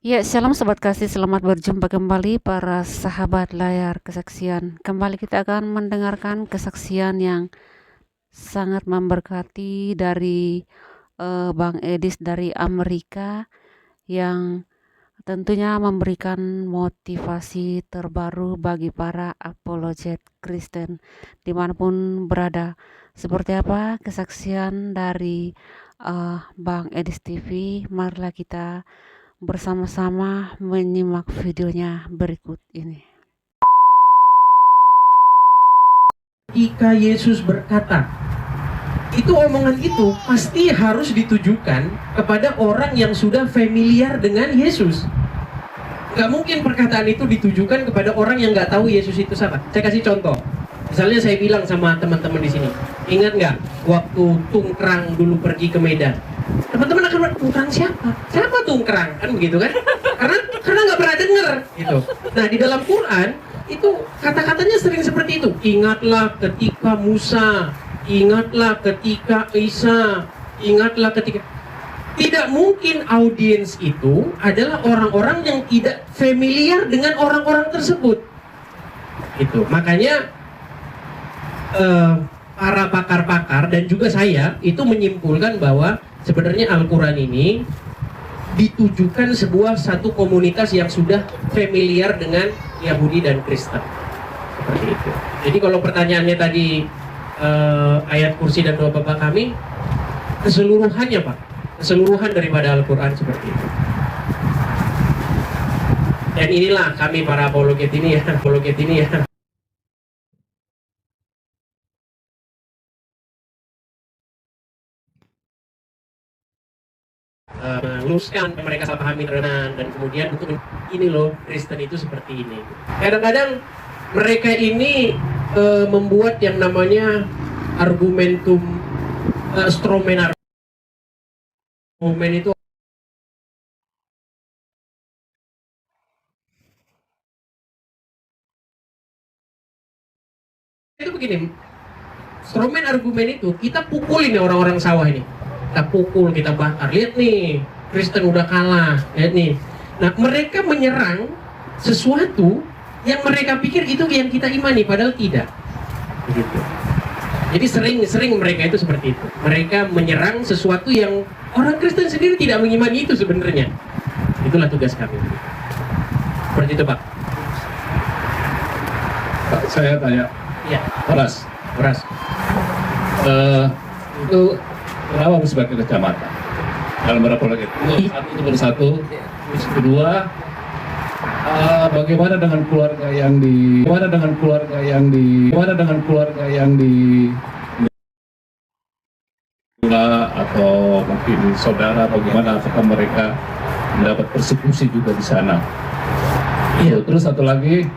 Ya, shalom sobat kasih, selamat berjumpa kembali para sahabat layar kesaksian. Kembali kita akan mendengarkan kesaksian yang sangat memberkati dari Bang Edis dari Amerika yang tentunya memberikan motivasi terbaru bagi para apologet Kristen dimanapun berada. Seperti apa kesaksian dari Bang Edis TV? Marilah kita bersama-sama menyimak videonya berikut ini. Jika Yesus berkata, itu omongan itu pasti harus ditujukan kepada orang yang sudah familiar dengan Yesus. Gak mungkin perkataan itu ditujukan kepada orang yang gak tahu Yesus itu siapa. Saya kasih contoh. Misalnya saya bilang sama teman-teman di sini, ingat nggak waktu Tungkrang dulu pergi ke Medan? Teman-teman akan bilang, Tungkrang siapa? Siapa Tungkrang? Kan begitu kan? Karena nggak pernah dengar gitu. Nah di dalam Quran itu kata-katanya sering seperti itu. Ingatlah ketika Musa, ingatlah ketika Isa, ingatlah ketika. Tidak mungkin audiens itu adalah orang-orang yang tidak familiar dengan orang-orang tersebut. Itu makanya para pakar-pakar dan juga saya itu menyimpulkan bahwa sebenarnya Al-Quran ini ditujukan satu komunitas yang sudah familiar dengan Yahudi dan Kristen. Seperti itu. Jadi kalau pertanyaannya tadi ayat kursi dan doa Bapa kami, keseluruhannya Pak, keseluruhan daripada Al-Quran seperti itu. Dan inilah kami para apologet ini ya. Meluruskan mereka salah pahami dan kemudian untuk ini loh Kristen itu seperti ini. Kadang-kadang mereka ini membuat yang namanya argumentum stromen argumen itu begini. Stromen argumen itu kita pukulin ya orang-orang sawah ini. Kita pukul, kita bakar. Lihat nih, Kristen udah kalah. Lihat nih. Nah, mereka menyerang sesuatu yang mereka pikir itu yang kita imani, padahal tidak. Begitu. Jadi sering mereka itu seperti itu. Mereka menyerang sesuatu yang orang Kristen sendiri tidak mengimani itu sebenarnya. Itulah tugas kami. Seperti itu, Pak. Pak, saya tanya, Ya, Horas, Horas. itu kenapa harus pakai kacamata dalam berapologet? Satu itu baru satu. Terus kedua, bagaimana dengan keluarga yang di atau mungkin saudara, bagaimana apakah mereka mendapat persekusi juga di sana? Iya. Terus satu lagi,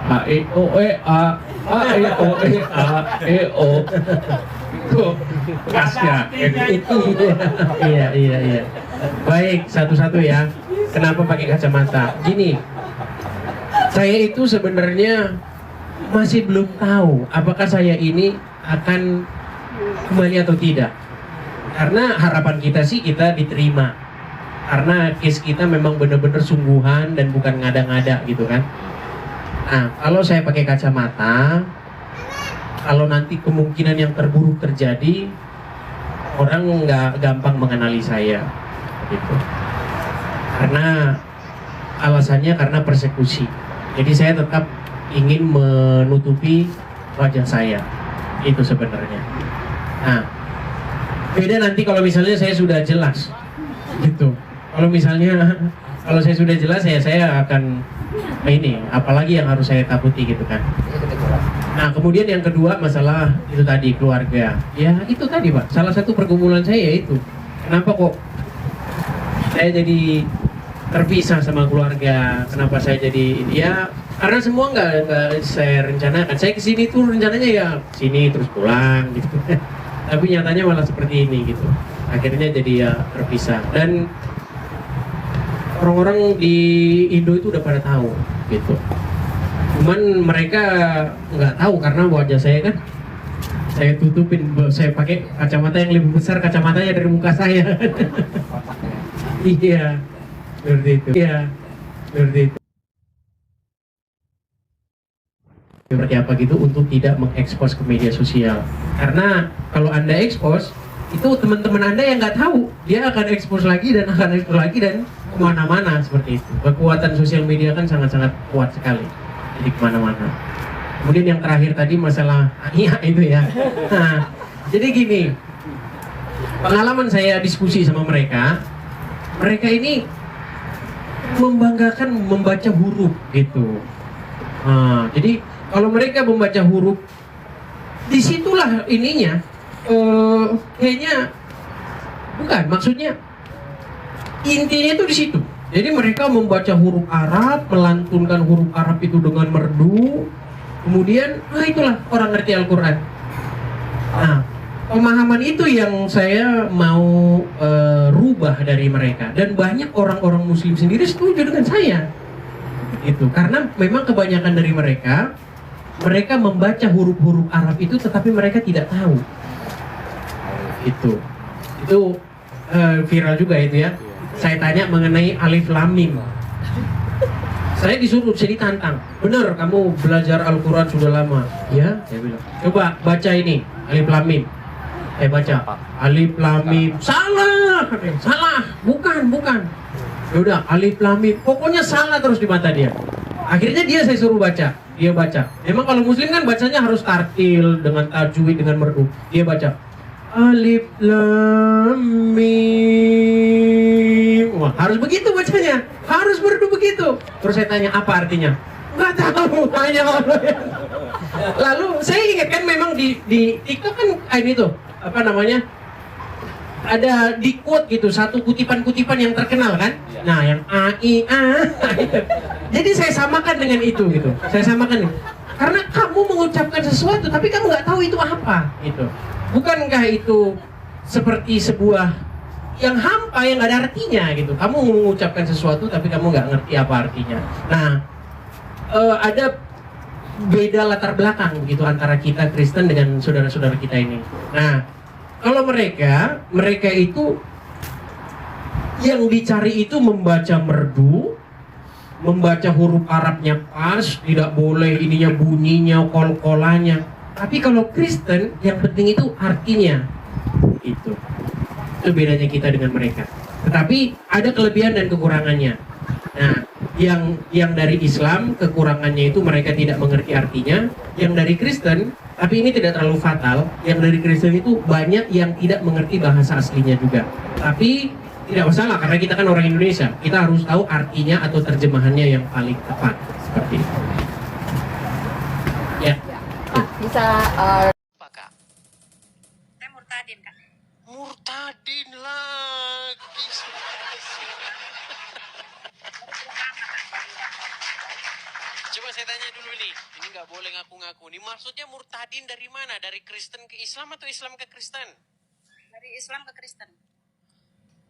A E O E A E O E A E O itu khasnya. Itu iya. Baik, satu-satu ya. Kenapa pakai kacamata? Gini, saya itu sebenarnya masih belum tahu apakah saya ini akan kembali atau tidak. Karena harapan kita sih kita diterima. Karena case kita memang benar-benar sungguhan dan bukan ngada-ngada gitu kan. Nah, kalau saya pakai kacamata, kalau nanti kemungkinan yang terburuk terjadi, orang nggak gampang mengenali saya, gitu. Karena alasannya karena persekusi. Jadi saya tetap ingin menutupi wajah saya, itu sebenarnya. Nah, beda nanti kalau misalnya saya sudah jelas, gitu. Kalau saya sudah jelas saya akan ini, apalagi yang harus saya takuti gitu kan. Nah kemudian yang kedua masalah itu tadi keluarga. Ya itu tadi Pak, salah satu pergumulan saya itu. Kenapa kok saya jadi terpisah sama keluarga? Kenapa saya jadi ya karena semua nggak saya rencanakan. Saya kesini tuh rencananya ya sini terus pulang gitu. Tapi nyatanya malah seperti ini gitu. Akhirnya jadi ya terpisah. Dan orang-orang di Indo itu udah pada tahu gitu. Cuman mereka nggak tahu karena wajah saya kan saya tutupin, saya pakai kacamata yang lebih besar kacamatanya dari muka saya. Iya. Seperti itu. Iya, seperti itu. Seperti apa gitu untuk tidak mengekspos ke media sosial. Karena kalau Anda ekspos, itu teman-teman Anda yang nggak tahu, dia akan ekspos lagi dan akan ekspos lagi dan kemana-mana seperti itu. Kekuatan sosial media kan sangat-sangat kuat sekali. Jadi kemana-mana. Kemudian yang terakhir tadi masalah iya itu ya. Nah, jadi gini, pengalaman saya diskusi sama mereka ini membanggakan membaca huruf gitu. Nah, jadi kalau mereka membaca huruf, disitulah ininya, kayaknya bukan, maksudnya intinya itu di situ. Jadi mereka membaca huruf Arab, melantunkan huruf Arab itu dengan merdu. Kemudian, itulah orang ngerti Al-Quran. Nah, pemahaman itu yang saya mau rubah dari mereka. Dan banyak orang-orang Muslim sendiri setuju dengan saya. Itu karena memang kebanyakan dari mereka membaca huruf-huruf Arab itu, tetapi mereka tidak tahu. Itu viral juga itu ya. Saya tanya mengenai alif lam mim. Saya disuruh, saya ditantang. Benar, kamu belajar Al-Quran sudah lama. Ya, saya bilang. Coba baca ini, alif lam mim. Saya baca, alif lam mim. Salah, salah. Bukan. Ya udah, alif lam mim. Pokoknya salah terus di mata dia. Akhirnya saya suruh baca. Dia baca. Memang kalau Muslim kan bacanya harus tartil dengan tajwid, dengan merdu. Dia baca, alif lam mim. Wah, harus begitu bacanya. Harus merdu begitu. Terus saya tanya, apa artinya? Nggak tahu, hanya Allah. Lalu saya ingat kan memang di TikTok kan ini tuh, apa namanya? Ada di quote gitu, satu kutipan-kutipan yang terkenal kan? Nah, yang a i a. Jadi saya samakan dengan itu gitu. Saya samakan itu. Karena kamu mengucapkan sesuatu tapi kamu nggak tahu itu apa gitu. Bukankah itu seperti sebuah yang hampa, yang nggak ada artinya gitu. Kamu mengucapkan sesuatu tapi kamu nggak ngerti apa artinya. Nah, ada beda latar belakang gitu antara kita Kristen dengan saudara-saudara kita ini. Nah, kalau mereka itu yang dicari itu membaca merdu, membaca huruf Arabnya pas, tidak boleh ininya bunyinya, kol-kolannya. Tapi kalau Kristen yang penting itu artinya. Itu bedanya kita dengan mereka. Tetapi ada kelebihan dan kekurangannya. Nah, yang dari Islam kekurangannya itu mereka tidak mengerti artinya. Yang dari Kristen, tapi ini tidak terlalu fatal, yang dari Kristen itu banyak yang tidak mengerti bahasa aslinya juga. Tapi tidak masalah karena kita kan orang Indonesia. Kita harus tahu artinya atau terjemahannya yang paling tepat. Seperti itu. Ya. Kak, bisa Apa kak? saya murtadin Kak. Murtadin lagi. Coba saya tanya dulu nih, ini nggak boleh ngaku-ngaku. Ini maksudnya murtadin dari mana? Dari Kristen ke Islam atau Islam ke Kristen? Dari Islam ke Kristen.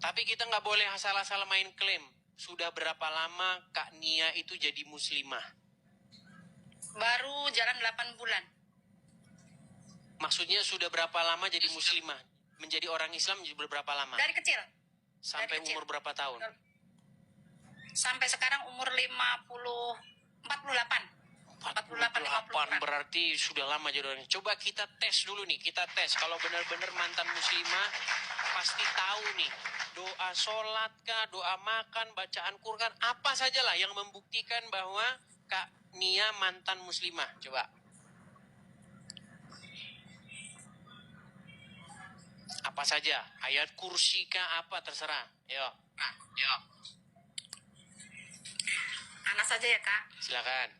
Tapi kita nggak boleh asal-asal main klaim. Sudah berapa lama Kak Nia itu jadi muslimah? Baru jalan 8 bulan. Maksudnya sudah berapa lama jadi muslimah? Menjadi orang Islam berapa lama? Dari kecil. Sampai dari kecil. umur berapa tahun? Sampai sekarang umur 48. 48 berarti sudah lama jadi orang. Coba kita tes dulu nih, kita tes. Kalau benar-benar mantan muslimah pasti tahu nih. Doa sholat kah, doa makan, bacaan Quran, apa sajalah yang membuktikan bahwa Kak Nia mantan muslimah. Coba. Apa saja? Ayat kursi kah, apa terserah. Yuk. Yuk. Anak saja ya Kak. Silakan.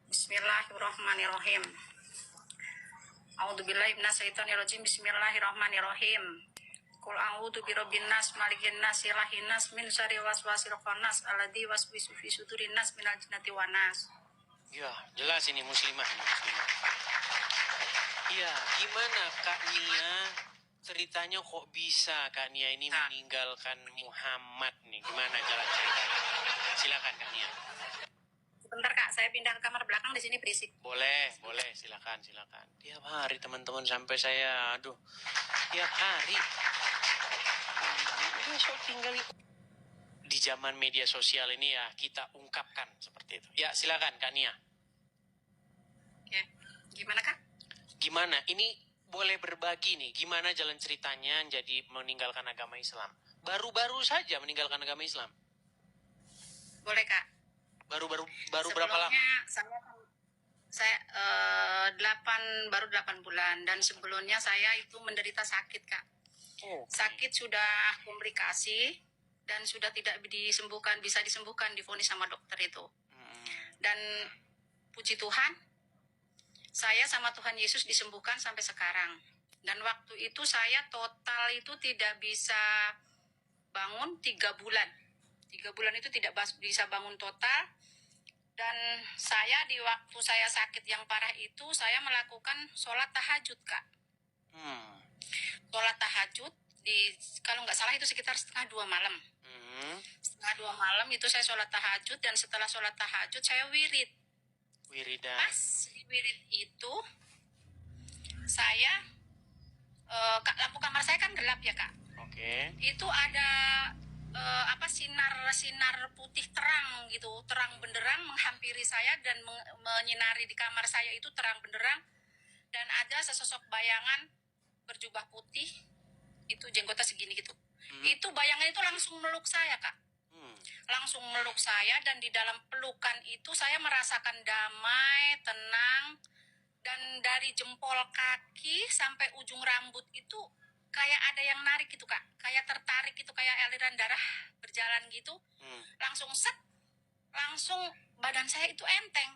Bismillahirrahmanirrahim. A'udzubillahi minasyaitonirrajim. Bismillahirrahmanirrahim. Qul a'udzu birabbin nas, malikin nas, ilahin nas, min syarri waswasil khannas, alladzi waswisu fi sudurin nas, minal jinnati wan nas. Ya, jelas ini muslimah. Iya, gimana Kak Nia ceritanya kok bisa Kak Nia ini meninggalkan Muhammad nih? Gimana jalan ceritanya? Silakan Kak Nia. Sebentar Kak, saya pindah ke kamar belakang, di sini berisik. Boleh, silakan. Tiap hari teman-teman sampai saya, tiap hari. Ini so tinggal zaman media sosial ini ya kita ungkapkan seperti itu. Ya silakan Kak Nia. Oke, gimana Kak? Gimana? Ini boleh berbagi nih, gimana jalan ceritanya jadi meninggalkan agama Islam? Baru-baru saja meninggalkan agama Islam. Boleh Kak. Baru berapa lama? Sebelumnya saya baru 8 bulan, dan sebelumnya saya itu menderita sakit Kak. Oh, Sakit sudah komplikasi dan sudah tidak bisa disembuhkan, divonis sama dokter itu. Dan puji Tuhan, saya sama Tuhan Yesus disembuhkan sampai sekarang. Dan waktu itu saya total itu tidak bisa bangun 3 bulan. 3 bulan itu tidak bisa bangun total. Dan saya di waktu saya sakit yang parah itu, saya melakukan sholat tahajud Kak. Sholat tahajud, kalau nggak salah itu sekitar 1:30 malam. 1:30 malam itu saya sholat tahajud, dan setelah sholat tahajud saya wirid. Wiridan. Pas di wirid itu, saya, lampu kamar saya kan gelap ya Kak. Oke. Itu ada sinar putih terang gitu, terang benderang menghampiri saya dan menyinari di kamar saya itu terang benderang, dan ada sesosok bayangan berjubah putih, itu jenggotnya segini gitu. Itu bayangan itu langsung meluk saya Kak. Langsung meluk saya, dan di dalam pelukan itu saya merasakan damai, tenang, dan dari jempol kaki sampai ujung rambut itu kayak ada yang narik gitu Kak, kayak tertarik gitu, kayak aliran darah berjalan gitu. Langsung langsung badan saya itu enteng.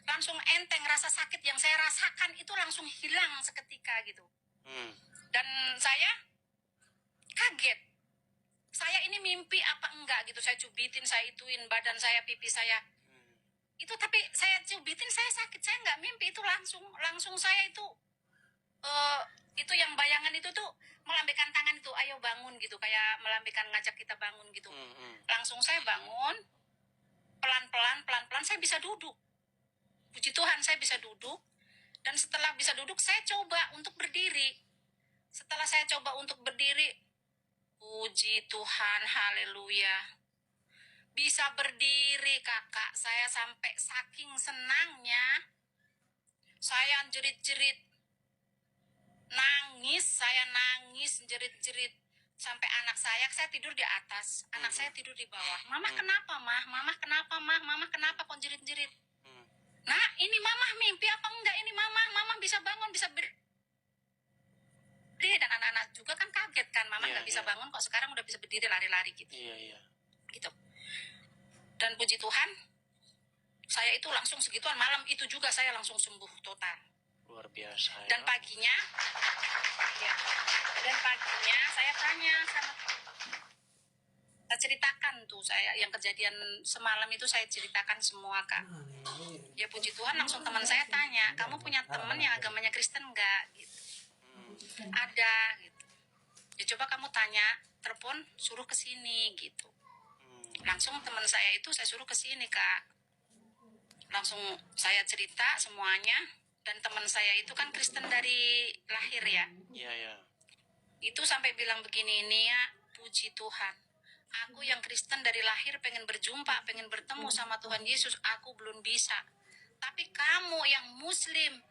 Langsung enteng, rasa sakit yang saya rasakan itu langsung hilang seketika gitu. Dan saya kaget. Saya ini mimpi apa enggak gitu, saya cubitin, saya ituin badan saya, pipi saya. Itu tapi saya cubitin, saya sakit, saya nggak mimpi, itu langsung saya itu yang bayangan itu tuh melambaikan tangan itu, ayo bangun gitu, kayak melambaikan, ngajak kita bangun gitu. Langsung saya bangun, pelan-pelan saya bisa duduk. Puji Tuhan saya bisa duduk, dan setelah bisa duduk saya coba untuk berdiri. Setelah saya coba untuk berdiri, puji Tuhan, haleluya, bisa berdiri Kakak. Saya sampai saking senangnya, saya jerit-jerit, saya nangis, jerit-jerit. Sampai anak saya tidur di atas, anak saya tidur di bawah. Mama kenapa mah? Mama kenapa mah? Mama kenapa kok jerit-jerit? Nah, ini mama mimpi apa enggak ini mama bisa bangun, bisa berdiri. Dan anak-anak juga kan kaget kan, mama nggak bisa bangun kok sekarang udah bisa berdiri, lari-lari gitu. Gitu. Dan puji Tuhan, saya itu langsung segituan, malam itu juga saya langsung sembuh total. Luar biasa. Dan paginya saya tanya sama, saya ceritakan tuh, saya yang kejadian semalam itu saya ceritakan semua Kak. Ya puji Tuhan, langsung teman saya tanya, kamu punya teman yang agamanya Kristen nggak? Gitu. Ada gitu. Ya coba kamu tanya, telepon, suruh ke sini gitu. Langsung teman saya itu saya suruh ke sini Kak. Langsung saya cerita semuanya, dan teman saya itu kan Kristen dari lahir ya. Iya. Itu sampai bilang begini, ini ya, puji Tuhan, aku yang Kristen dari lahir pengen berjumpa, pengen bertemu sama Tuhan Yesus, aku belum bisa. Tapi kamu yang Muslim,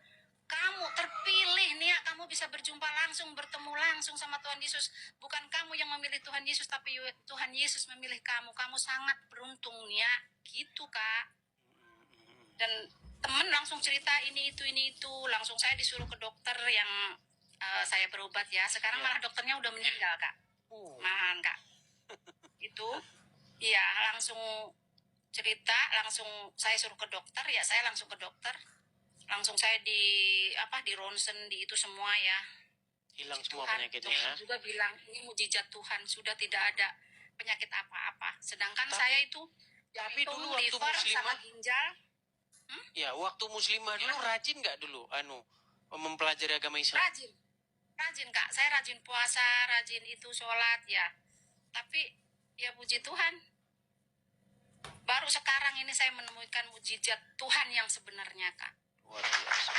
kamu terpilih nih ya, kamu bisa berjumpa langsung, bertemu langsung sama Tuhan Yesus. Bukan kamu yang memilih Tuhan Yesus, tapi Tuhan Yesus memilih kamu. Kamu sangat beruntung nih ya, gitu Kak. Dan temen langsung cerita ini itu. Langsung saya disuruh ke dokter yang saya berobat ya. Sekarang malah dokternya udah meninggal Kak. Malahan Kak. Itu, iya langsung cerita, langsung saya suruh ke dokter ya, saya langsung ke dokter. Langsung saya di ronsen, di itu semua ya. Hilang semua Tuhan, penyakitnya ya. Tuhan juga bilang ini mukjizat Tuhan, sudah tidak ada penyakit apa-apa. Sedangkan saya itu Tapi jantung, dulu waktu liver, sama muslimah, ginjal. ya waktu muslimah dulu rajin nggak dulu mempelajari agama Islam? Rajin Kak, saya rajin puasa, rajin itu sholat ya. Tapi ya puji Tuhan, baru sekarang ini saya menemukan mukjizat Tuhan yang sebenarnya Kak. Luar biasa.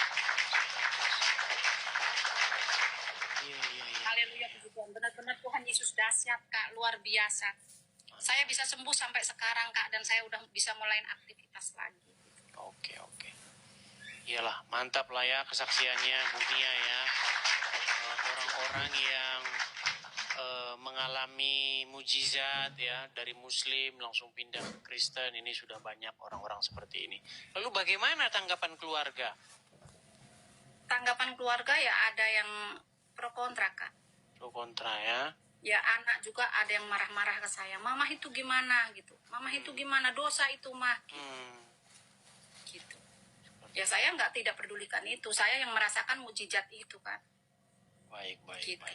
Iya. Haleluya, puji Tuhan. Benar-benar Tuhan Yesus dahsyat Kak, luar biasa. saya bisa sembuh sampai sekarang Kak, dan saya udah bisa mulai aktivitas lagi. Oke. Iyalah, mantap lah ya kesaksiannya Bu Nia ya. Orang-orang yang mengalami mujizat ya, dari Muslim langsung pindah ke Kristen, ini sudah banyak orang-orang seperti ini. Lalu bagaimana tanggapan keluarga? Tanggapan keluarga ya ada yang pro kontra Kak. Pro kontra ya. Ya anak juga ada yang marah-marah ke saya. Mama itu gimana gitu. Mama itu gimana, dosa itu mah. Gitu. Ya saya tidak pedulikan itu. Saya yang merasakan mujizat itu kan. Baik. Gitu.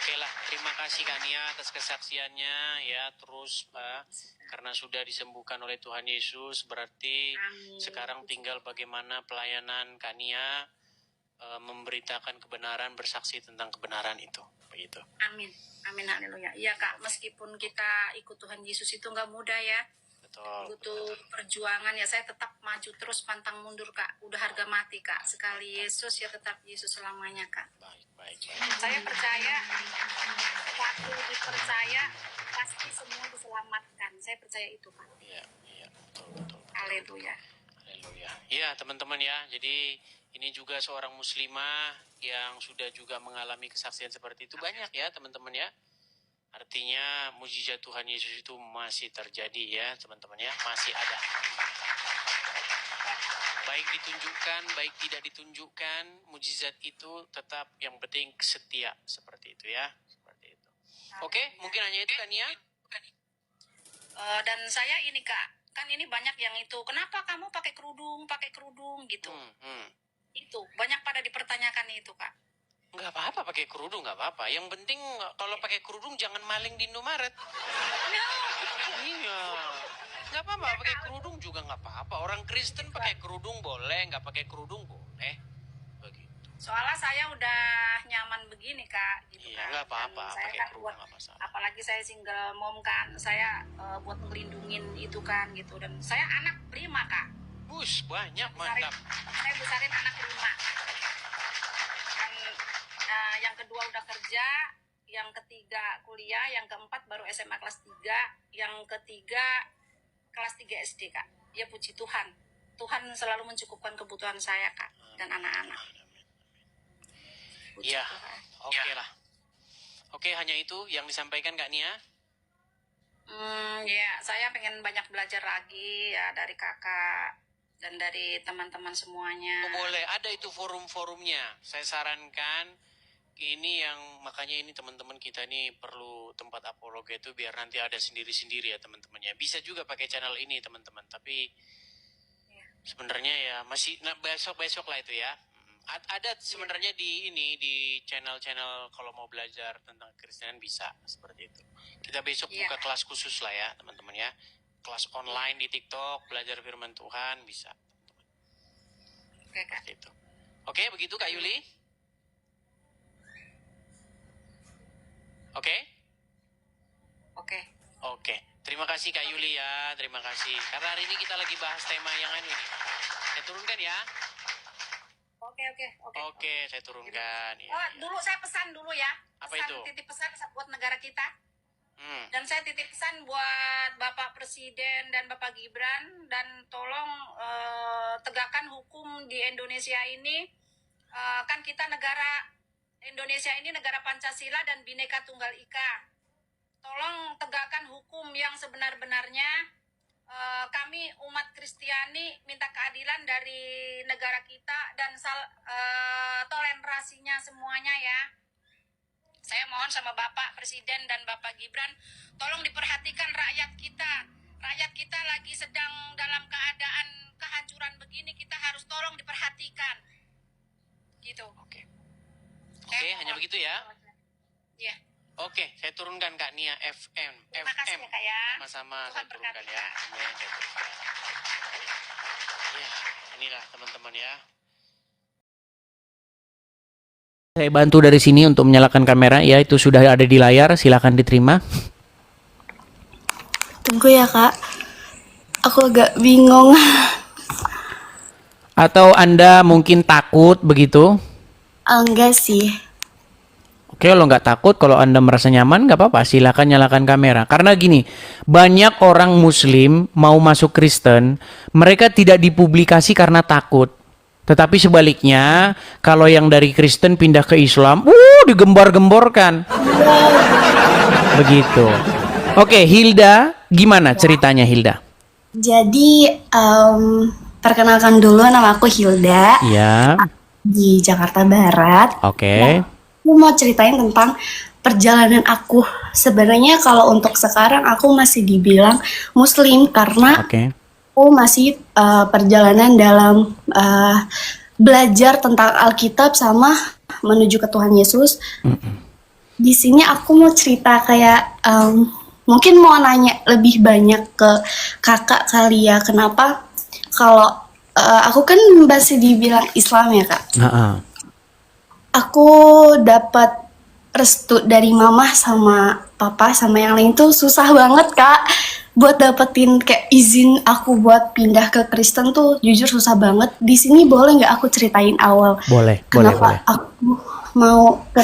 Oke lah, terima kasih Kak Nia atas kesaksiannya ya. Terus karena sudah disembuhkan oleh Tuhan Yesus, berarti Amin. sekarang tinggal bagaimana pelayanan Kak Nia memberitakan kebenaran, bersaksi tentang kebenaran itu. Begitu. Amin. Haleluya. Iya Kak, meskipun kita ikut Tuhan Yesus itu nggak mudah ya. Butuh perjuangan ya, saya tetap maju terus, pantang mundur Kak. Udah harga mati Kak. Sekali Yesus ya tetap Yesus selamanya Kak. Baik. Saya percaya waktu dipercaya pasti semua diselamatkan. Saya percaya itu Kak. Iya, betul. Haleluya. Ya teman-teman ya, jadi ini juga seorang muslimah yang sudah juga mengalami kesaksian seperti itu. Banyak ya teman-teman ya. Artinya mujizat Tuhan Yesus itu masih terjadi ya teman-teman ya, masih ada. Baik ditunjukkan, baik tidak ditunjukkan, mujizat itu tetap yang penting setia seperti itu ya. Seperti itu. Oke, mungkin hanya itu kan ya. Dan saya ini Kak, kan ini banyak yang itu, kenapa kamu pakai kerudung gitu. Itu banyak pada dipertanyakan itu Kak. Nggak apa-apa pakai kerudung, nggak apa-apa. Yang penting kalau pakai kerudung jangan maling di Indomaret. Iya. Nggak apa-apa, pakai kerudung juga nggak apa-apa. Orang Kristen pakai kerudung boleh, nggak pakai kerudung boleh. Begitu. Soalnya saya udah nyaman begini Kak. Gitu, Iya, Kak. nggak apa-apa, Dan saya pakai kan kerudung nggak masalah. apalagi saya single mom kan, saya buat ngelindungin itu kan gitu. Dan saya anak 5 Kak. Bus, banyak, mantap. Saya besarin anak 5. Dan yang kedua udah kerja, yang ketiga kuliah, yang keempat baru SMA kelas 3, yang ketiga kelas 3 SD Kak. Ya puji Tuhan. Tuhan selalu mencukupkan kebutuhan saya Kak dan anak-anak. Iya, oke lah. Oke, hanya itu yang disampaikan Kak Nia. Ya, saya pengen banyak belajar lagi ya dari kakak dan dari teman-teman semuanya. Oh, boleh, ada itu forum-forumnya. Saya sarankan ini yang makanya ini teman-teman kita nih perlu tempat apologia itu biar nanti ada sendiri-sendiri ya teman-teman ya. Bisa juga pakai channel ini teman-teman, tapi sebenarnya ya masih besok-besok lah itu ya. Ada sebenarnya di channel-channel kalau mau belajar tentang Kristenan bisa seperti itu. Kita besok buka kelas khusus lah ya teman-teman ya. Kelas online di TikTok, belajar firman Tuhan bisa. Oke Kak. Itu. Oke, begitu Kak Yuli. Oke. Terima kasih Kak Yuli ya, terima kasih. Karena hari ini kita lagi bahas tema yang ini. Saya turunkan ya. Oke, saya turunkan. Dulu saya pesan dulu ya. Apa itu? Titip pesan buat negara kita. Dan saya titip pesan buat Bapak Presiden dan Bapak Gibran, dan tolong tegakkan hukum di Indonesia ini. Kan kita negara Indonesia ini negara Pancasila dan Bhinneka Tunggal Ika. Tolong tegakkan hukum yang sebenar-benarnya. Kami umat Kristiani minta keadilan dari negara kita dan toleransinya semuanya ya. Saya mohon sama Bapak Presiden dan Bapak Gibran, tolong diperhatikan rakyat kita. Rakyat kita lagi sedang dalam keadaan kehancuran begini, kita harus tolong diperhatikan. Gitu. Oke, hanya begitu ya. Iya. Oke, saya turunkan Kak Nia FM. Terima kasih ya Kak ya. Sama-sama Tuhan saya turunkan berkati, ya. Kak. Amin, saya turunkan. Ya, inilah teman-teman ya. Saya bantu dari sini untuk menyalakan kamera, ya itu sudah ada di layar, silakan diterima. Tunggu ya Kak, aku agak bingung. Atau Anda mungkin takut begitu? Enggak sih. Oke, kalau nggak takut, kalau Anda merasa nyaman, nggak apa-apa, silakan nyalakan kamera. Karena gini, banyak orang Muslim mau masuk Kristen, mereka tidak dipublikasi karena takut. Tetapi sebaliknya, kalau yang dari Kristen pindah ke Islam, digembar-gemborkan. Begitu. Oke, Hilda, gimana ceritanya Hilda? Jadi, perkenalkan dulu, nama aku Hilda Iya, di Jakarta Barat. oke. Aku mau ceritain tentang perjalanan aku. Sebenarnya kalau untuk sekarang aku masih dibilang Muslim karena Oke. aku masih perjalanan dalam belajar tentang Alkitab sama menuju ke Tuhan Yesus. Di sini aku mau cerita kayak mungkin mau nanya lebih banyak ke kakak kali ya. Kenapa? Kalau aku kan masih dibilang Islam ya kak. Heeh. Aku dapat restu dari mama sama papa sama yang lain tuh susah banget kak buat dapetin kayak izin aku buat pindah ke Kristen tuh jujur susah banget. Di sini boleh nggak aku ceritain awal Boleh, boleh, kenapa boleh. aku mau ke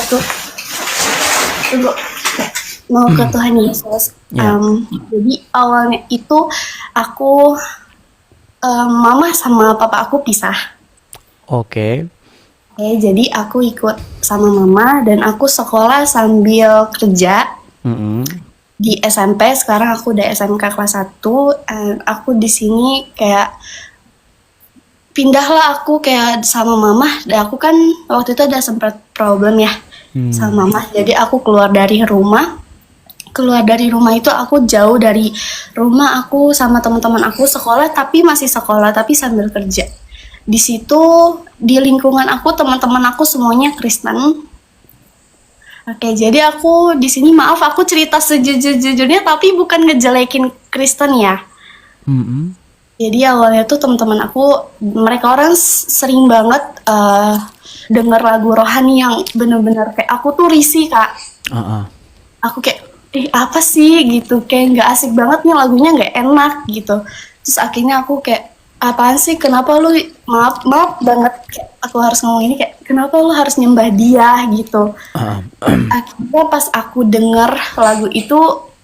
mau ke Tuhan Yesus. Ya. Jadi awalnya itu aku mama sama papa aku pisah. Oke. Oke, jadi aku ikut sama mama dan aku sekolah sambil kerja Mm-mm. di SMP. Sekarang aku udah SMK kelas 1. Aku di sini kayak pindahlah aku kayak sama mama. Dan aku kan waktu itu ada sempat problem ya sama mama. Jadi aku keluar dari rumah. Keluar dari rumah itu aku jauh dari rumah, aku sama teman-teman aku sekolah tapi masih sekolah tapi sambil kerja. Di situ di lingkungan aku teman-teman aku semuanya Kristen. Oke, jadi aku di sini maaf aku cerita sejujur-jujurnya tapi bukan ngejelekin Kristen ya. Mm-mm. Jadi awalnya tuh teman-teman aku mereka orang sering banget denger lagu rohani yang bener-bener kayak aku tuh risih kak. Heeh. Aku kayak apa sih gitu, kayak nggak asik banget nih lagunya, nggak enak gitu. Terus akhirnya aku kayak apaan sih, kenapa lu maaf banget kayak aku harus ngomong ini, kayak kenapa lu harus nyembah dia gitu. Akhirnya pas aku denger lagu itu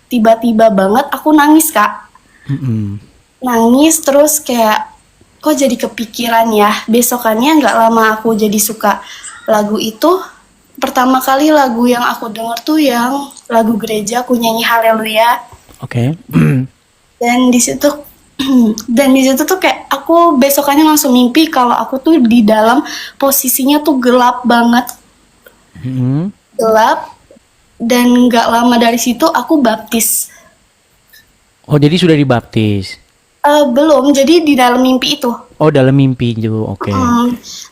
tiba-tiba banget aku nangis kak. Mm-mm. Nangis terus kayak kok jadi kepikiran ya. Besokannya nggak lama aku jadi suka lagu itu. Pertama kali lagu yang aku denger tuh yang lagu gereja, aku nyanyi haleluya. Oke. Dan di situ tuh kayak aku besokannya langsung mimpi kalau aku tuh di dalam posisinya tuh gelap banget. Mm-mm. Gelap. Dan nggak lama dari situ aku baptis. Oh, jadi sudah dibaptis. Belum, jadi di dalam mimpi itu. Oh, dalam mimpi itu. Oke.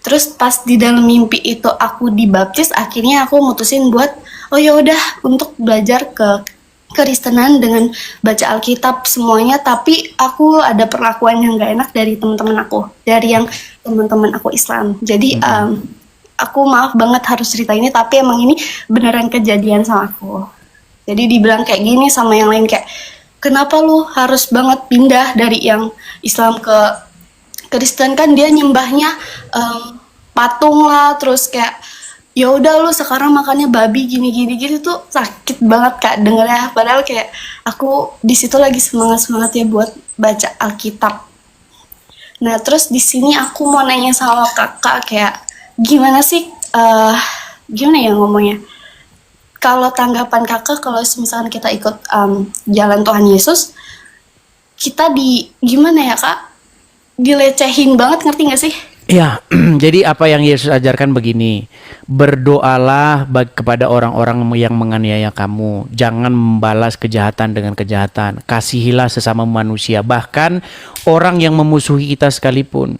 Terus pas di dalam mimpi itu aku dibaptis, akhirnya aku mutusin buat oh ya udah untuk belajar ke Kristenan dengan baca Alkitab semuanya. Tapi aku ada perlakuan yang gak enak dari teman-teman aku, dari yang teman-teman aku Islam. Jadi aku maaf banget harus cerita ini, tapi emang ini beneran kejadian sama aku. Jadi dibilang kayak gini sama yang lain kayak kenapa lu harus banget pindah dari yang Islam ke Kristen, kan dia nyembahnya patung lah, terus kayak ya udah lu sekarang makannya babi gini tuh sakit banget kak dengernya. Padahal kayak aku di situ lagi semangat ya buat baca Alkitab. Nah terus di sini aku mau nanya sama kakak kayak gimana sih gimana ya ngomongnya? Kalau tanggapan kakak kalau misalkan kita ikut jalan Tuhan Yesus, kita gimana ya kak? Dilecehin banget, ngerti gak sih? Ya, jadi apa yang Yesus ajarkan begini, berdoalah kepada orang-orang yang menganiaya kamu, jangan membalas kejahatan dengan kejahatan, kasihilah sesama manusia, bahkan orang yang memusuhi kita sekalipun.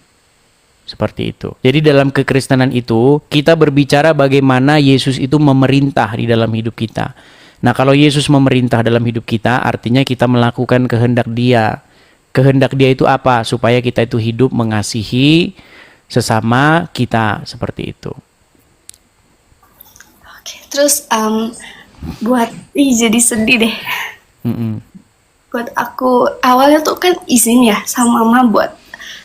Seperti itu. Jadi dalam kekristenan itu, kita berbicara bagaimana Yesus itu memerintah di dalam hidup kita. Nah, kalau Yesus memerintah dalam hidup kita, artinya kita melakukan kehendak Dia. Kehendak Dia itu apa? Supaya kita itu hidup mengasihi sesama kita, seperti itu. Oke, terus jadi sedih deh. Buat aku awalnya tuh kan izin ya sama mama buat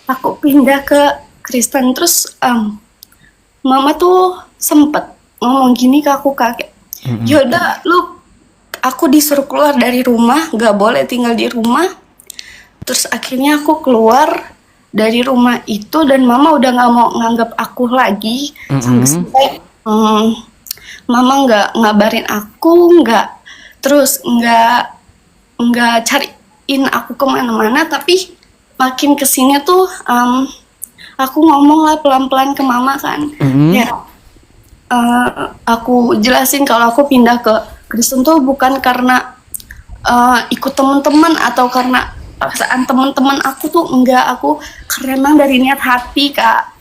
aku pindah ke Kristen. Terus mama tuh sempet ngomong gini ke aku, kakek, Yaudah lu, aku disuruh keluar dari rumah, gak boleh tinggal di rumah. Terus akhirnya aku keluar dari rumah itu dan mama udah gak mau nganggap aku lagi. Sampai-sampai mama nggak ngabarin aku, terus nggak cariin aku kemana-mana. Tapi makin kesini tuh aku ngomong lah pelan-pelan ke mama kan. Ya, aku jelasin kalau aku pindah ke Kristen tuh bukan karena ikut teman-teman atau karena paksaan teman-teman aku tuh, enggak, aku karena emang dari niat hati, Kak.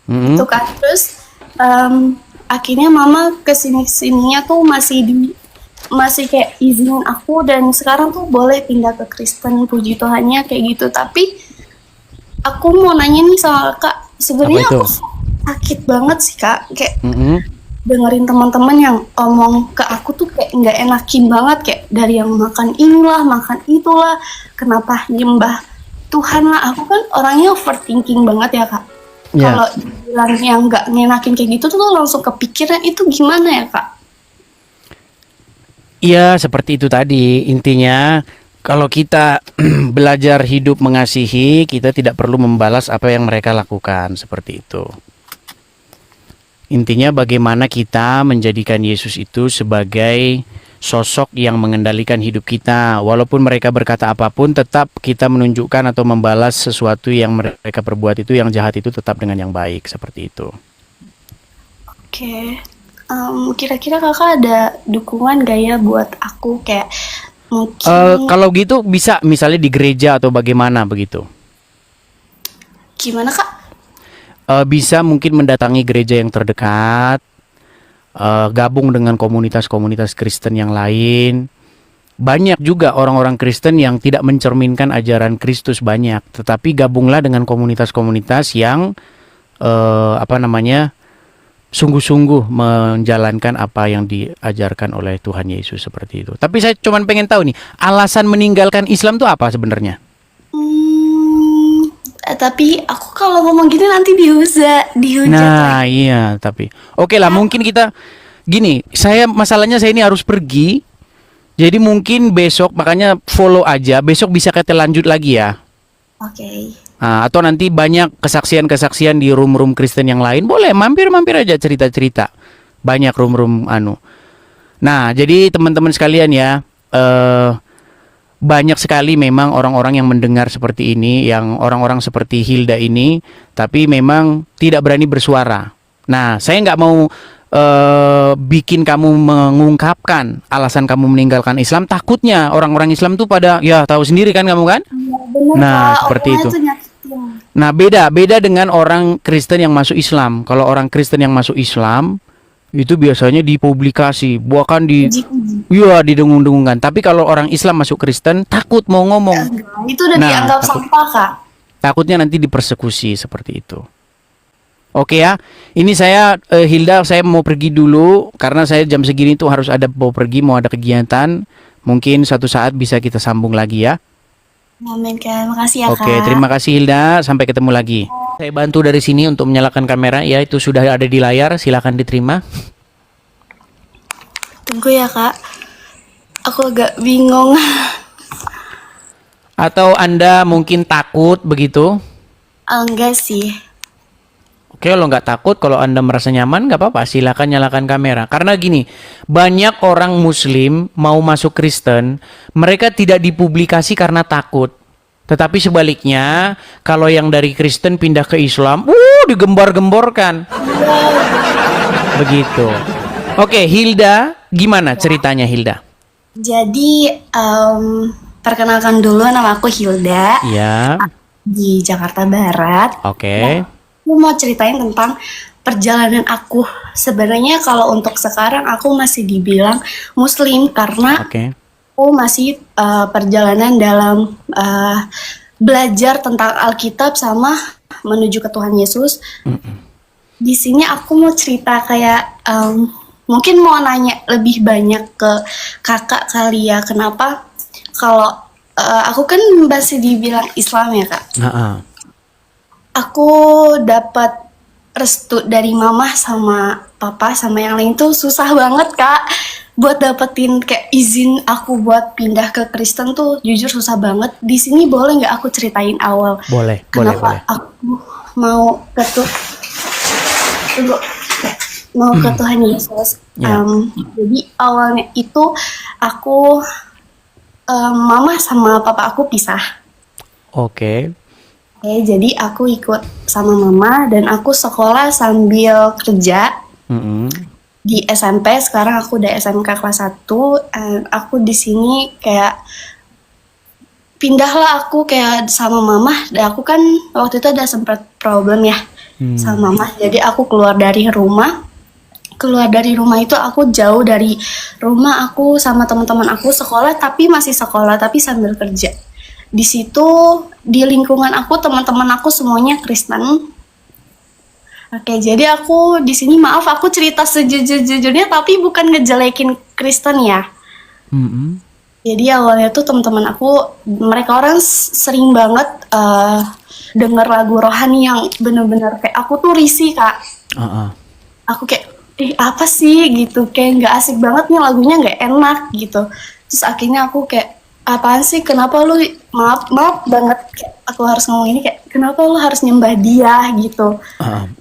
Itu kan. Terus akhirnya mama kesininya tuh masih kayak izinin aku, dan sekarang tuh boleh pindah ke Kristen, puji Tuhannya kayak gitu. Tapi aku mau nanya nih sama Kak, sebenarnya Apa itu? aku sakit banget sih, Kak, kayak dengerin teman-teman yang omong ke aku tuh kayak nggak enakin banget, kayak dari yang makan inilah, makan itulah, kenapa nyembah Tuhan lah. Aku kan orangnya overthinking banget ya, Kak. Ya. Kalau bilang yang nggak ngenakin kayak gitu tuh langsung kepikiran, itu gimana ya, Kak? Iya, seperti itu tadi. Intinya, kalau kita belajar hidup mengasihi, kita tidak perlu membalas apa yang mereka lakukan. Seperti itu. Intinya bagaimana kita menjadikan Yesus itu sebagai sosok yang mengendalikan hidup kita. Walaupun mereka berkata apapun, tetap kita menunjukkan atau membalas sesuatu yang mereka perbuat itu, yang jahat itu tetap dengan yang baik. Seperti itu. Oke. Kira-kira Kakak ada dukungan gak ya buat aku, kayak mungkin Kalau gitu bisa misalnya di gereja atau bagaimana begitu. gimana, Kak? Bisa mungkin mendatangi gereja yang terdekat, gabung dengan komunitas-komunitas Kristen yang lain. Banyak juga orang-orang Kristen yang tidak mencerminkan ajaran Kristus banyak, tetapi gabunglah dengan komunitas-komunitas yang sungguh-sungguh menjalankan apa yang diajarkan oleh Tuhan Yesus, seperti itu. Tapi saya cuma pengen tahu nih, alasan meninggalkan Islam itu apa sebenarnya? Tapi aku kalau ngomong gini nanti dihujat Nah, lagi. iya, tapi oke lah, mungkin kita gini, masalahnya saya ini harus pergi. Jadi mungkin besok, makanya follow aja. Besok bisa kita lanjut lagi ya. Oke. Atau nanti banyak kesaksian-kesaksian di room-room Kristen yang lain. Boleh mampir-mampir aja cerita-cerita. Banyak room-room Nah, jadi teman-teman sekalian ya, banyak sekali memang orang-orang yang mendengar seperti ini, yang orang-orang seperti Hilda ini, tapi memang tidak berani bersuara. Nah, saya nggak mau bikin kamu mengungkapkan alasan kamu meninggalkan Islam. Takutnya orang-orang Islam tuh pada, ya tahu sendiri kan kamu kan? Bener, Nah, Kak, seperti orangnya itu. tuh nyakitin. Nah, beda dengan orang Kristen yang masuk Islam. Kalau orang Kristen yang masuk Islam itu biasanya dipublikasi, bahkan didengung-dengungkan. Tapi kalau orang Islam masuk Kristen takut mau ngomong. Itu udah Nah, dianggap sampah, Kak. Takutnya nanti dipersekusi seperti itu. Oke ya, ini saya Hilda, saya mau pergi dulu karena saya jam segini tuh harus mau pergi, mau ada kegiatan. Mungkin suatu saat bisa kita sambung lagi ya. Amin, Kak. Makasih ya, Oke, Kak. terima kasih Hilda. Sampai ketemu lagi. Saya bantu dari sini untuk menyalakan kamera. Ya, itu sudah ada di layar. Silakan diterima. Tunggu ya, Kak. Aku agak bingung. Atau Anda mungkin takut begitu? Enggak sih. Oke, kalau nggak takut, kalau Anda merasa nyaman, nggak apa-apa. Silakan nyalakan kamera. Karena gini, banyak orang Muslim mau masuk Kristen, mereka tidak dipublikasi karena takut. Tetapi sebaliknya, kalau yang dari Kristen pindah ke Islam, digembar-gemborkan. Begitu. Oke, Hilda, gimana ceritanya Hilda? Jadi, perkenalkan dulu, nama aku Hilda, Ya, di Jakarta Barat. oke. Aku mau ceritain tentang perjalanan aku. Sebenarnya kalau untuk sekarang aku masih dibilang Muslim karena Oke. aku masih perjalanan dalam belajar tentang Alkitab sama menuju ke Tuhan Yesus. Di sini aku mau cerita kayak mungkin mau nanya lebih banyak ke kakak kali ya, kenapa kalau aku kan masih dibilang Islam ya, Kak. Aku dapat restu dari mama sama papa sama yang lain tuh susah banget Kak. Buat dapetin kayak izin aku buat pindah ke Kristen tuh jujur susah banget. Di sini boleh nggak aku ceritain awal Boleh, boleh, kenapa boleh. aku mau ke tunggu, mau ke Tuhan Yesus. Ya. Jadi awalnya itu aku mama sama papa aku pisah. Oke. Oke, jadi aku ikut sama mama dan aku sekolah sambil kerja Mm-mm. di SMP. Sekarang aku udah SMK kelas 1. Aku di sini kayak pindahlah aku kayak sama mama. Dan aku kan waktu itu ada sempat problem ya sama mama. Jadi aku keluar dari rumah. Keluar dari rumah itu aku jauh dari rumah, aku sama teman-teman aku sekolah tapi masih sekolah tapi sambil kerja. Di situ di lingkungan aku teman-teman aku semuanya Kristen. Oke, jadi aku di sini maaf aku cerita sejujur-jujurnya tapi bukan ngejelekin Kristen ya. Mm-mm. Jadi awalnya tuh teman-teman aku mereka orang sering banget denger lagu rohani yang bener-bener kayak aku tuh risih Kak. Ah, ah. Aku kayak apa sih gitu, kayak nggak asik banget nih lagunya, nggak enak gitu. Terus akhirnya aku kayak apaan sih, kenapa lu maaf banget kayak aku harus ngomong ini, kayak kenapa lu harus nyembah dia gitu.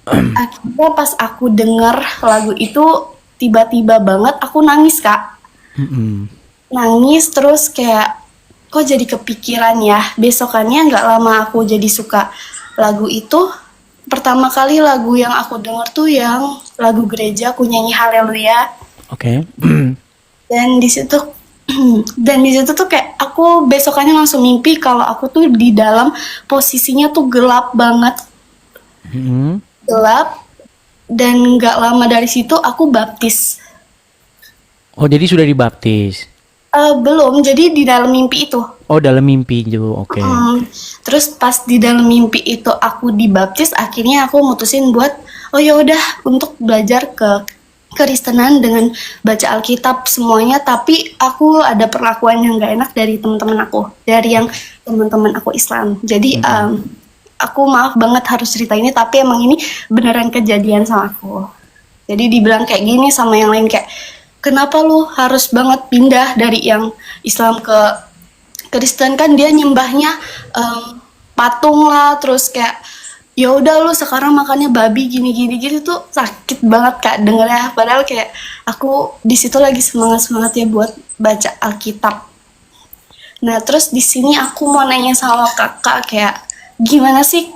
Akhirnya pas aku denger lagu itu tiba-tiba banget aku nangis Kak. Mm-mm. Nangis terus kayak kok jadi kepikiran ya. Besokannya nggak lama aku jadi suka lagu itu. Pertama kali lagu yang aku denger tuh yang lagu gereja, aku nyanyi Haleluya. Oke. Dan di situ tuh kayak aku besokannya langsung mimpi kalau aku tuh di dalam posisinya tuh gelap banget, Mm-mm. gelap. Dan nggak lama dari situ aku baptis. Oh, jadi sudah dibaptis. Belum, jadi di dalam mimpi itu. Oh, dalam mimpi juga. Oke. Terus pas di dalam mimpi itu aku dibaptis, akhirnya aku mutusin buat oh ya udah untuk belajar ke Kristenan dengan baca Alkitab semuanya. Tapi aku ada perlakuan yang gak enak dari teman-teman aku, dari yang teman-teman aku Islam. Jadi aku maaf banget harus cerita ini, tapi emang ini beneran kejadian sama aku. Jadi dibilang kayak gini sama yang lain kayak kenapa lu harus banget pindah dari yang Islam ke Kristen, kan dia nyembahnya patung lah, terus kayak ya udah lu sekarang makannya babi gini tuh sakit banget Kak dengernya. Padahal kayak aku di situ lagi semangat ya buat baca Alkitab. Nah terus di sini aku mau nanya sama kakak kayak gimana sih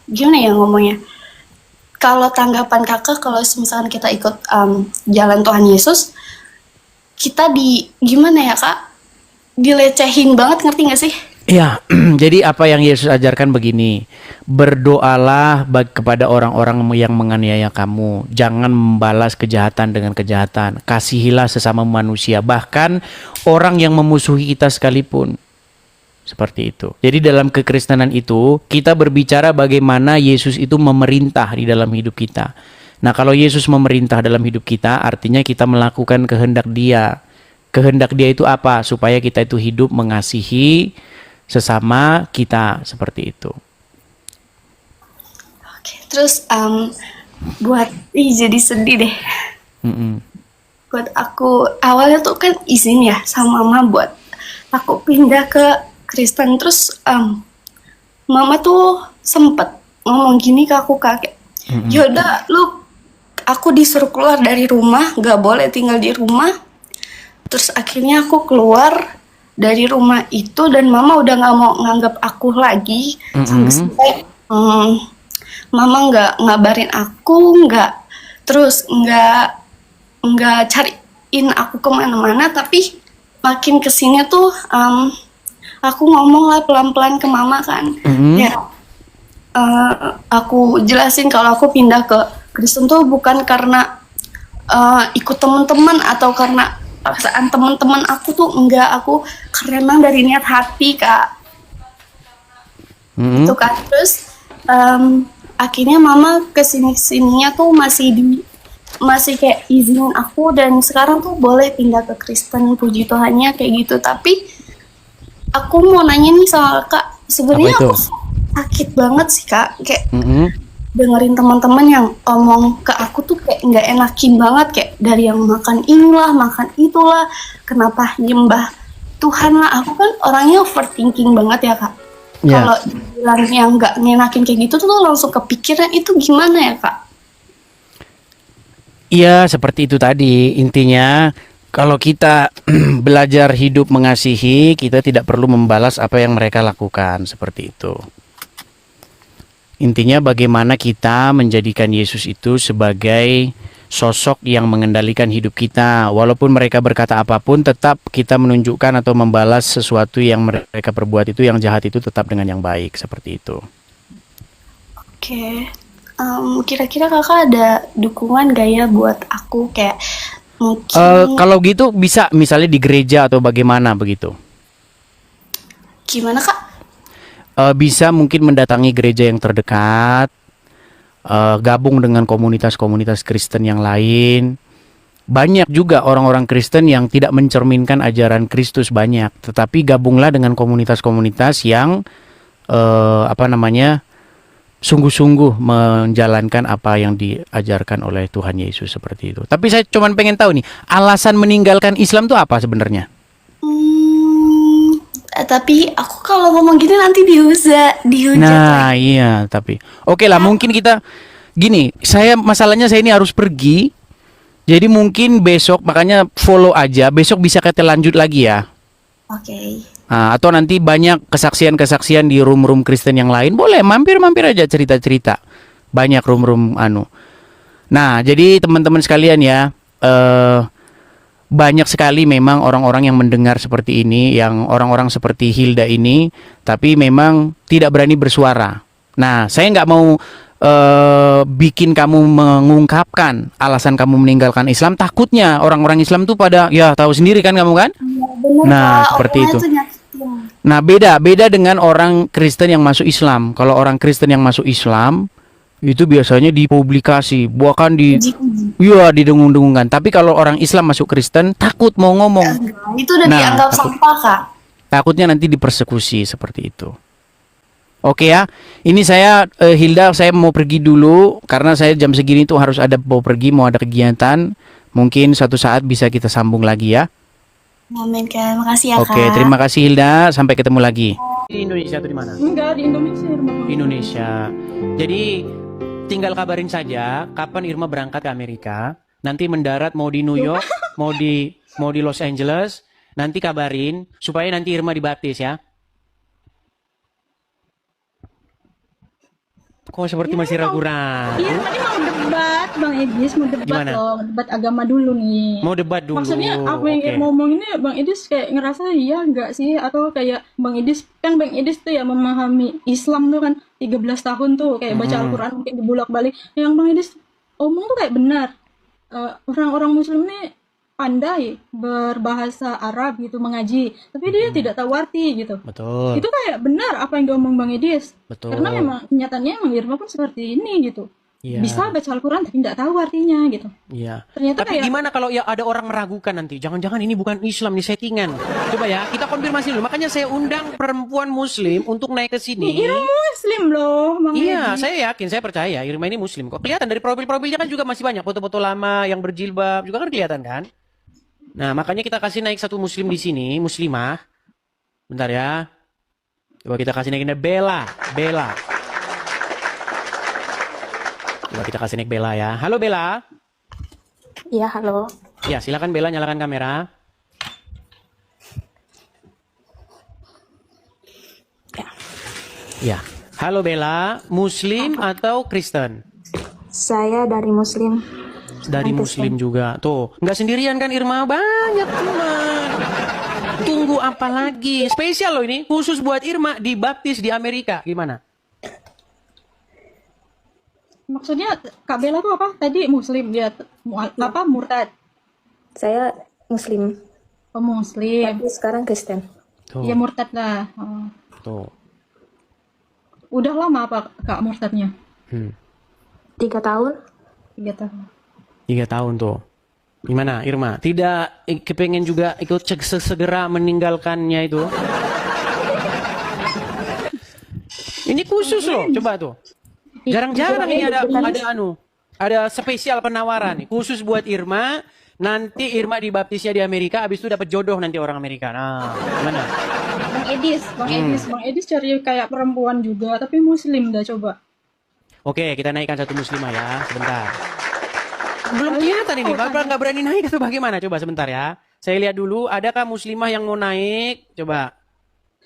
gimana ya ngomongnya? Kalau tanggapan kakak kalau misalkan kita ikut jalan Tuhan Yesus, kita gimana ya Kak? Dilecehin banget, ngerti gak sih? Ya, jadi apa yang Yesus ajarkan begini, berdoalah kepada orang-orang yang menganiaya kamu, jangan membalas kejahatan dengan kejahatan, kasihilah sesama manusia, bahkan orang yang memusuhi kita sekalipun. Seperti itu. Jadi dalam kekristenan itu, kita berbicara bagaimana Yesus itu memerintah di dalam hidup kita. Nah, kalau Yesus memerintah dalam hidup kita, artinya kita melakukan kehendak Dia. Kehendak Dia itu apa? Supaya kita itu hidup mengasihi sesama kita, seperti itu. Oke, terus jadi sedih deh. Buat aku awalnya tuh kan izin ya sama mama buat aku pindah ke Kristen. Terus mama tuh sempet ngomong gini ke aku kakek, yaudah aku disuruh keluar dari rumah, gak boleh tinggal di rumah. Terus akhirnya aku keluar dari rumah itu dan mama udah gak mau nganggap aku lagi. Sampai mama gak ngabarin aku, terus gak cariin aku kemana-mana. Tapi makin kesini tuh aku ngomong lah pelan-pelan ke mama kan. Ya, aku jelasin kalau aku pindah ke Kristen tuh bukan karena ikut teman-teman atau karena paksaan teman-teman aku tuh, enggak, aku karena dari niat hati Kak. Itu kan. Terus akhirnya mama kesininya tuh masih kayak izinin aku dan sekarang tuh boleh pindah ke Kristen, puji Tuhannya kayak gitu. Tapi aku mau nanya nih sama Kak, sebenarnya aku sakit banget sih Kak, kayak dengerin teman-teman yang ngomong ke aku tuh kayak nggak enakin banget, kayak dari yang makan inilah, makan itulah, kenapa nyembah Tuhan lah. Aku kan orangnya overthinking banget ya Kak. Ya. Kalau dibilang yang nggak ngenakin kayak gitu tuh langsung kepikiran itu gimana ya Kak? Iya, seperti itu tadi. Intinya, kalau kita belajar hidup mengasihi, kita tidak perlu membalas apa yang mereka lakukan. Seperti itu. Intinya bagaimana kita menjadikan Yesus itu sebagai sosok yang mengendalikan hidup kita. Walaupun mereka berkata apapun, tetap kita menunjukkan atau membalas sesuatu yang mereka perbuat itu, yang jahat itu tetap dengan yang baik. Seperti itu. Oke. Kira-kira Kakak ada dukungan gak ya buat aku, kayak mungkin Kalau gitu bisa misalnya di gereja atau bagaimana begitu. gimana Kak? Bisa mungkin mendatangi gereja yang terdekat, gabung dengan komunitas-komunitas Kristen yang lain. Banyak juga orang-orang Kristen yang tidak mencerminkan ajaran Kristus banyak, tetapi gabunglah dengan komunitas-komunitas yang sungguh-sungguh menjalankan apa yang diajarkan oleh Tuhan Yesus seperti itu. Tapi saya cuma pengen tahu nih, alasan meninggalkan Islam itu apa sebenarnya? Tapi aku kalau ngomong gini nanti dihujat Nah, lagi. iya, tapi oke lah, mungkin kita gini, masalahnya saya ini harus pergi. Jadi mungkin besok, makanya follow aja. Besok bisa kita lanjut lagi ya. Oke. Atau nanti banyak kesaksian-kesaksian di room-room Kristen yang lain, boleh mampir-mampir aja cerita-cerita. Banyak room-room Nah, jadi teman-teman sekalian ya, banyak sekali memang orang-orang yang mendengar seperti ini, yang orang-orang seperti Hilda ini, tapi memang tidak berani bersuara. Nah, saya nggak mau bikin kamu mengungkapkan alasan kamu meninggalkan Islam. Takutnya orang-orang Islam tuh pada, ya tahu sendiri kan kamu kan? Bener Nah, Kak, seperti orangnya itu. tuh nyakitin. Nah, beda dengan orang Kristen yang masuk Islam. Kalau orang Kristen yang masuk Islam itu biasanya dipublikasi, bahkan Uji-uji. didengung-dengungkan. Tapi kalau orang Islam masuk Kristen takut mau ngomong. Itu udah Nah, dianggap takut. sampah Kak. Takutnya nanti dipersekusi seperti itu. Oke ya. Ini saya Hilda, saya mau pergi dulu karena saya jam segini tuh harus mau pergi, mau ada kegiatan. Mungkin suatu saat bisa kita sambung lagi ya. Amin Kak, makasih ya Oke, Kak. terima kasih Hilda. Sampai ketemu lagi. Di Indonesia atau di mana? Enggak, di Indonesia. Di Indonesia. Jadi tinggal kabarin saja kapan Irma berangkat ke Amerika. Nanti mendarat mau di New York, mau di Los Angeles. Nanti kabarin supaya nanti Irma dibaptis ya. Kok seperti masih ragu-ragu? Iya, tadi mau debat, Bang Edis, mau debat Gimana? loh, debat agama dulu nih. Mau debat dulu. Maksudnya apa yang Oke. mau ngomong ini Bang Edis kayak ngerasa iya enggak sih, atau kayak Bang Edis tuh ya memahami Islam tuh kan 13 tahun tuh kayak baca Al-Qur'an mungkin dibulak-balik. Yang Bang Edis omong tuh kayak benar. Orang-orang Muslim ini pandai berbahasa Arab gitu, mengaji, tapi dia tidak tahu arti gitu. Betul. Itu kayak benar apa yang diomong Bang Edis. Betul. Karena memang kenyataannya emang Irma pun seperti ini gitu. Iya. Bisa baca Al-Quran tapi tidak tahu artinya gitu. Iya. Ternyata Tapi kayak gimana kalau ya ada orang meragukan nanti? Jangan-jangan ini bukan Islam, nih settingan. Coba ya, kita konfirmasi dulu. Makanya saya undang perempuan Muslim untuk naik ke sini. Irma Muslim loh, Bang Iya, Edis. saya yakin, saya percaya Irma ini Muslim kok. Kelihatan dari profil-profilnya kan juga masih banyak foto-foto lama yang berjilbab juga kan kelihatan kan. Nah, makanya kita kasih naik satu Muslim di sini, Muslimah. Bentar ya. Coba kita kasih naikin Bella. Coba kita kasih naik Bella ya. Halo Bella. Iya, halo. Ya, silakan Bella, nyalakan kamera. Ya. Halo Bella, Muslim atau Kristen? Saya dari Muslim. Dari Muslim juga. Tuh, nggak sendirian kan Irma? Banyak teman. Tunggu apa lagi? Spesial loh ini, khusus buat Irma, dibaptis di Amerika. Gimana? Maksudnya Kak Bella tuh apa? Tadi Muslim, dia apa murtad? Saya Muslim, Oh, Muslim. tapi sekarang Kristen. Tuh, Ya murtad lah. Oh. tuh. Udah lama apa Kak murtadnya? 3 tahun. 3 tahun. 3 tahun tuh. Gimana Irma? Tidak kepengen juga ikut segera meninggalkannya itu? Ini khusus loh, coba tuh. Jarang-jarang ini ada spesial penawaran nih, khusus buat Irma. Nanti Irma dibaptisnya di Amerika, habis itu dapat jodoh nanti orang Amerika. Nah, gimana? Bang Edis cari kayak perempuan juga, tapi muslim dah coba. Oke, kita naikkan satu muslimah ya, sebentar. Belum kelihatan ini, Bapak nggak berani naik atau bagaimana? Coba sebentar ya. Saya lihat dulu, adakah muslimah yang mau naik? Coba.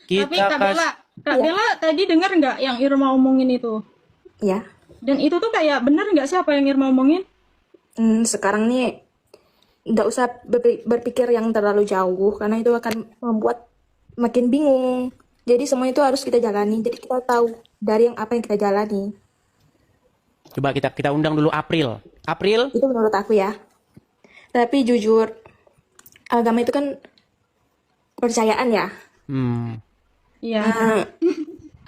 Tapi Kak Bella tadi dengar nggak yang Irma omongin itu? Ya. Dan itu tuh kayak bener nggak sih apa yang Irma omongin? Sekarang nih nggak usah berpikir yang terlalu jauh karena itu akan membuat makin bingung. Jadi semua itu harus kita jalani. Jadi kita tahu dari yang apa yang kita jalani. Coba kita undang dulu April. April? Itu menurut aku ya. Tapi jujur, agama itu kan kepercayaan ya. Iya.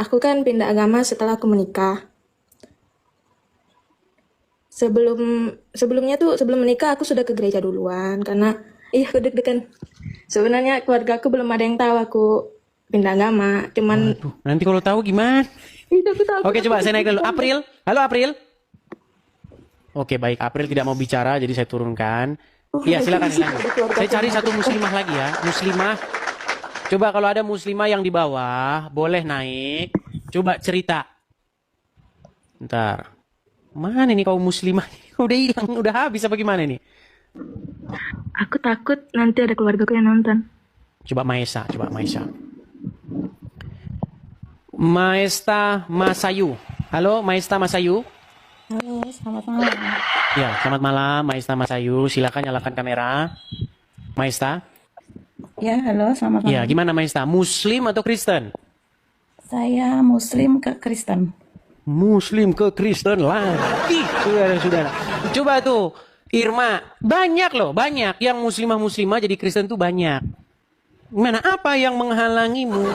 Aku kan pindah agama setelah aku menikah. Sebelumnya tuh sebelum menikah aku sudah ke gereja duluan karena aku deg-degan. Sebenarnya keluarga aku belum ada yang tahu aku pindah agama. Cuman Waduh, nanti kalau tahu gimana? Oke, coba saya naik dulu. April. Halo April. Oke, baik. April tidak mau bicara, jadi saya turunkan. Iya, silakan. Saya cari satu muslimah lagi ya. Muslimah. Coba kalau ada muslimah yang di bawah, boleh naik. Coba cerita. Bentar. Mana nih kaum muslimah? Udah hilang, udah habis apa gimana nih? aku takut nanti ada keluargaku yang nonton. Coba Maesa. Maesta Masayu. Halo, Maesta Masayu. Halo, selamat malam. Ya, selamat malam, Maesta Masayu. Silakan nyalakan kamera. Maesta. Ya, halo, selamat malam. Ya, gimana Maesta? Muslim atau Kristen? Saya Muslim ke Kristen. Muslim ke Kristen lagi, saudara-saudara. Coba tuh, Irma, banyak yang muslimah jadi Kristen tuh banyak. Gimana? Apa yang menghalangimu?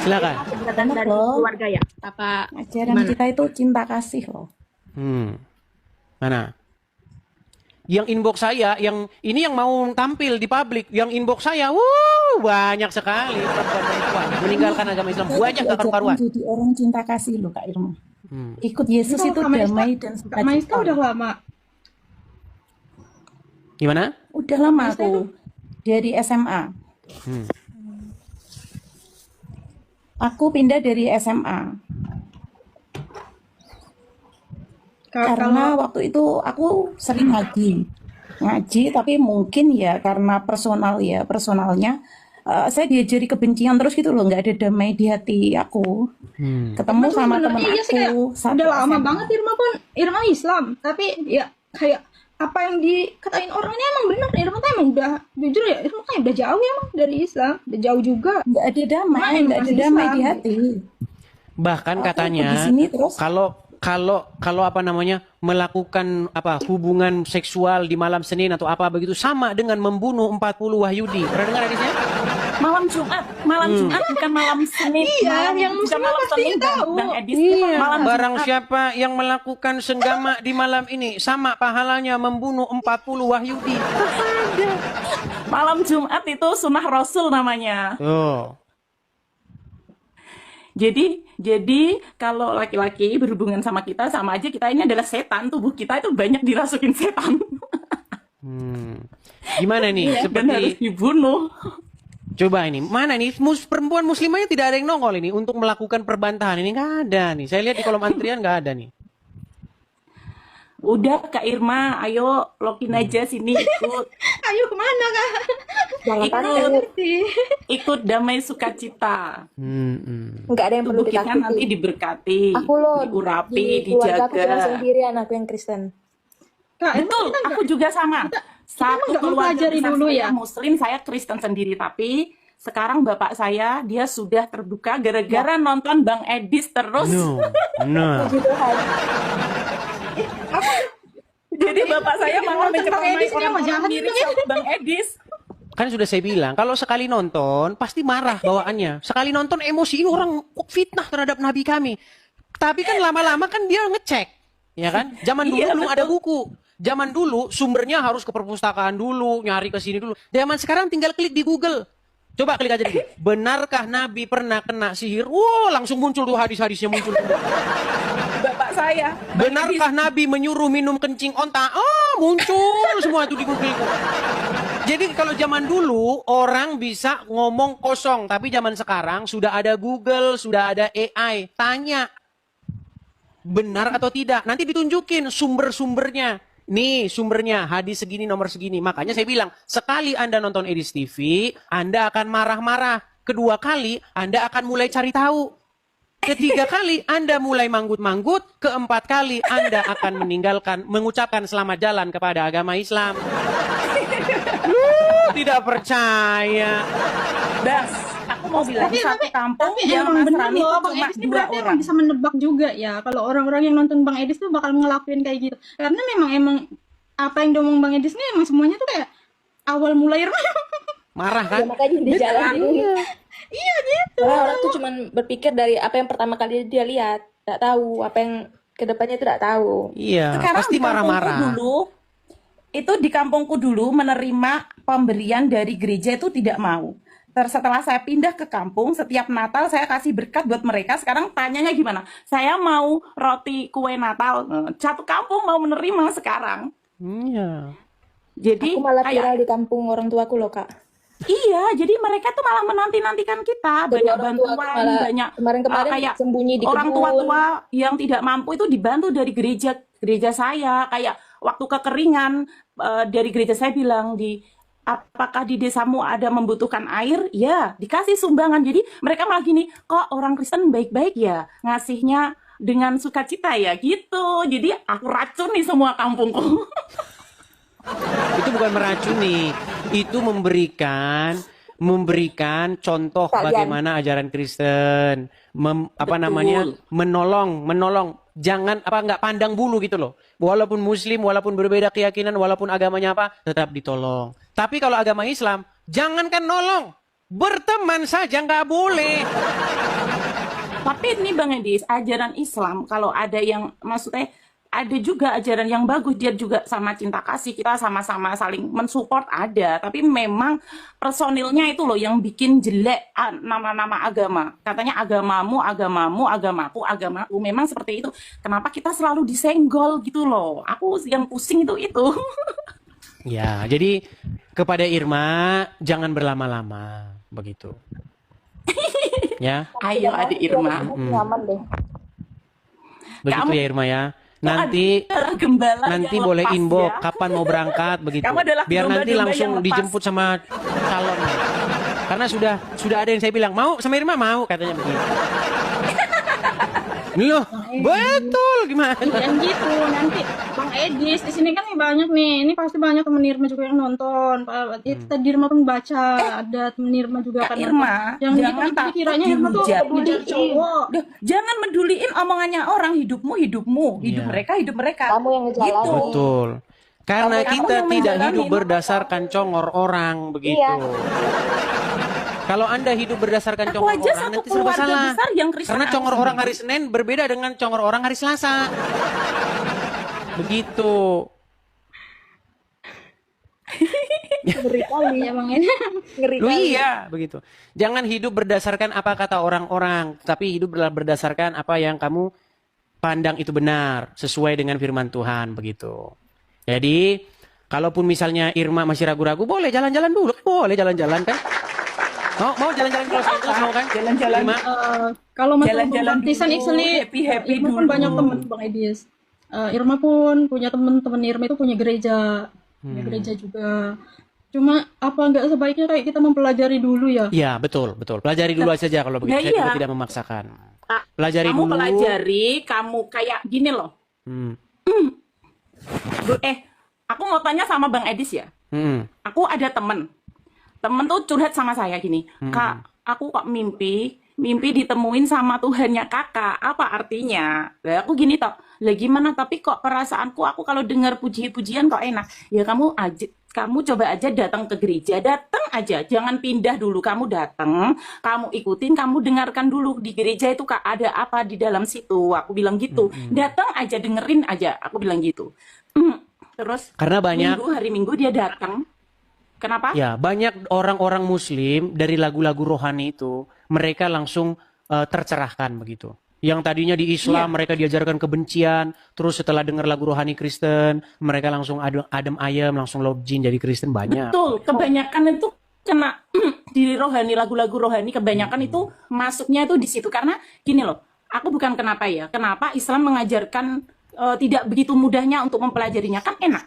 Silakan. Dari keluarga ya? Apa Ajaran kita itu cinta kasih loh. Mana? Yang inbox saya, yang ini yang mau tampil di publik, yang inbox saya, banyak sekali perempuan meninggalkan agama Islam, banyak gak karuan. Jadi orang cinta kasih loh Kak Irma. Ikut Yesus itu damai dan sukacita. Maista udah lama. Gimana? Udah lama aku dari SMA. Aku pindah dari SMA. Karena waktu itu aku sering ngaji tapi mungkin ya karena personalnya saya diajari kebencian terus gitu loh, nggak ada damai di hati aku. Ketemu sama temen aku udah lama banget Irma Islam, tapi ya kayak apa yang dikatain orang ini emang benar. Irma tuh emang udah jujur ya, Irma kayak udah jauh emang dari Islam, udah jauh juga. Nggak ada damai di hati. Bahkan katanya kalau apa namanya melakukan hubungan seksual di malam Senin atau apa begitu sama dengan membunuh 40 Wahyudi. Pernah dengar hadisnya? Malam Jumat bukan malam Senin. Iya, yang muslimah pasti tahu. Barang siapa yang melakukan senggama di malam ini sama pahalanya membunuh 40 Wahyudi. Malam Jumat itu sunnah Rasul namanya. Jadi kalau laki-laki berhubungan sama kita sama aja kita ini adalah setan, tubuh kita itu banyak dirasukin setan. Gimana nih? Dan harus dibunuh. Coba ini, mana nih perempuan muslimahnya tidak ada yang nongol ini untuk melakukan perbantahan ini, nggak ada nih. Saya lihat di kolom antrian nggak ada nih. Udah Kak Irma, ayo login aja sini ikut. Ayo kemana Kak? Ikut damai sukacita. Nggak ada yang perlu Tubuh kita nanti diberkati, Aku loh diurapi, di keluarga aku cuma dijaga. sendirian aku yang Kristen. Kak, Betul, aku juga sama. Satu keluarga pelajari besar dulu saya ya. Muslim, saya Kristen sendiri. Tapi sekarang bapak saya dia sudah terbuka gara-gara nonton Bang Edis terus. Jadi bapak saya malah menceramai orang-orang mirip sama Bang Edis. Kan sudah saya bilang, kalau sekali nonton pasti marah bawaannya. Sekali nonton emosi, ini orang fitnah terhadap Nabi kami. Tapi kan lama-lama kan dia ngecek, ya kan? Zaman dulu belum ada buku. Zaman dulu sumbernya harus ke perpustakaan dulu, nyari ke sini dulu. Zaman sekarang tinggal klik di Google. Coba klik aja dulu. Benarkah Nabi pernah kena sihir? Wow, langsung muncul tuh hadis-hadisnya muncul. bapak saya. Benarkah Nabi menyuruh minum kencing onta? Muncul semua itu di Google. Jadi kalau zaman dulu orang bisa ngomong kosong, tapi zaman sekarang sudah ada Google, sudah ada AI. Tanya, benar atau tidak? Nanti ditunjukin sumber-sumbernya. Nih sumbernya, hadis segini, nomor segini. Makanya saya bilang, sekali Anda nonton Edis TV, Anda akan marah-marah. Kedua kali, Anda akan mulai cari tahu. Ketiga kali Anda mulai manggut-manggut, keempat kali Anda akan mengucapkan selamat jalan kepada agama Islam. Tidak percaya. Das, aku mau bilang satu kampung tapi yang emang bener Nasrani itu loh, Bang cuma Edis ini 2 berarti emang orang. bisa menebak juga ya kalau orang-orang yang nonton Bang Edis tuh bakal ngelakuin kayak gitu. Karena memang apa yang diomong Bang Edis ini emang semuanya tuh kayak awal mulai Marah kan? Ya, makanya dijalanin. Iya gitu. Orang tuh cuman berpikir dari apa yang pertama kali dia lihat, nggak tahu apa yang kedepannya itu nggak tahu. Iya, Sekarang pasti di kampungku marah-marah. dulu, itu di kampungku dulu menerima pemberian dari gereja itu tidak mau. Setelah saya pindah ke kampung, setiap Natal saya kasih berkat buat mereka. Sekarang tanyanya gimana? Saya mau roti kue Natal. Satu kampung mau menerima sekarang. Iya. Jadi Aku malah kayak viral di kampung orang tuaku loh, Kak. iya, jadi mereka tuh malah menanti-nantikan kita, Jadi banyak orang tua aku bantuan, malah banyak kemarin-kemarin kayak sembunyi di orang kebun. tua-tua yang tidak mampu itu dibantu dari gereja saya. Kayak waktu kekeringan dari gereja saya bilang apakah di desamu ada membutuhkan air? Ya, dikasih sumbangan. Jadi mereka malah gini, kok orang Kristen baik-baik ya, ngasihnya dengan sukacita ya gitu. Jadi aku racuni semua kampungku. Itu bukan meracuni, itu memberikan contoh Kalian. bagaimana ajaran Kristen, menolong. Jangan nggak pandang bulu gitu loh. Walaupun Muslim, walaupun berbeda keyakinan, walaupun agamanya apa, tetap ditolong. Tapi kalau agama Islam, jangankan nolong, berteman saja nggak boleh. Tapi ini Bang Edis, ajaran Islam kalau ada yang maksudnya ada juga ajaran yang bagus, dia juga sama cinta kasih, kita sama-sama saling mensupport ada, tapi memang personilnya itu loh yang bikin jelek nama-nama agama. Katanya agamamu, agamaku, memang seperti itu. Kenapa kita selalu disenggol gitu loh? Aku yang pusing itu. Ya, jadi kepada Irma jangan berlama-lama begitu. Ya, Ayo adik Irma. Nyaman deh. begitu Kamu- ya Irma ya. Nanti adalah gembala nanti yang boleh lepas, inbox ya. kapan mau berangkat begitu. Kamu adalah Biar nanti domba-domba langsung yang lepas. dijemput sama calon. Karena sudah ada yang saya bilang mau sama Irma mau katanya begitu. Loh, betul gimana? Dan gitu nanti Bang Edis di sini kan banyak nih, ini pasti banyak temen Irma juga yang nonton. Tadi Irma pun baca ada temen Irma juga Kak kan Irma, yang jangan gitu takut kiranya Irma tuh dihujat. peduli cowok. Duh, jangan meduliin omongannya orang, hidupmu, hidup Iya. mereka. Kamu yang ngejalanin. Gitu. Betul. Karena Kamu kita yang tidak menjalanin. hidup berdasarkan congor orang begitu. Iya. Kalau Anda hidup berdasarkan Aku congor aja orang satu nanti serba keluarga salah. besar yang Kristen Karena aku congor orang sendiri. hari Senin berbeda dengan congor orang hari Selasa. Begitu. Ngeri kali. Ya Bang ini. Ngeri Lu kali. iya, begitu. Jangan hidup berdasarkan apa kata orang-orang, tapi hidup berdasarkan apa yang kamu pandang itu benar, sesuai dengan firman Tuhan, begitu. Jadi, kalaupun misalnya Irma masih ragu-ragu, boleh jalan-jalan dulu, boleh jalan-jalan kan? Mau jalan-jalan ke Los Angeles mau kan? Jalan-jalan. Irma? Kalau masalah Jalan-jalan pembaptisan dulu, actually happy-happy Irma pun dulu. banyak temen Bang Edis. Irma pun punya temen Irma itu punya gereja juga. Cuma apa nggak sebaiknya kayak kita mempelajari dulu ya? Iya, betul. Pelajari dulu saja kalau begitu. Nah, Saya juga iya. tidak memaksakan. Ah, Pelajari kamu dulu. pelajari, kamu kayak gini loh. Hmm. Aku mau tanya sama Bang Edis ya. Hmm. Aku ada temen tuh curhat sama saya gini, Kak, aku kok mimpi ditemuin sama Tuhannya kakak, apa artinya? Lah aku gini toh, lah gimana tapi kok perasaanku aku kalau dengar puji-pujian kok enak. Ya kamu coba aja datang ke gereja, datang aja, jangan pindah dulu, kamu datang, kamu ikutin, kamu dengarkan dulu di gereja itu Kak ada apa di dalam situ. Aku bilang gitu, datang aja, dengerin aja, aku bilang gitu. Terus Karena banyak hari Minggu dia datang. Kenapa? Ya, banyak orang-orang Muslim dari lagu-lagu rohani itu, mereka langsung tercerahkan begitu. Yang tadinya di Islam mereka diajarkan kebencian, terus setelah dengar lagu rohani Kristen, mereka langsung adem ayem, langsung login jadi Kristen banyak. Betul, kebanyakan itu kena di rohani, lagu-lagu rohani kebanyakan itu masuknya itu di situ. Karena gini loh, aku bukan kenapa Islam mengajarkan tidak begitu mudahnya untuk mempelajarinya, kan enak.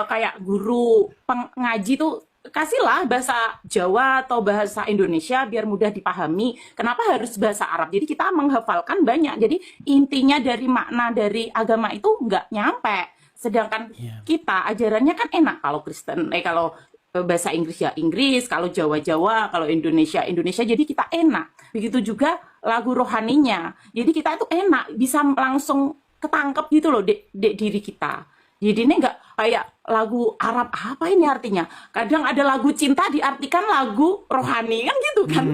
Kayak guru pengaji tuh kasihlah bahasa Jawa atau bahasa Indonesia biar mudah dipahami. Kenapa harus bahasa Arab? Jadi kita menghafalkan banyak. Jadi intinya dari makna dari agama itu nggak nyampe. Sedangkan kita ajarannya kan enak. Kalau Kristen, kalau bahasa Inggris ya Inggris, kalau Jawa-Jawa, kalau Indonesia Indonesia. Jadi kita enak. Begitu juga lagu rohaninya. Jadi kita itu enak, bisa langsung ketangkep gitu loh diri kita. Jadi ini nggak kayak lagu Arab, apa ini artinya? Kadang ada lagu cinta diartikan lagu rohani kan gitu kan.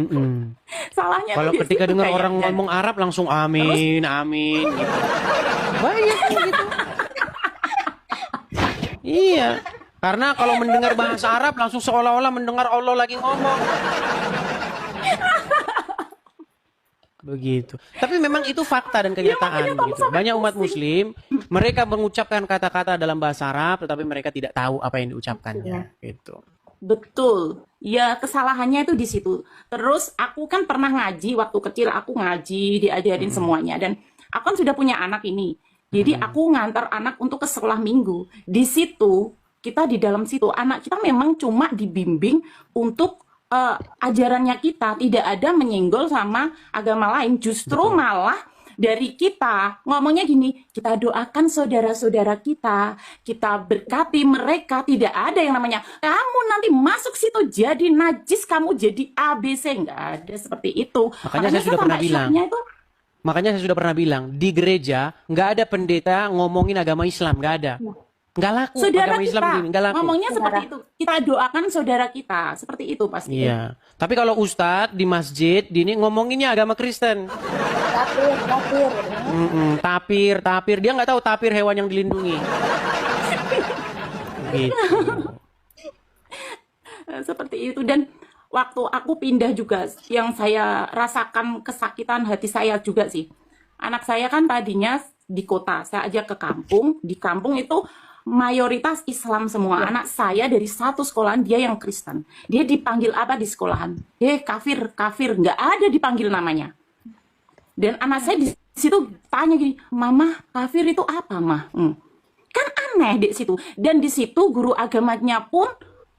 Salahnya Kalau di ketika situ dengar kayaknya. orang ngomong Arab langsung amin, amin gitu. Banyak gitu. Iya. Karena kalau mendengar bahasa Arab langsung seolah-olah mendengar Allah lagi ngomong. Begitu. Tapi memang itu fakta dan kenyataan gitu. Banyak umat muslim mereka mengucapkan kata-kata dalam bahasa Arab tetapi mereka tidak tahu apa yang diucapkannya gitu. Betul. Ya kesalahannya itu di situ. Terus aku kan pernah ngaji waktu kecil, aku ngaji diajarin semuanya dan aku kan sudah punya anak ini. Jadi aku ngantar anak untuk ke sekolah minggu. Di situ kita di dalam situ anak kita memang cuma dibimbing untuk ajarannya kita, tidak ada menyenggol sama agama lain. Justru malah dari kita ngomongnya gini, kita doakan saudara-saudara kita, kita berkati mereka. Tidak ada yang namanya kamu nanti masuk situ jadi najis, kamu jadi ABC, nggak ada seperti itu. Makanya saya sudah pernah bilang. Makanya saya sudah pernah bilang di gereja nggak ada pendeta ngomongin agama Islam, nggak ada. Nggak laku Saudara agama Islam kita gini, nggak laku. ngomongnya seperti itu. Kita doakan saudara kita seperti itu pasti. Iya. Tapi kalau ustadz di masjid dini ngomonginnya agama Kristen. Tapir. Dia nggak tahu tapir hewan yang dilindungi. Gitu. Seperti itu. Dan waktu aku pindah juga, yang saya rasakan kesakitan hati saya juga sih. Anak saya kan tadinya di kota, saya ajak ke kampung. Di kampung itu mayoritas Islam semua. Anak saya dari satu sekolahan dia yang Kristen. Dia dipanggil apa di sekolahan? Kafir, nggak ada dipanggil namanya. Dan anak saya di situ tanya gini, Mama, kafir itu apa, Mah? Kan aneh di situ. Dan di situ guru agamanya pun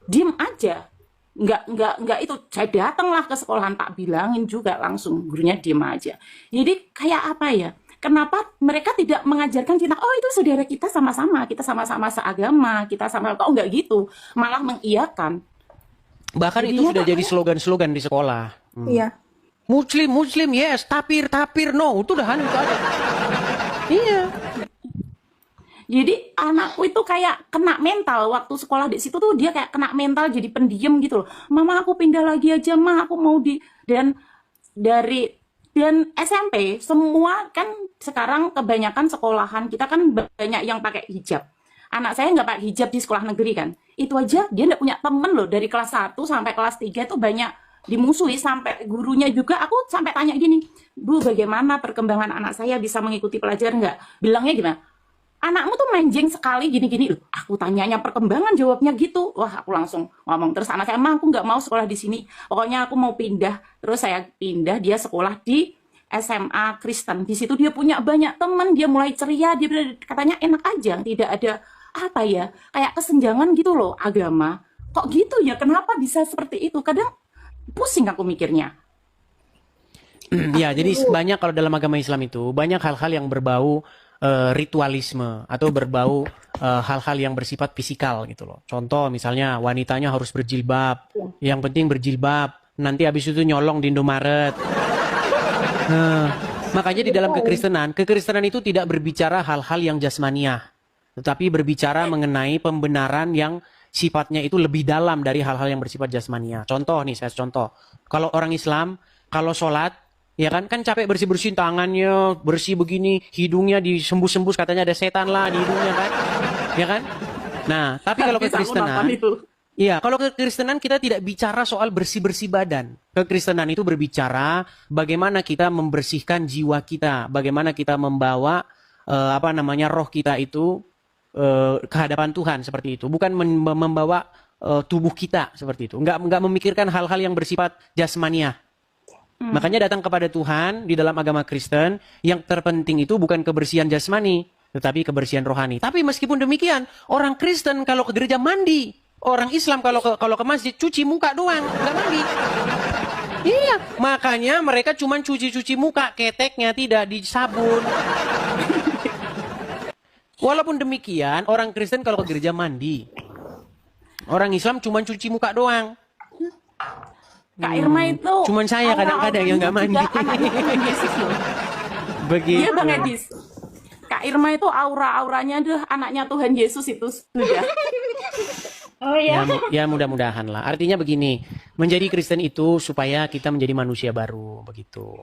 diem aja. Nggak itu. Saya datanglah ke sekolahan, tak bilangin juga langsung. Gurunya diem aja. Jadi kayak apa ya? Kenapa mereka tidak mengajarkan kita, oh itu saudara kita sama-sama seagama, kita sama, kok nggak gitu, malah mengiyakan. Bahkan itu sudah jadi slogan-slogan di sekolah. Iya. Muslim yes, tapir no, itu udah itu ada. Iya. Jadi anakku itu kayak kena mental waktu sekolah di situ tuh, dia kayak kena mental jadi pendiam gitu loh. Mama aku pindah lagi aja, Ma, aku mau dan SMP semua kan sekarang kebanyakan sekolahan kita kan banyak yang pakai hijab. Anak saya nggak pakai hijab di sekolah negeri kan. Itu aja dia nggak punya temen loh, dari kelas 1 sampai kelas 3 itu banyak dimusuhi, sampai gurunya juga. Aku sampai tanya gini, Bu, bagaimana perkembangan anak saya, bisa mengikuti pelajaran nggak? Bilangnya gimana? Anakmu tuh menjeng sekali gini-gini. Aku tanyanya perkembangan, jawabnya gitu. Wah, aku langsung ngomong. Terus anak saya, emang aku nggak mau sekolah di sini. Pokoknya aku mau pindah. Terus saya pindah, dia sekolah di SMA Kristen. Di situ dia punya banyak teman, dia mulai ceria, dia katanya enak aja, tidak ada apa ya, kayak kesenjangan gitu loh agama. Kok gitu ya? Kenapa bisa seperti itu? Kadang pusing aku mikirnya. Ya, jadi banyak kalau dalam agama Islam itu banyak hal-hal yang berbau ritualisme atau berbau hal-hal yang bersifat fisikal gitu loh. Contoh misalnya wanitanya harus berjilbab. Yang penting berjilbab. Nanti habis itu nyolong di Indomaret. Makanya di dalam kekristenan itu tidak berbicara hal-hal yang jasmaniah, tetapi berbicara mengenai pembenaran yang sifatnya itu lebih dalam dari hal-hal yang bersifat jasmaniah. Contoh nih, saya contoh. Kalau orang Islam, kalau sholat, ya kan capek bersih-bersihin tangannya, bersih begini, hidungnya disembus-sembus, katanya ada setan lah di hidungnya kan, ya kan? Nah, tapi kalau kekristenan, Iya, kalau kekristenan kita tidak bicara soal bersih-bersih badan. Kekristenan itu berbicara bagaimana kita membersihkan jiwa kita, bagaimana kita membawa roh kita itu ke hadapan Tuhan seperti itu. Bukan membawa tubuh kita seperti itu. Enggak memikirkan hal-hal yang bersifat jasmaniah. Makanya datang kepada Tuhan di dalam agama Kristen, yang terpenting itu bukan kebersihan jasmani, tetapi kebersihan rohani. Tapi meskipun demikian, orang Kristen kalau ke gereja mandi. Orang Islam kalau ke masjid cuci muka doang, nggak mandi. Iya, makanya mereka cuma cuci muka, keteknya tidak disabun. Walaupun demikian, orang Kristen kalau ke gereja mandi. Orang Islam cuma cuci muka doang. Kak Irma itu Cuman saya kadang-kadang yang nggak mandi. Begitu. Iya Bang Edis. Kak Irma itu aura-auranya anaknya Tuhan Yesus itu sudah. Oh ya. Ya mudah-mudahan lah. Artinya begini, menjadi Kristen itu supaya kita menjadi manusia baru, begitu.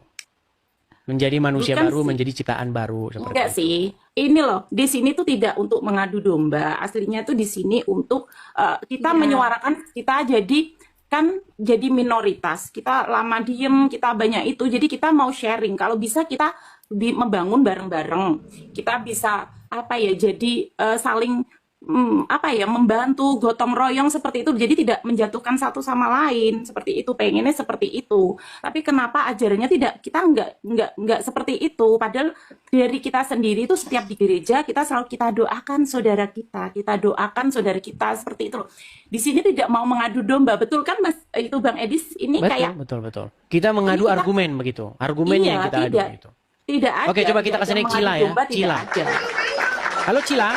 Menjadi manusia Bukan baru, sih. menjadi ciptaan baru. Enggak Seperti itu. sih. Ini loh, di sini tuh tidak untuk mengadu domba. Aslinya tuh di sini untuk kita menyuarakan, kita jadi minoritas. Kita lama diem, kita banyak itu. Jadi kita mau sharing. Kalau bisa kita membangun bareng-bareng. Kita bisa jadi saling membantu, gotong royong seperti itu. Jadi tidak menjatuhkan satu sama lain seperti itu. Pengennya seperti itu. Tapi kenapa ajarannya kita nggak seperti itu? Padahal dari kita sendiri itu setiap di gereja kita selalu kita doakan saudara kita doakan saudara kita seperti itu. Di sini tidak mau mengadu domba, betul kan Mas? Itu Bang Edis ini kayak Betul. Kita mengadu argumen begitu. Argumennya yang kita adu gitu. Tidak ada. Oke, coba kita kasih naik Cila ya. Cila. Halo Cila.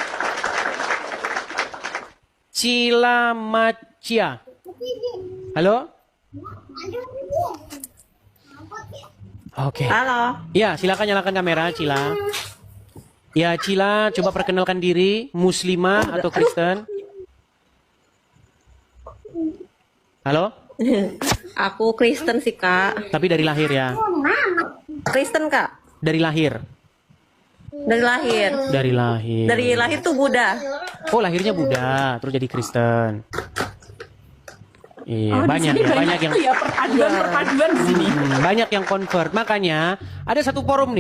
Cila Macia. Halo? Oke. Halo. Ya, silakan nyalakan kamera, Cila. Ya, Cila, coba perkenalkan diri, Muslimah atau Kristen? Halo? Aku Kristen sih Kak. Tapi dari lahir ya? Kristen Kak. Dari lahir? Dari lahir. Dari lahir. Dari lahir tuh Buddha. Oh, lahirnya Buddha, terus jadi Kristen. Iya, di banyak sini ya, banyak yang ya perpaduan di sini. banyak yang convert. Makanya ada satu forum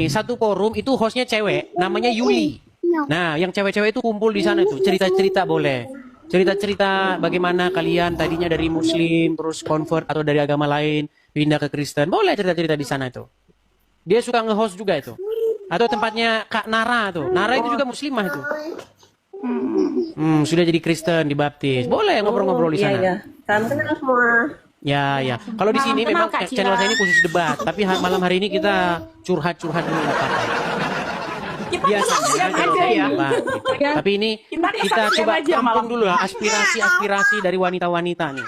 itu hostnya cewek, namanya Yuli. Nah, yang cewek-cewek itu kumpul di sana tuh, cerita-cerita boleh. Cerita-cerita bagaimana kalian tadinya dari Muslim terus convert atau dari agama lain pindah ke Kristen. Boleh cerita-cerita di sana itu. Dia suka nge-host juga itu. Atau tempatnya Kak Nara tuh. Nara itu juga muslimah itu. Sudah jadi Kristen, dibaptis. Boleh ngobrol-ngobrol di sana. Iya. Salam kenal semua. Ya. Kalau di sini memang Kak Cila. channel saya ini khusus debat, tapi malam hari ini kita curhat-curhat dulu nggak apa-apa. Biasanya kalau aja ya. debat, gitu. Tapi ini kita kesaksian coba aja malam. tampung dulu lah aspirasi dari wanita-wanita nih.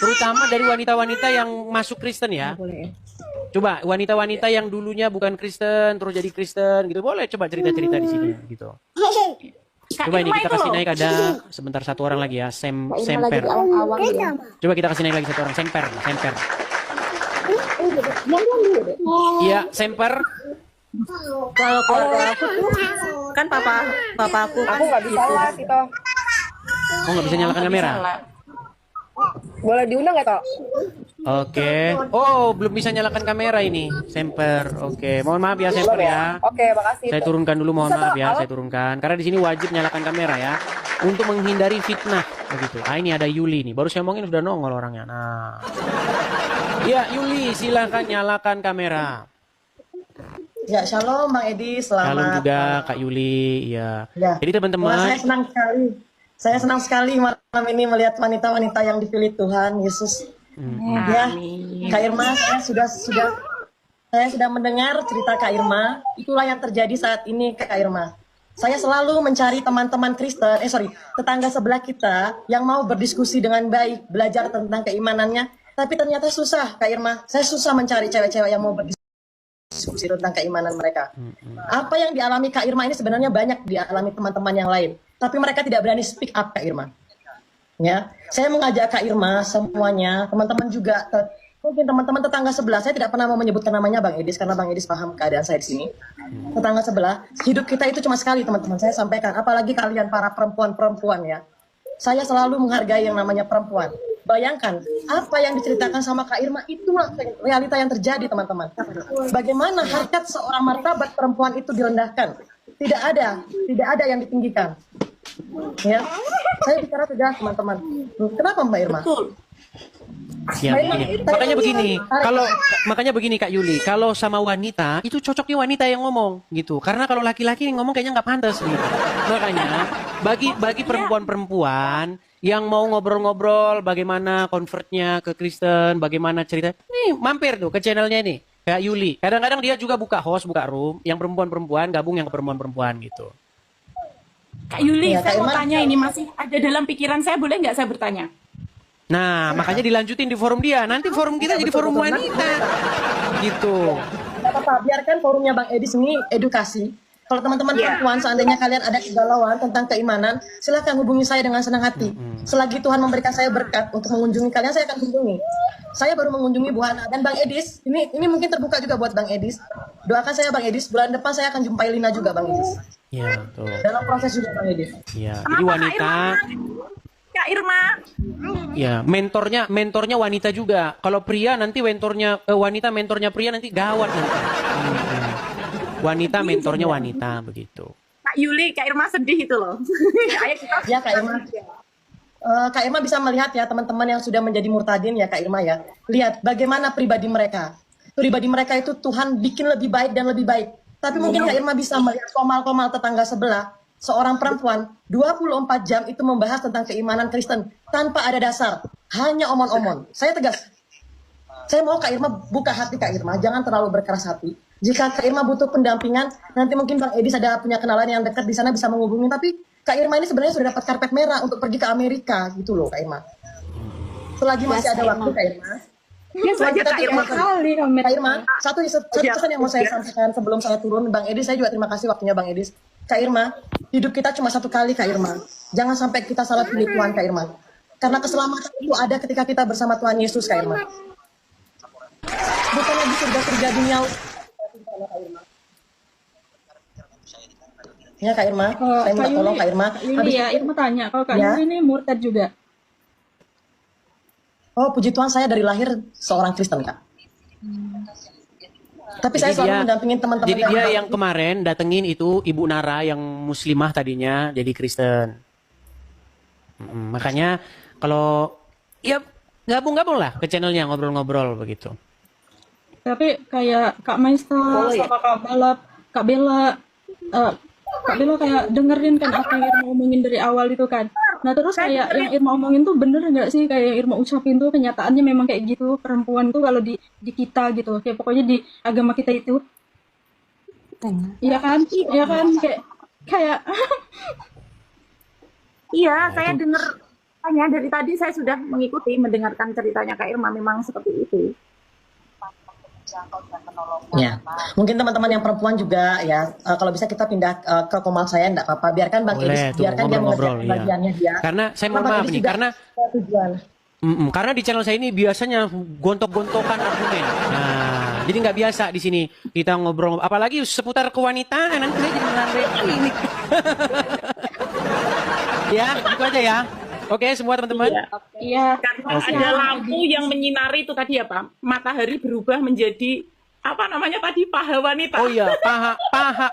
Terutama dari wanita-wanita yang masuk Kristen ya. Coba wanita-wanita yang dulunya bukan Kristen terus jadi Kristen gitu, boleh coba cerita-cerita di sini gitu. Coba ini kita kasih naik, ada sebentar satu orang lagi ya, Semper. Coba kita kasih naik lagi satu orang, Semper. Iya, Semper. Kalau keluarga aku tuh kan papa aku kan nggak bisa gitu. Oh, nggak bisa nyalakan kamera. Boleh diundang nggak toh? Oke. Oh, belum bisa nyalakan kamera ini, Semper. Oke, mohon maaf ya Semper ya. Oke, makasih. Saya turunkan dulu, mohon maaf ya, saya turunkan. Karena di sini wajib nyalakan kamera ya, untuk menghindari fitnah begitu. Ah, ini ada Yuli nih, baru saya omongin sudah nongol orangnya. Nah, ya Yuli, silakan nyalakan kamera. Ya, shalom Bang Edi, selamat. Shalom juga Kak Yuli, ya. Jadi teman-teman, Saya senang sekali. Saya senang sekali malam ini melihat wanita-wanita yang dipilih Tuhan Yesus. Ya, Kak Irma, saya sudah mendengar cerita Kak Irma. Itulah yang terjadi saat ini Kak Irma. Saya selalu mencari teman-teman Kristen, tetangga sebelah kita yang mau berdiskusi dengan baik, belajar tentang keimanannya. Tapi ternyata susah Kak Irma. Saya susah mencari cewek-cewek yang mau berdiskusi tentang keimanan mereka. Apa yang dialami Kak Irma ini sebenarnya banyak dialami teman-teman yang lain. Tapi mereka tidak berani speak up Kak Irma. Ya, saya mengajak Kak Irma semuanya, teman-teman juga, mungkin teman-teman tetangga sebelah. Saya tidak pernah mau menyebutkan namanya Bang Edis karena Bang Edis paham keadaan saya di sini. Tetangga sebelah, hidup kita itu cuma sekali teman-teman. Saya sampaikan, apalagi kalian para perempuan-perempuan ya. Saya selalu menghargai yang namanya perempuan. Bayangkan, apa yang diceritakan sama Kak Irma, itulah realita yang terjadi, teman-teman. Bagaimana harkat seorang martabat perempuan itu direndahkan. Tidak ada yang ditinggikan. Ya, saya bicara tegas, teman-teman. Kenapa Mbak Irma? Betul. Ya, begini. Makanya begini Kak Yuli, kalau sama wanita itu cocoknya wanita yang ngomong gitu. Karena kalau laki-laki yang ngomong kayaknya nggak pantas gitu. Makanya bagi perempuan-perempuan yang mau ngobrol-ngobrol bagaimana convertnya ke Kristen, bagaimana cerita, nih mampir tuh ke channelnya nih Kak Yuli. Kadang-kadang dia juga buka room yang perempuan-perempuan gabung yang perempuan-perempuan gitu. Kak Yuli, Ya, saya Kak mau Irma. tanya, ini masih ada dalam pikiran saya, boleh nggak saya bertanya? Nah, makanya dilanjutin di forum dia. Nanti forum kita jadi forum wanita. Gitu. Tidak apa-apa, biarkan forumnya Bang Edis ini edukasi. Kalau teman-teman perempuan seandainya kalian ada kegalauan tentang keimanan, silahkan hubungi saya dengan senang hati. Selagi Tuhan memberikan saya berkat untuk mengunjungi kalian, saya akan kunjungi. Saya baru mengunjungi Bu Hana dan Bang Edis. Ini mungkin terbuka juga buat Bang Edis. Doakan saya Bang Edis, bulan depan saya akan jumpai Lina juga Bang Edis. Ya, tuh. Dalam proses juga Bang Edis. Ya, jadi wanita. Kak Irma. Ya, mentornya wanita juga. Kalau pria nanti wanita mentornya pria nanti gawat nanti. Wanita mentornya wanita begitu. Kak Yuli, Kak Irma sedih itu loh. Ayo kita. Ya Kak Irma. Kak Irma bisa melihat ya teman-teman yang sudah menjadi murtadin ya Kak Irma ya. Lihat bagaimana pribadi mereka. Pribadi mereka itu Tuhan bikin lebih baik dan lebih baik. Tapi mungkin Kak Irma bisa melihat komal-komal tetangga sebelah. Seorang perempuan 24 jam itu membahas tentang keimanan Kristen tanpa ada dasar. Hanya omon-omon. Saya tegas. Saya mau Kak Irma buka hati Kak Irma. Jangan terlalu berkeras hati. Jika Kak Irma butuh pendampingan, nanti mungkin Bang Edis ada punya kenalan yang dekat di sana bisa menghubungi. Tapi Kak Irma ini sebenarnya sudah dapat karpet merah untuk pergi ke Amerika gitu loh Kak Irma. Selagi masih ada waktu Kak Irma. Ya saja Kak Irma. Kak Irma, satu pesan yang mau saya sampaikan sebelum saya turun, Bang Edis, saya juga terima kasih waktunya Bang Edis. Kak Irma, hidup kita cuma satu kali Kak Irma. Jangan sampai kita salah pilih Tuhan Kak Irma. Karena keselamatan itu ada ketika kita bersama Tuhan Yesus Kak Irma. Bukan lagi surga-surga dunia. Ya Kak Irma, saya minta tolong Kak Irma. Yuli ya, Irma tanya, kalau Kak Ya. Yuli ini murtad juga. Oh puji Tuhan saya dari lahir seorang Kristen Kak. Tapi saya selalu mendampingin teman-teman. Jadi dia yang kemarin datengin itu Ibu Nara yang muslimah tadinya jadi Kristen. Makanya kalau ya gabung-gabung lah ke channelnya ngobrol-ngobrol begitu. Tapi kayak Kak Maista sama Kak Balap, Kak Bella, Kak Bella kayak dengerin kan apa yang Irma omongin dari awal itu kan. Nah terus kayak yang Irma omongin tuh bener nggak sih kayak yang Irma ucapin tuh kenyataannya memang kayak gitu perempuan tuh kalau di kita gitu kayak pokoknya di agama kita itu. Iya kan? Iya kan kayak Iya, saya dengar tanya dari tadi, saya sudah mengikuti mendengarkan ceritanya Kak Irma, memang seperti itu. Ya, mungkin teman-teman yang perempuan juga ya, kalau bisa kita pindah ke komal saya, enggak apa-apa. Biarkan Bang Edis, biarkan dia mengerjakan bagiannya dia. Karena saya mohon maaf nih, karena di channel saya ini biasanya gontok-gontokan argumen. Nah, jadi nggak biasa di sini kita ngobrol, apalagi seputar kewanitaan. Nanti saya jadi melandai ini. Ya, itu aja ya. Oke, semua teman-teman. Iya, karena ada lampu yang menyinari itu tadi apa? Matahari berubah menjadi apa namanya tadi, paha wanita. Oh iya,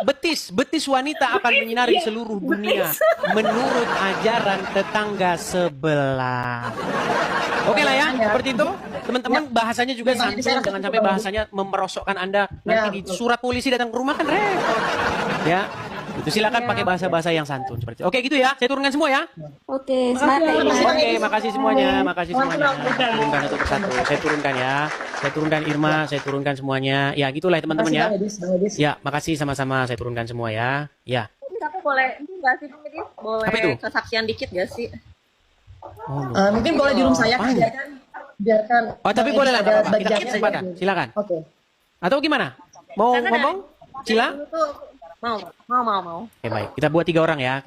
betis wanita akan menyinari seluruh dunia menurut ajaran tetangga sebelah. Oke lah ya, seperti itu. Teman-teman bahasanya juga santun, jangan sampai bahasanya memerosokkan Anda. Nanti di surat polisi datang ke rumah kan repot. Ya. Itu silakan pakai bahasa-bahasa yang santun seperti itu. Oke gitu ya. Saya turunkan semua ya. Oke, semangat. Oke, makasih semuanya. Turunkan satu persatu. Saya turunkan ya. Saya turunkan Irma, saya turunkan semuanya. Ya, gitulah teman-teman ya. Ya, makasih sama-sama. Saya turunkan semua ya. Ya. Tapi boleh nggak sih boleh kesaksian dikit gak sih? Mungkin boleh di room saya biarkan. Oh, tapi boleh lah. Kita kesempatan. Silakan. Oke. Atau gimana? Mau ngomong? Sila. Mau. Oke, baik. Kita buat 3 orang ya.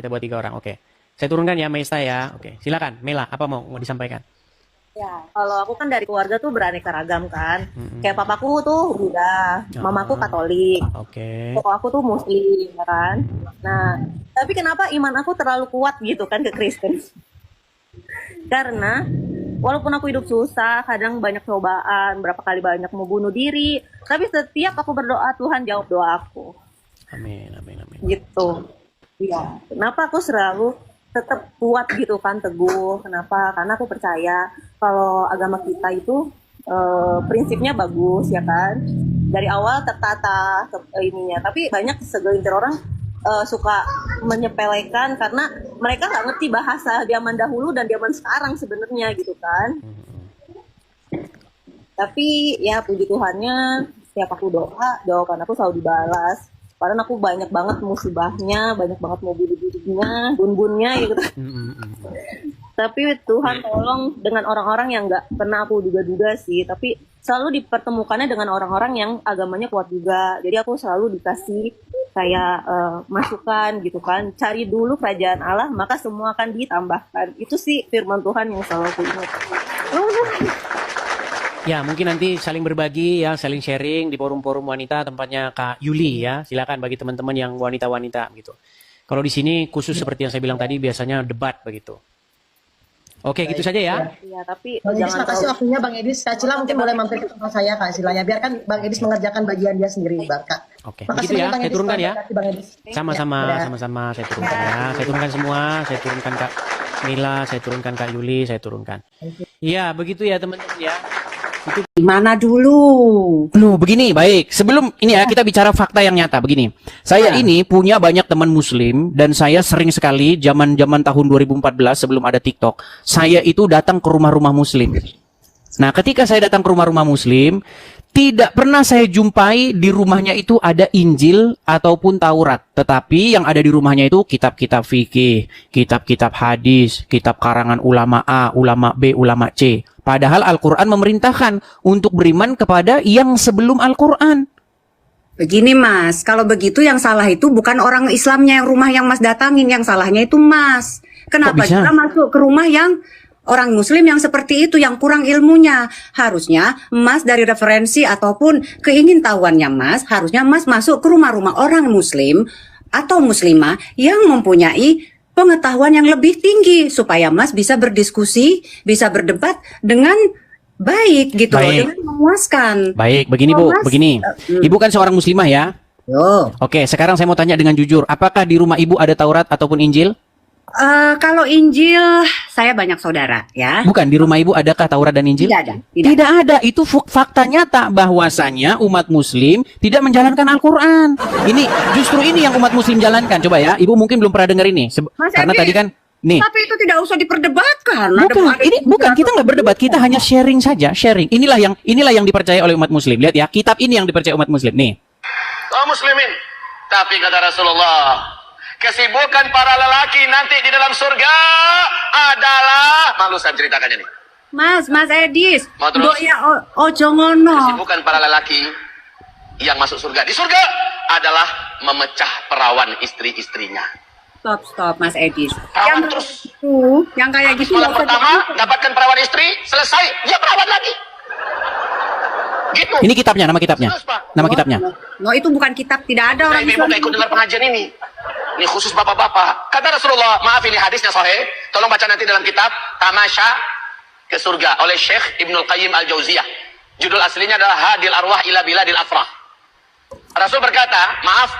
Oke. Saya turunkan ya Maista ya. Oke. Silakan Mela, apa mau disampaikan? Ya, kalau aku kan dari keluarga tuh beraneka ragam kan. Kayak papaku tuh Buddha, mamaku Katolik. Oke. Kok aku tuh Muslim ya kan. Nah, tapi kenapa iman aku terlalu kuat gitu kan ke Kristen? Karena walaupun aku hidup susah, kadang banyak cobaan, berapa kali banyak mau bunuh diri, tapi setiap aku berdoa, Tuhan jawab doa aku. Amin, amin, amin. Gitu. Iya. Kenapa aku selalu tetap kuat gitu kan, teguh. Kenapa? Karena aku percaya kalau agama kita itu prinsipnya bagus ya kan. Dari awal tertata ininya. Tapi banyak segelintir orang suka menyepelekan karena mereka nggak ngerti bahasa zaman dahulu dan zaman sekarang sebenarnya gitu kan. Tapi ya puji Tuhannya setiap aku doa, jawaban aku selalu dibalas. Padahal aku banyak banget musibahnya, banyak banget mobil dirinya, bun-bunnya gitu. Tapi Tuhan tolong dengan orang-orang yang nggak pernah aku duga-duga sih. Tapi selalu dipertemukannya dengan orang-orang yang agamanya kuat juga. Jadi aku selalu dikasih kayak masukan gitu kan. Cari dulu kerajaan Allah, maka semua akan ditambahkan. Itu sih firman Tuhan yang selalu aku ingat. Ya, mungkin nanti saling berbagi ya, saling sharing di forum-forum wanita tempatnya Kak Yuli ya. Silakan bagi teman-teman yang wanita-wanita gitu. Kalau di sini khusus seperti yang saya bilang tadi biasanya debat begitu. Oke, gitu saja ya. Iya, tapi Bang Edis, jangan makasih waktunya Bang Edis. Kak Cila mungkin boleh mampir ke tempat saya Kak Cilanya. Biarkan Bang Edis mengerjakan bagian dia sendiri, Kak. Oke, Makasih begitu ya. Bang Saya Edis, turunkan ya. Terima kasih, Bang Edis. Sama-sama, Ya, dadah. sama-sama saya turunkan ya. Saya turunkan semua, saya turunkan Kak Mila, saya turunkan Kak Yuli, saya turunkan. Iya, begitu ya teman-teman ya. Itu Gimana dulu? Loh, begini, baik. Sebelum ini ya, kita bicara fakta yang nyata. Begini, saya ini punya banyak teman muslim dan saya sering sekali zaman-zaman tahun 2014 sebelum ada TikTok, saya itu datang ke rumah-rumah muslim. Nah, ketika saya datang ke rumah-rumah muslim, tidak pernah saya jumpai di rumahnya itu ada Injil ataupun Taurat. Tetapi yang ada di rumahnya itu kitab-kitab fikih, kitab-kitab hadis, kitab karangan ulama A, ulama B, ulama C. Padahal Al-Quran memerintahkan untuk beriman kepada yang sebelum Al-Quran. Begini Mas, kalau begitu yang salah itu bukan orang Islamnya yang rumah yang Mas datangin, yang salahnya itu Mas. Kenapa bisa? kita masuk ke rumah yang orang Muslim yang seperti itu, yang kurang ilmunya? Harusnya Mas dari referensi ataupun keingintahuannya Mas, harusnya Mas masuk ke rumah-rumah orang Muslim atau Muslimah yang mempunyai pengetahuan yang lebih tinggi supaya Mas bisa berdiskusi, bisa berdebat dengan baik gitu loh, Baik. dengan memuaskan. Baik, begini Bu, Oh, Mas, begini. Ibu kan seorang muslimah ya? Yo. Oke, sekarang saya mau tanya dengan jujur. Apakah di rumah Ibu ada Taurat ataupun Injil? Kalau Injil, saya banyak saudara ya. Bukan, di rumah Ibu adakah Taurat dan Injil? Tidak ada. Tidak ada. Itu fakta nyata bahwasanya umat muslim tidak menjalankan Al-Quran. Ini justru ini yang umat muslim jalankan. Coba ya, Ibu mungkin belum pernah dengar ini. Mas Karena Edi, tadi kan nih. Tapi itu tidak usah diperdebatkan. Bukan, ini bukan, kita nggak berdebat, kita hanya sharing saja, sharing. Inilah yang dipercaya oleh umat muslim. Lihat ya, kitab ini yang dipercaya umat muslim. Nih. Kaum muslimin, tapi kata Rasulullah, kesibukan para lelaki nanti di dalam surga adalah, malu saya ceritakannya nih. Mas Edis, Mau terus? ya ojo ngono. Kesibukan para lelaki yang masuk surga di surga adalah memecah perawan istri-istrinya. Stop Mas Edis. Perawan terus. Yang kayak gitu Malam nggak usah pertama dapatkan perawan istri, selesai dia perawan lagi. Gitu. Ini kitabnya, nama kitabnya. Nama kitabnya. No, itu bukan kitab, tidak ada orang Ibu nggak ikut dengar pengajian ini. Ini khusus bapak-bapak. Kata Rasulullah, maaf ini hadisnya sahih. Tolong baca nanti dalam kitab Tamasya ke Surga oleh Syekh Ibnul Qayyim Al-Jauziyah. Judul aslinya adalah Hadil Arwah ila Biladil Afrah. Rasul berkata, maaf,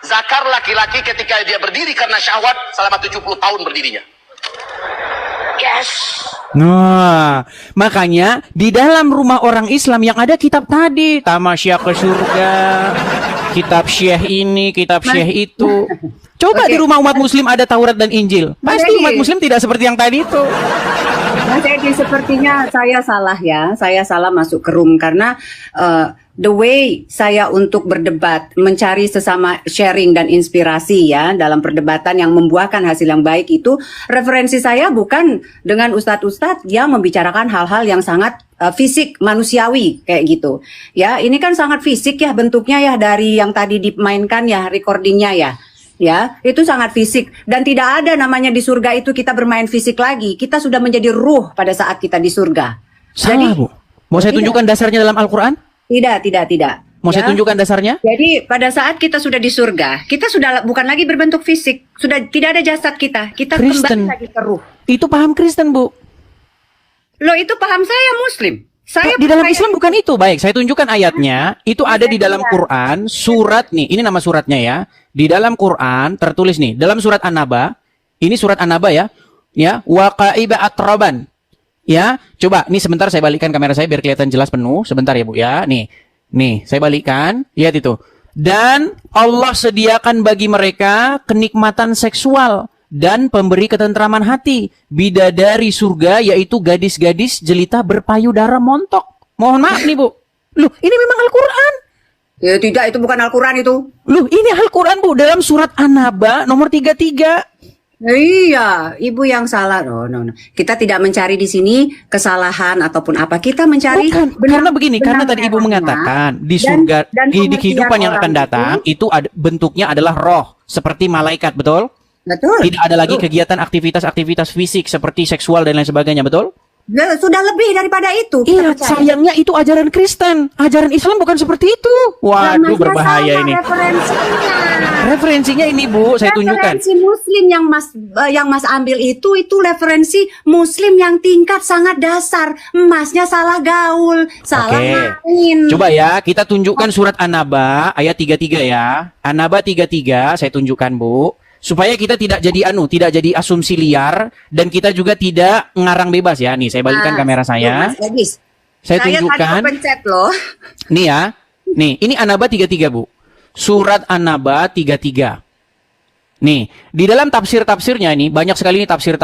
zakar laki-laki ketika dia berdiri karena syahwat selama 70 tahun berdirinya. Yes. Nah, makanya di dalam rumah orang Islam yang ada kitab tadi, Tamasya ke surga, kitab Syekh ini, kitab Syekh itu. Coba di rumah umat muslim ada Taurat dan Injil. Pasti umat muslim tidak seperti yang tadi itu. Mas Edi, sepertinya saya salah ya. Saya salah masuk ke room karena the way saya untuk berdebat, mencari sesama sharing dan inspirasi ya dalam perdebatan yang membuahkan hasil yang baik itu, referensi saya bukan dengan ustadz-ustadz yang membicarakan hal-hal yang sangat fisik manusiawi kayak gitu. Ya, ini kan sangat fisik ya bentuknya ya dari yang tadi dimainkan ya recordingnya ya. Ya, itu sangat fisik dan tidak ada namanya di surga itu kita bermain fisik lagi. Kita sudah menjadi ruh pada saat kita di surga. Salah, Bu. Mau saya tunjukkan dasarnya dalam Al-Quran? Tidak. Mau saya tunjukkan dasarnya? Jadi pada saat kita sudah di surga, kita sudah bukan lagi berbentuk fisik, sudah tidak ada jasad kita. Kita Kristen. kembali lagi ke ruh. Itu paham Kristen, Bu. Loh, itu paham saya Muslim. Saya Di dalam percaya Islam bukan itu. Baik, saya tunjukkan ayatnya. Itu ada di dalam Quran, surat nih. Ini nama suratnya ya. Di dalam Quran tertulis nih, dalam surat An-Naba. Ini surat An-Naba ya. Ya, waqaiba atraban. Ya, coba nih sebentar saya balikkan kamera saya biar kelihatan jelas penuh. Sebentar ya Bu ya. Nih, saya balikkan. Lihat itu. Dan Allah sediakan bagi mereka kenikmatan seksual dan pemberi ketentraman hati, bidadari surga, yaitu gadis-gadis jelita berpayudara montok. Mohon maaf nih Bu. Loh, ini memang Al-Quran. Ya tidak, itu bukan Al-Quran itu. Loh, ini Al-Quran Bu, dalam surat An-Naba nomor 33. Iya, ibu yang salah. No. Kita tidak mencari di sini kesalahan ataupun apa. Kita mencari Karena begini, karena tadi Ibu mengatakan di surga, di kehidupan yang akan datang itu bentuknya adalah roh seperti malaikat, betul? Betul. Tidak ada lagi kegiatan aktivitas fisik seperti seksual dan lain sebagainya, betul? Sudah lebih daripada itu. Iya, sayangnya itu ajaran Kristen. Ajaran Islam bukan seperti itu. Waduh, berbahaya ini. Referensinya ini Bu, saya tunjukkan. Referensi Muslim yang Mas ambil itu referensi Muslim yang tingkat sangat dasar. Masnya salah gaul, salah main. Coba ya, kita tunjukkan surat An-Naba ayat 33 ya. An-Naba 33 saya tunjukkan Bu. Supaya kita tidak jadi asumsi liar dan kita juga tidak ngarang bebas ya. Nih, saya balikkan kamera saya. Saya tunjukkan. Loh. Nih ya. Nih, ini An-Naba 33, Bu. Surat An-Naba 33. Nih, di dalam tafsir-tafsirnya ini banyak sekali nih tafsir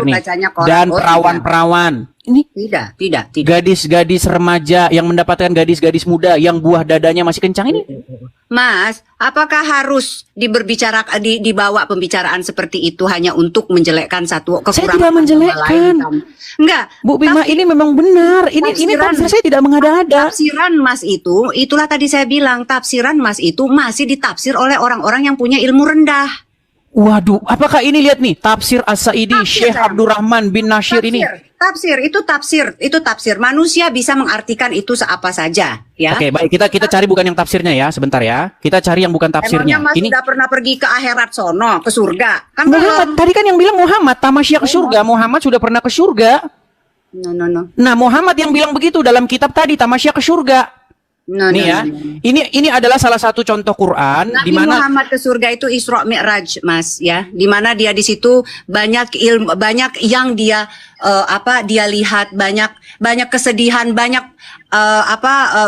nih. Dan perawan-perawan. Ini tidak. Gadis-gadis remaja yang mendapatkan gadis-gadis muda yang buah dadanya masih kencang ini. Mas, apakah harus dibawa pembicaraan seperti itu hanya untuk menjelekkan satu kekurangan? Saya tidak menjelekkan. Enggak, Bu Bima, ini memang benar. Ini tafsir saya tidak mengada-ada. Tafsiran Mas itulah tadi saya bilang, tafsiran Mas itu masih ditafsir oleh orang-orang yang punya ilmu rendah. Waduh, apakah ini lihat nih tafsir As-Sa'idi Syekh Abdurrahman bin Nasir ini? Tafsir. Manusia bisa mengartikan itu seapa saja, ya. Oke, baik, kita cari bukan yang tafsirnya ya, sebentar ya. Kita cari yang bukan tafsirnya. Emangnya Mas sudah pernah pergi ke akhirat sono, ke surga? Kan Muhammad, tadi kan yang bilang Muhammad tamasya ke surga. Muhammad sudah pernah ke surga. No. Nah, Muhammad yang bilang begitu dalam kitab tadi tamasya ke surga. Ini adalah salah satu contoh Quran Nabi di mana Muhammad ke surga itu Isra Mi'raj, Mas, ya. Di mana dia di situ banyak ilmu, banyak yang dia dia lihat, banyak kesedihan, banyak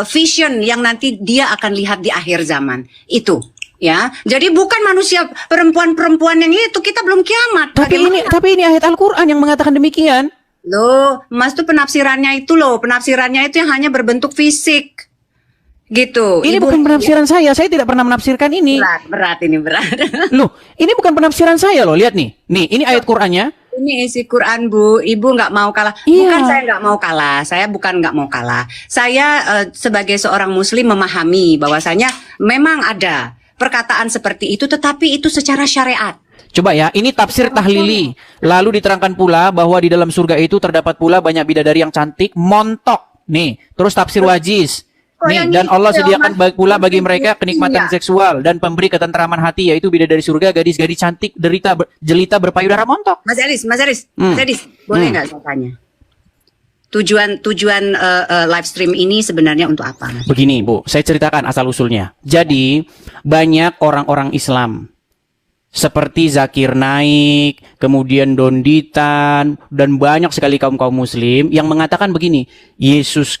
vision yang nanti dia akan lihat di akhir zaman. Itu, ya. Jadi bukan manusia perempuan-perempuan yang itu, kita belum kiamat. Tapi ini ayat Al-Qur'an yang mengatakan demikian. Loh, Mas tuh penafsirannya itu yang hanya berbentuk fisik. Gitu. Ini bukan penafsiran saya tidak pernah menafsirkan ini. Berat. Loh, ini bukan penafsiran saya loh, lihat nih. Nih, ini ayat Qur'annya. Ini isi Quran, Bu. Ibu nggak mau kalah. Iya. Bukan saya nggak mau kalah. Saya bukan nggak mau kalah. Saya sebagai seorang Muslim memahami bahwasanya memang ada perkataan seperti itu, tetapi itu secara syariat. Coba ya, ini tafsir tahlili. Lalu diterangkan pula bahwa di dalam surga itu terdapat pula banyak bidadari yang cantik, montok. Nih, terus tafsir wajiz. Nih, dan Allah sediakan pula bagi mereka kenikmatan seksual dan pemberi ketentraman hati, yaitu bidadari surga, gadis-gadis cantik, jelita berpayudara montok. Mas Eris, boleh nggak saya tanya? Tujuan live stream ini sebenarnya untuk apa, Mas? Begini, Bu, saya ceritakan asal usulnya. Jadi, banyak orang-orang Islam seperti Zakir Naik, kemudian Donditan, dan banyak sekali kaum-kaum muslim yang mengatakan begini, Yesus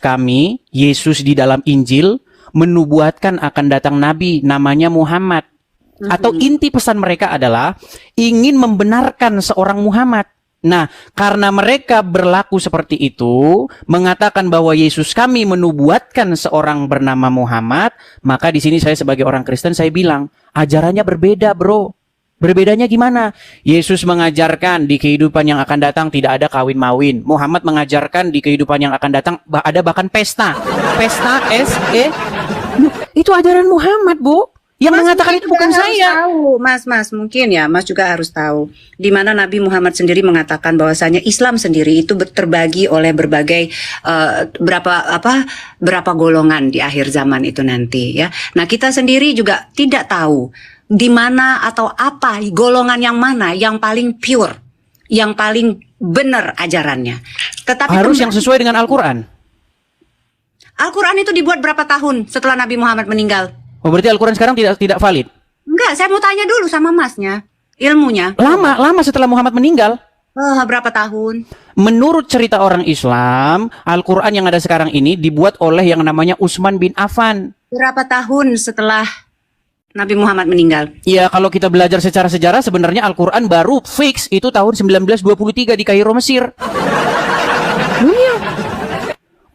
di dalam Injil menubuatkan akan datang Nabi namanya Muhammad. Atau inti pesan mereka adalah ingin membenarkan seorang Muhammad. Nah, karena mereka berlaku seperti itu, mengatakan bahwa Yesus kami menubuatkan seorang bernama Muhammad, maka di sini saya sebagai orang Kristen saya bilang, ajarannya berbeda, bro. Berbedanya gimana? Yesus mengajarkan di kehidupan yang akan datang tidak ada kawin-mawin. Muhammad mengajarkan di kehidupan yang akan datang ada bahkan pesta. Pesta itu ajaran Muhammad, Bu. Yang mengatakan itu bukan saya. Tahu, Mas, mungkin ya, Mas juga harus tahu di mana Nabi Muhammad sendiri mengatakan bahwasanya Islam sendiri itu terbagi oleh berbagai berapa golongan di akhir zaman itu nanti, ya. Nah, kita sendiri juga tidak tahu di mana atau apa golongan yang mana yang paling pure. yang paling benar ajarannya. Tetapi Harus yang sesuai dengan Al-Quran. Al-Quran itu dibuat berapa tahun setelah Nabi Muhammad meninggal? Oh, berarti Al-Quran sekarang tidak valid? Enggak, saya mau tanya dulu sama masnya. Ilmunya. Lama setelah Muhammad meninggal. Berapa tahun? Menurut cerita orang Islam, Al-Quran yang ada sekarang ini dibuat oleh yang namanya Utsman bin Affan. Berapa tahun setelah Nabi Muhammad meninggal? Ya, kalau kita belajar secara sejarah, sebenarnya Al-Quran baru fix itu tahun 1923 di Kairo, Mesir. Iya.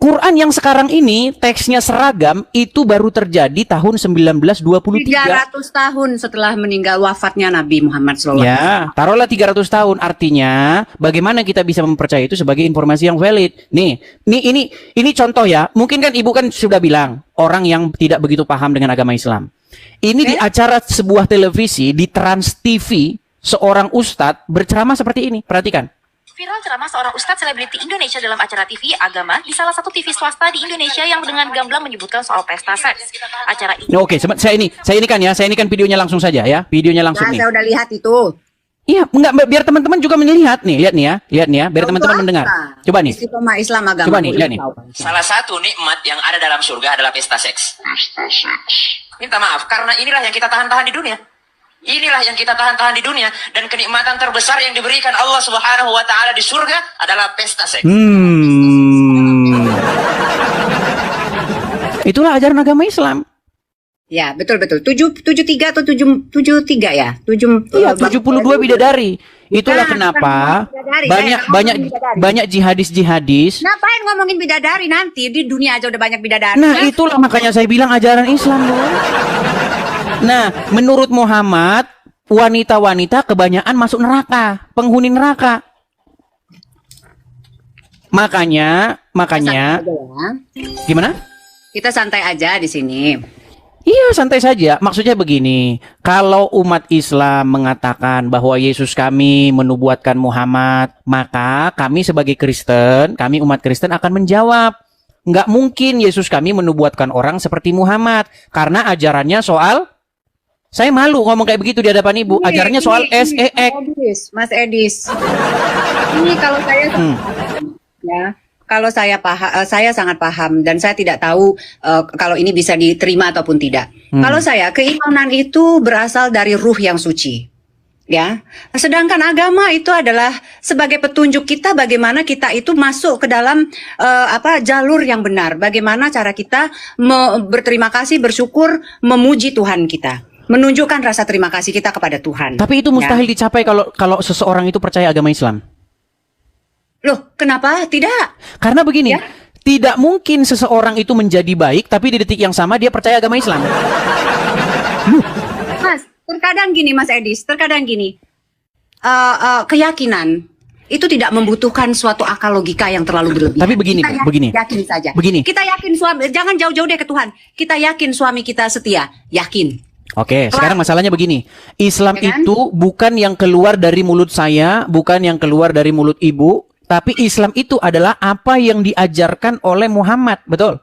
Quran yang sekarang ini teksnya seragam itu baru terjadi tahun 1923. 300 tahun setelah meninggal wafatnya Nabi Muhammad SAW. Ya, taruhlah 300 tahun. Artinya, bagaimana kita bisa mempercayai itu sebagai informasi yang valid? Nih, ini contoh ya. Mungkin kan Ibu kan sudah bilang, orang yang tidak begitu paham dengan agama Islam. Ini di acara sebuah televisi, di Trans TV, seorang ustadz berceramah seperti ini. Perhatikan. Viral ceramah seorang ustadz selebriti Indonesia dalam acara TV agama di salah satu TV swasta di Indonesia yang dengan gamblang menyebutkan soal pesta seks. Acara ini... Oke, saya ini kan videonya langsung saja ya. Videonya langsung nih. Saya udah lihat itu. Iya, enggak, biar teman-teman juga melihat nih. Lihat nih ya, biar teman-teman mendengar. Coba nih. Istiqomah Islam agama. Coba nih, lihat nih. Salah satu nikmat yang ada dalam surga adalah pesta seks. Minta maaf, karena inilah yang kita tahan-tahan di dunia. Inilah yang kita tahan-tahan di dunia. Dan kenikmatan terbesar yang diberikan Allah Subhanahu wa Ta'ala di surga adalah pesta seks. Itulah ajaran agama Islam. Ya, betul. 73 atau 73 ya? 72 bidadari. Itulah kenapa banyak jihadis. Ngapain ngomongin bidadari nanti? Di dunia aja udah banyak bidadari. Nah, itulah makanya saya bilang ajaran Islam, Bu. Nah, menurut Muhammad, wanita-wanita kebanyakan masuk neraka, penghuni neraka. Makanya, gimana? Kita santai aja di sini. Iya, santai saja. Maksudnya begini, kalau umat Islam mengatakan bahwa Yesus kami menubuatkan Muhammad, maka kami sebagai Kristen, kami umat Kristen akan menjawab, nggak mungkin Yesus kami menubuatkan orang seperti Muhammad, karena ajarannya soal, saya malu ngomong kayak begitu di hadapan Ibu, ajarannya soal SEX. Mas Edis, ini kalau saya ya. Kalau saya sangat paham dan saya tidak tahu kalau ini bisa diterima ataupun tidak. Kalau saya, keimanan itu berasal dari ruh yang suci. Ya. Sedangkan agama itu adalah sebagai petunjuk kita bagaimana kita itu masuk ke dalam jalur yang benar. Bagaimana cara kita berterima kasih, bersyukur, memuji Tuhan kita. Menunjukkan rasa terima kasih kita kepada Tuhan. Tapi itu mustahil dicapai kalau seseorang itu percaya agama Islam. Loh, kenapa tidak? Karena begini, tidak mungkin seseorang itu menjadi baik, tapi di detik yang sama dia percaya agama Islam. Mas, terkadang gini Mas Edis, keyakinan itu tidak membutuhkan suatu akal logika yang terlalu berlebihan. Tapi begini, yakin saja. Begini. Kita yakin suami, jangan jauh-jauh deh ke Tuhan. Kita yakin suami kita setia, yakin. Oke, sekarang masalahnya begini. Islam itu bukan yang keluar dari mulut saya, bukan yang keluar dari mulut Ibu, tapi Islam itu adalah apa yang diajarkan oleh Muhammad, betul?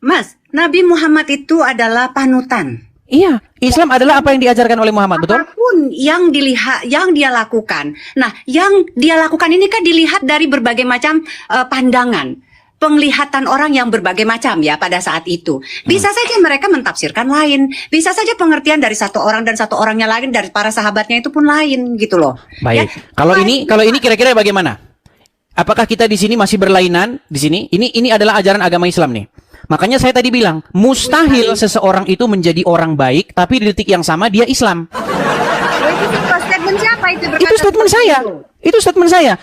Mas, Nabi Muhammad itu adalah panutan. Iya, Islam adalah apa yang diajarkan oleh Muhammad, betul? Apapun yang dia lakukan. Nah, yang dia lakukan ini kan dilihat dari berbagai macam pandangan. Penglihatan orang yang berbagai macam ya pada saat itu. Bisa saja mereka mentafsirkan lain. Bisa saja pengertian dari satu orang dan satu orangnya lain, dari para sahabatnya itu pun lain gitu loh. Baik. Ya? Kalau ini kira-kira bagaimana? Apakah kita di sini masih berlainan di sini? Ini adalah ajaran agama Islam nih. Makanya saya tadi bilang, mustahil seseorang itu menjadi orang baik, tapi di detik yang sama dia Islam. Itu statement siapa itu? Itu statement saya. Itu statement saya.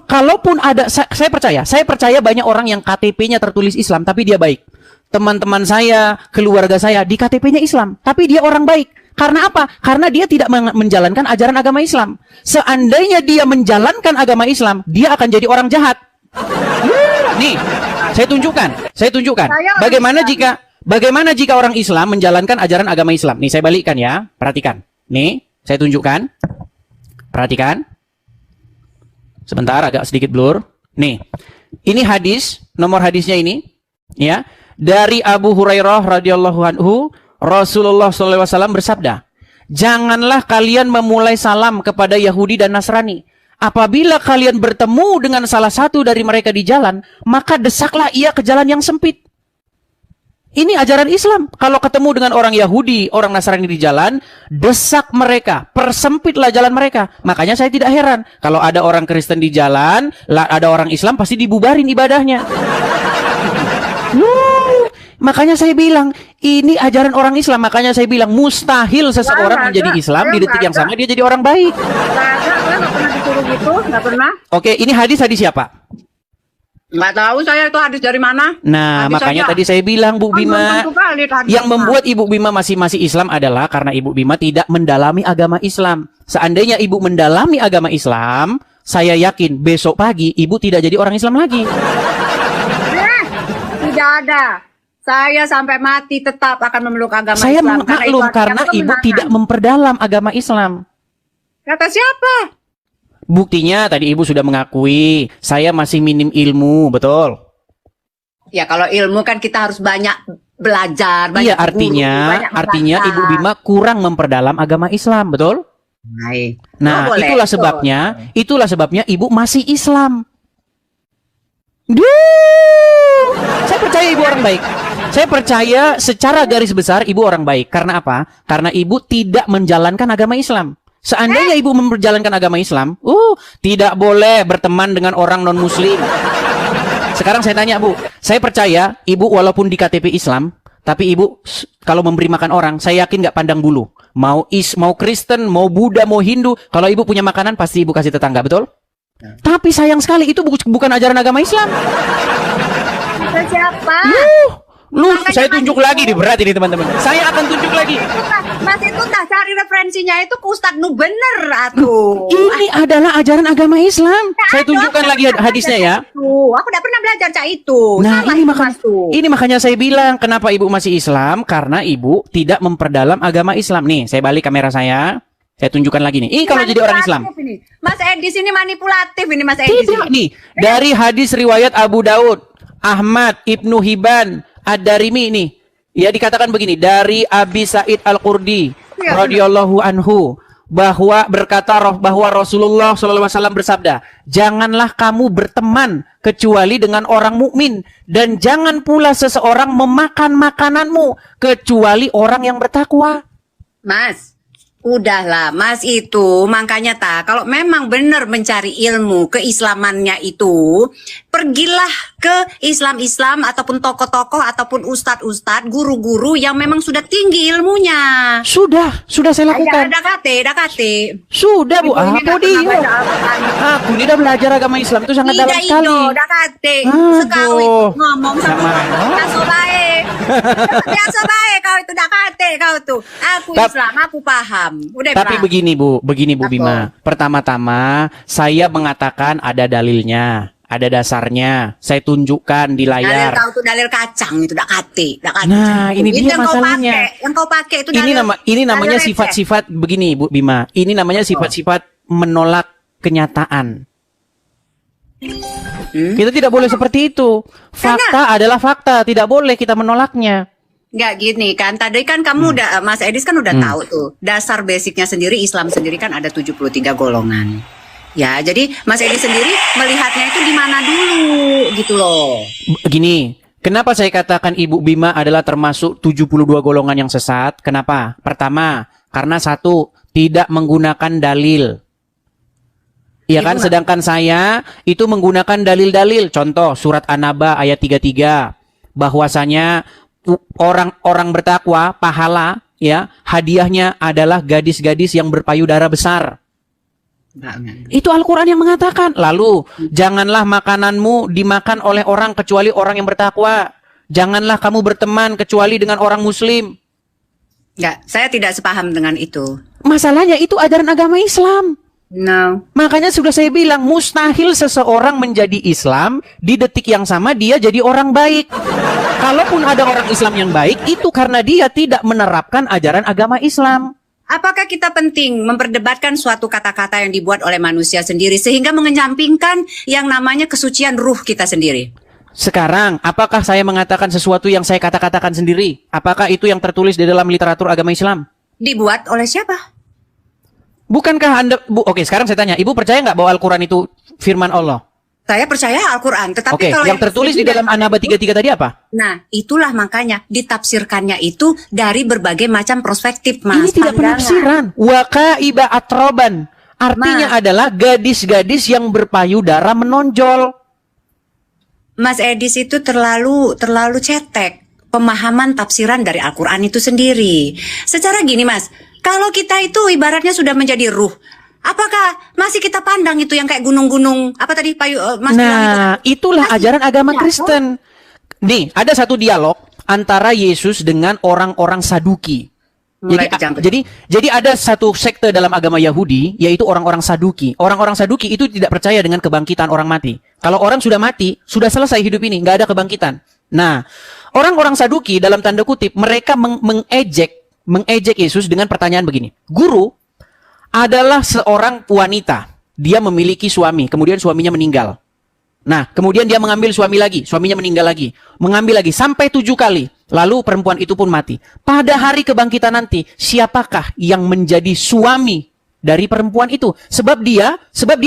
Kalaupun ada, saya percaya banyak orang yang KTP-nya tertulis Islam, tapi dia baik. Teman-teman saya, keluarga saya di KTP-nya Islam, tapi dia orang baik. Karena apa? Karena dia tidak menjalankan ajaran agama Islam. Seandainya dia menjalankan agama Islam, dia akan jadi orang jahat. Nih, saya tunjukkan. Bagaimana jika orang Islam menjalankan ajaran agama Islam? Nih, saya balikkan ya. Perhatikan. Nih, saya tunjukkan. Perhatikan. Sebentar, agak sedikit blur. Nih, ini hadis, nomor hadisnya ini, ya, dari Abu Hurairah radhiyallahu anhu. Rasulullah SAW bersabda, janganlah kalian memulai salam kepada Yahudi dan Nasrani, Apabila kalian bertemu dengan salah satu dari mereka di jalan, maka desaklah ia ke jalan yang sempit. Ini ajaran Islam. Kalau ketemu dengan orang Yahudi, orang Nasrani di jalan, desak mereka, persempitlah jalan mereka. Makanya saya tidak heran kalau ada orang Kristen di jalan, ada orang Islam pasti dibubarin ibadahnya. Makanya saya bilang, ini ajaran orang Islam. Makanya saya bilang, mustahil seseorang menjadi Islam di detik yang sama dia jadi orang baik. Nggak pernah disuruh gitu, nggak pernah. Oke, ini hadis siapa? Nggak tahu saya itu hadis dari mana. Nah, Hadis makanya aja. tadi saya bilang, Bu Bima, Belum tentu valid hadisnya. yang membuat Ibu Bima masih Islam adalah karena Ibu Bima tidak mendalami agama Islam. Seandainya Ibu mendalami agama Islam, saya yakin besok pagi Ibu tidak jadi orang Islam lagi. Tidak ada. Saya sampai mati tetap akan memeluk agama Saya Islam. maklum karena Ibu tidak memperdalam agama Islam. Kata siapa? Buktinya tadi Ibu sudah mengakui saya masih minim ilmu, betul? Ya kalau ilmu kan kita harus banyak belajar, banyak Iya, artinya membaca. Ibu Bima kurang memperdalam agama Islam, betul? Baik. Nah, Oh, boleh. itulah sebabnya Ibu masih Islam. Saya percaya Ibu orang baik. Saya percaya secara garis besar Ibu orang baik. Karena apa? Karena Ibu tidak menjalankan agama Islam. Seandainya Ibu menjalankan agama Islam, tidak boleh berteman dengan orang non-muslim. Sekarang saya tanya, Bu. Saya percaya Ibu walaupun di KTP Islam, tapi Ibu kalau memberi makan orang, saya yakin nggak pandang bulu. Mau Kristen, mau Buddha, mau Hindu, kalau Ibu punya makanan pasti Ibu kasih tetangga, betul? Tapi sayang sekali itu bukan ajaran agama Islam. Kata siapa? Saya tunjuk lagi nih, berat ini teman-teman. Saya akan tunjuk lagi. Mas itu cari referensinya itu ke Ustadz Nu bener atuh. Ini adalah ajaran agama Islam. Saya tunjukkan lagi hadisnya ya. Aku udah pernah belajar cak itu. Nah, ini makanya saya bilang kenapa Ibu masih Islam, karena Ibu tidak memperdalam agama Islam. Nih, saya balik kamera saya. Saya tunjukkan lagi nih. Ini kalau jadi orang Islam. Ini. Mas Edis ini manipulatif ini Mas Edis. Tidak nih. Dari hadis riwayat Abu Daud, Ahmad, Ibnu Hibban, Ad-Darimi ini. Ya dikatakan begini, dari Abi Sa'id Al-Qurdi radhiyallahu anhu bahwa Rasulullah SAW bersabda, janganlah kamu berteman kecuali dengan orang mukmin dan jangan pula seseorang memakan makananmu kecuali orang yang bertakwa. Mas, udahlah Mas itu makanya kalau memang benar mencari ilmu keislamannya itu, pergilah ke Islam ataupun tokoh-tokoh ataupun ustadz-ustadz, guru-guru yang memang sudah tinggi ilmunya. Sudah saya lakukan. Ada KT. Sudah Bu, aku ini udah belajar agama Islam itu sangat dalam sekali. Udah KT. Sekali ngomong sama biasa baik. Biasa baik kau itu udah KT kau tuh. Aku Islam, aku paham. Udah Tapi begini Bu Bima. Pertama-tama saya mengatakan ada dalilnya, ada dasarnya. Saya tunjukkan di layar. Dalil kau tuh dalil kacang itu udah KT. Nah, ini dia masalahnya. Yang kau pakai itu dalil. Ini namanya sifat-sifat begini Bu Bima. Ini namanya sifat-sifat menolak kenyataan. Kita tidak boleh seperti itu. Fakta adalah fakta, tidak boleh kita menolaknya. Nggak gini kan, tadi kan kamu udah, Mas Edis kan udah tahu tuh, dasar basicnya sendiri, Islam sendiri kan ada 73 golongan. Ya, jadi Mas Edis sendiri melihatnya itu di mana dulu gitu loh. Begini, kenapa saya katakan Ibu Bima adalah termasuk 72 golongan yang sesat? Kenapa? Pertama, karena satu, tidak menggunakan dalil. Iya kan, sedangkan saya itu menggunakan dalil-dalil. Contoh, surat An-Naba ayat 33. Bahwasanya orang bertakwa, pahala, ya, hadiahnya adalah gadis-gadis yang berpayudara besar. Itu Al-Quran yang mengatakan. Lalu, janganlah makananmu dimakan oleh orang kecuali orang yang bertakwa. Janganlah kamu berteman kecuali dengan orang muslim. Enggak, saya tidak sepaham dengan itu. Masalahnya itu ajaran agama Islam. No. Makanya sudah saya bilang, mustahil seseorang menjadi Islam di detik yang sama dia jadi orang baik. Kalaupun ada orang Islam yang baik, itu karena dia tidak menerapkan ajaran agama Islam. Apakah kita penting memperdebatkan suatu kata-kata yang dibuat oleh manusia sendiri sehingga mengenyampingkan yang namanya kesucian ruh kita sendiri? Sekarang, apakah saya mengatakan sesuatu yang saya katakan sendiri? Apakah itu yang tertulis di dalam literatur agama Islam? Dibuat oleh siapa? Bukankah Anda, oke sekarang saya tanya, Ibu percaya nggak bahwa Al-Quran itu firman Allah? Saya percaya Al-Quran, tetapi Oke, kalau yang tertulis di dalam An-Naba 33 tadi apa? Nah, itulah makanya ditafsirkannya itu dari berbagai macam perspektif, Mas. Ini tidak pandangan. penafsiran. Wakaiba atroban. Artinya adalah gadis-gadis yang berpayudara menonjol. Mas Edis itu terlalu cetek pemahaman tafsiran dari Al-Quran itu sendiri. Secara gini, Mas, kalau kita itu ibaratnya sudah menjadi ruh, apakah masih kita pandang itu yang kayak gunung-gunung apa tadi Mas bilang itu? Nah, itulah ajaran agama Kristen. Nih, ada satu dialog antara Yesus dengan orang-orang Saduki. Jadi ada satu sekte dalam agama Yahudi, yaitu orang-orang Saduki. Orang-orang Saduki itu tidak percaya dengan kebangkitan orang mati. Kalau orang sudah mati, sudah selesai hidup ini, nggak ada kebangkitan. Nah, orang-orang Saduki dalam tanda kutip, mereka mengejek Yesus dengan pertanyaan begini. Guru adalah seorang wanita. Dia memiliki suami, kemudian suaminya meninggal. Nah, kemudian dia mengambil suami lagi, suaminya meninggal lagi. Mengambil lagi, sampai 7 kali. Lalu perempuan itu pun mati. Pada hari kebangkitan nanti, siapakah yang menjadi suami dari perempuan itu? Sebab dia